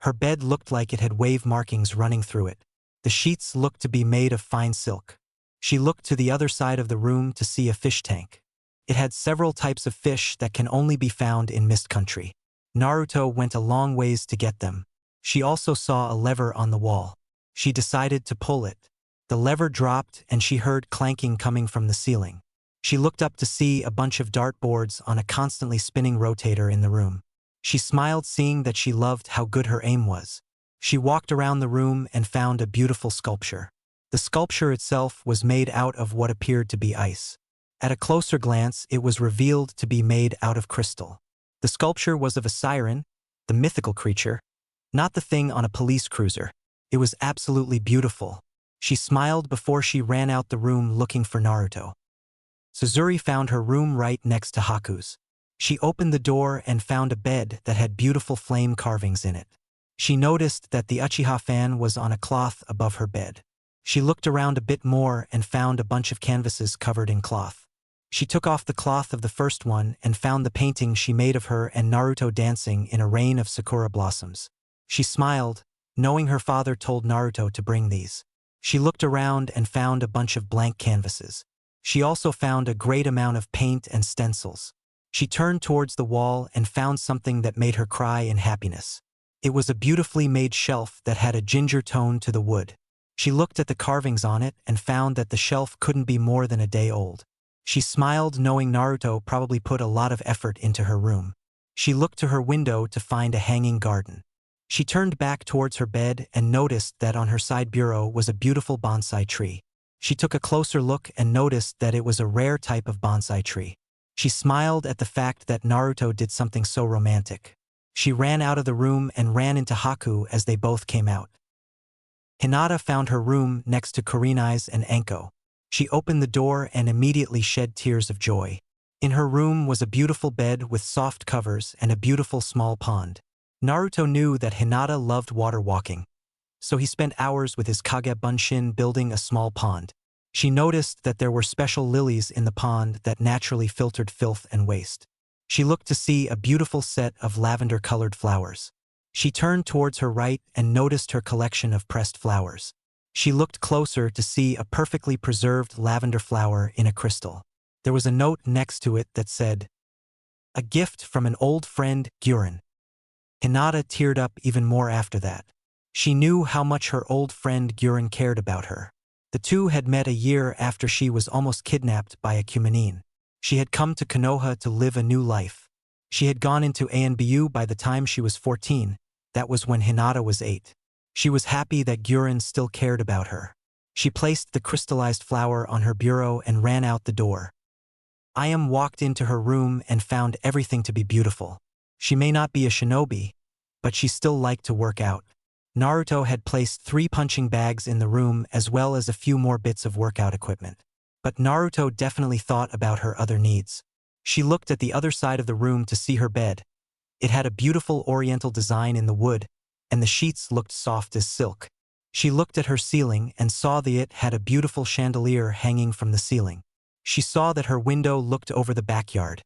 Her bed looked like it had wave markings running through it. The sheets looked to be made of fine silk. She looked to the other side of the room to see a fish tank. It had several types of fish that can only be found in Mist Country. Naruto went a long ways to get them. She also saw a lever on the wall. She decided to pull it. The lever dropped and she heard clanking coming from the ceiling. She looked up to see a bunch of dartboards on a constantly spinning rotator in the room. She smiled, seeing that she loved how good her aim was. She walked around the room and found a beautiful sculpture. The sculpture itself was made out of what appeared to be ice. At a closer glance, it was revealed to be made out of crystal. The sculpture was of a siren, the mythical creature, not the thing on a police cruiser. It was absolutely beautiful. She smiled before she ran out the room looking for Naruto. Suzuri found her room right next to Haku's. She opened the door and found a bed that had beautiful flame carvings in it. She noticed that the Uchiha fan was on a cloth above her bed. She looked around a bit more and found a bunch of canvases covered in cloth. She took off the cloth of the first one and found the painting she made of her and Naruto dancing in a rain of sakura blossoms. She smiled, knowing her father told Naruto to bring these. She looked around and found a bunch of blank canvases. She also found a great amount of paint and stencils. She turned towards the wall and found something that made her cry in happiness. It was a beautifully made shelf that had a ginger tone to the wood. She looked at the carvings on it and found that the shelf couldn't be more than a day old. She smiled, knowing Naruto probably put a lot of effort into her room. She looked to her window to find a hanging garden. She turned back towards her bed and noticed that on her side bureau was a beautiful bonsai tree. She took a closer look and noticed that it was a rare type of bonsai tree. She smiled at the fact that Naruto did something so romantic. She ran out of the room and ran into Haku as they both came out. Hinata found her room next to Kurina's and Anko. She opened the door and immediately shed tears of joy. In her room was a beautiful bed with soft covers and a beautiful small pond. Naruto knew that Hinata loved water walking, so he spent hours with his Kage Bunshin building a small pond. She noticed that there were special lilies in the pond that naturally filtered filth and waste. She looked to see a beautiful set of lavender-colored flowers. She turned towards her right and noticed her collection of pressed flowers. She looked closer to see a perfectly preserved lavender flower in a crystal. There was a note next to it that said, "A gift from an old friend, Guren." Hinata teared up even more after that. She knew how much her old friend Guren cared about her. The two had met a year after she was almost kidnapped by a Kumanin. She had come to Konoha to live a new life. She had gone into ANBU by the time she was 14. That was when Hinata was 8. She was happy that Guren still cared about her. She placed the crystallized flower on her bureau and ran out the door. Ayame walked into her room and found everything to be beautiful. She may not be a shinobi, but she still liked to work out. Naruto had placed 3 punching bags in the room as well as a few more bits of workout equipment. But Naruto definitely thought about her other needs. She looked at the other side of the room to see her bed. It had a beautiful oriental design in the wood, and the sheets looked soft as silk. She looked at her ceiling and saw that it had a beautiful chandelier hanging from the ceiling. She saw that her window looked over the backyard.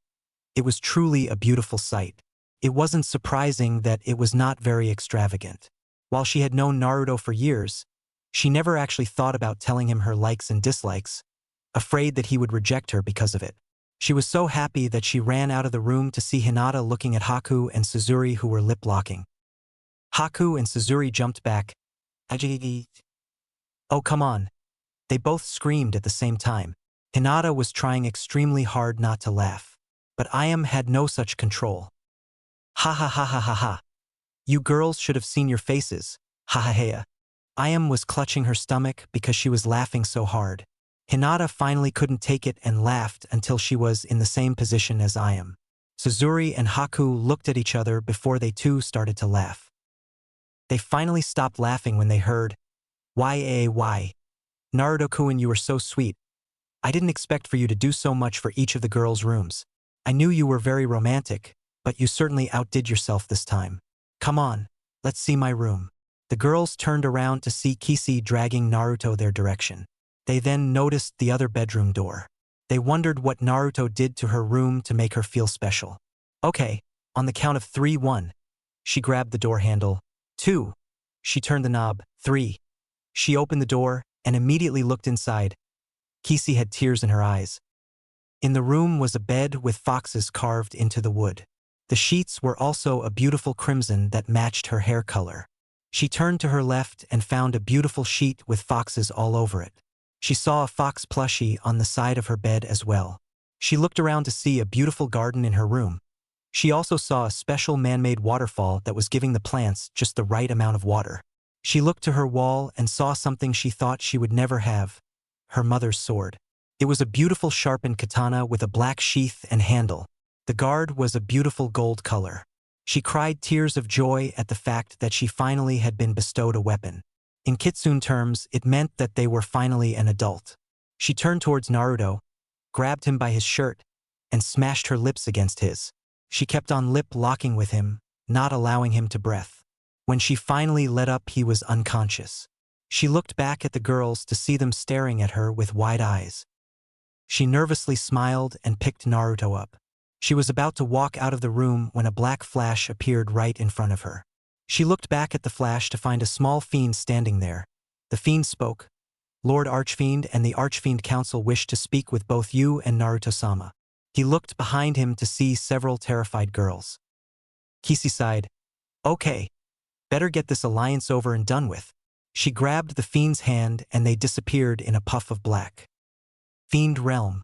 It was truly a beautiful sight. It wasn't surprising that it was not very extravagant. While she had known Naruto for years, she never actually thought about telling him her likes and dislikes, afraid that he would reject her because of it. She was so happy that she ran out of the room to see Hinata looking at Haku and Suzuri, who were lip-locking. Haku and Suzuri jumped back. "Oh, come on." They both screamed at the same time. Hinata was trying extremely hard not to laugh, but Ayame had no such control. "Ha ha ha ha ha ha. You girls should have seen your faces. Ha ha ha." Ayame was clutching her stomach because she was laughing so hard. Hinata finally couldn't take it and laughed until she was in the same position as Ayame. Suzuri and Haku looked at each other before they too started to laugh. They finally stopped laughing when they heard, "Why, Naruto-kun, you were so sweet. I didn't expect for you to do so much for each of the girls' rooms. I knew you were very romantic, but you certainly outdid yourself this time. Come on, let's see my room." The girls turned around to see Kishi dragging Naruto their direction. They then noticed the other bedroom door. They wondered what Naruto did to her room to make her feel special. "Okay, on the count of 3, 1. She grabbed the door handle. 2. She turned the knob. 3. She opened the door and immediately looked inside. Kishi had tears in her eyes. In the room was a bed with foxes carved into the wood. The sheets were also a beautiful crimson that matched her hair color. She turned to her left and found a beautiful sheet with foxes all over it. She saw a fox plushie on the side of her bed as well. She looked around to see a beautiful garden in her room. She also saw a special man-made waterfall that was giving the plants just the right amount of water. She looked to her wall and saw something she thought she would never have: her mother's sword. It was a beautiful sharpened katana with a black sheath and handle. The guard was a beautiful gold color. She cried tears of joy at the fact that she finally had been bestowed a weapon. In Kitsune terms, it meant that they were finally an adult. She turned towards Naruto, grabbed him by his shirt, and smashed her lips against his. She kept on lip-locking with him, not allowing him to breathe. When she finally let up, he was unconscious. She looked back at the girls to see them staring at her with wide eyes. She nervously smiled and picked Naruto up. She was about to walk out of the room when a black flash appeared right in front of her. She looked back at the flash to find a small fiend standing there. The fiend spoke. Lord Archfiend and the Archfiend Council wish to speak with both you and Naruto-sama. He looked behind him to see several terrified girls. Kishi sighed. Okay. Better get this alliance over and done with. She grabbed the fiend's hand and they disappeared in a puff of black. Fiend Realm.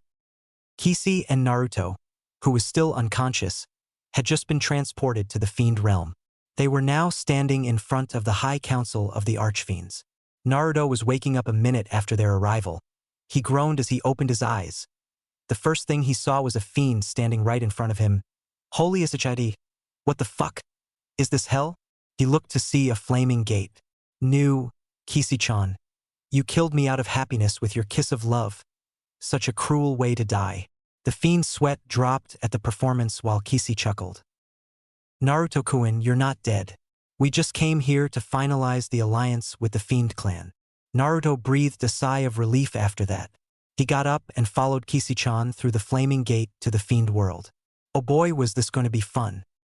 Kishi and Naruto, who was still unconscious, had just been transported to the Fiend Realm. They were now standing in front of the High Council of the Archfiends. Naruto was waking up a minute after their arrival. He groaned as he opened his eyes. The first thing he saw was a fiend standing right in front of him. Holy Isachadi, what the fuck? Is this hell? He looked to see a flaming gate. New, Kishi-chan. You killed me out of happiness with your kiss of love. Such a cruel way to die. The fiend's sweat dropped at the performance while Kishi chuckled. Naruto-kun, you're not dead. We just came here to finalize the alliance with the Fiend clan. Naruto breathed a sigh of relief after that. He got up and followed Kishi-chan through the flaming gate to the Fiend world. Oh boy, was this going to be fun.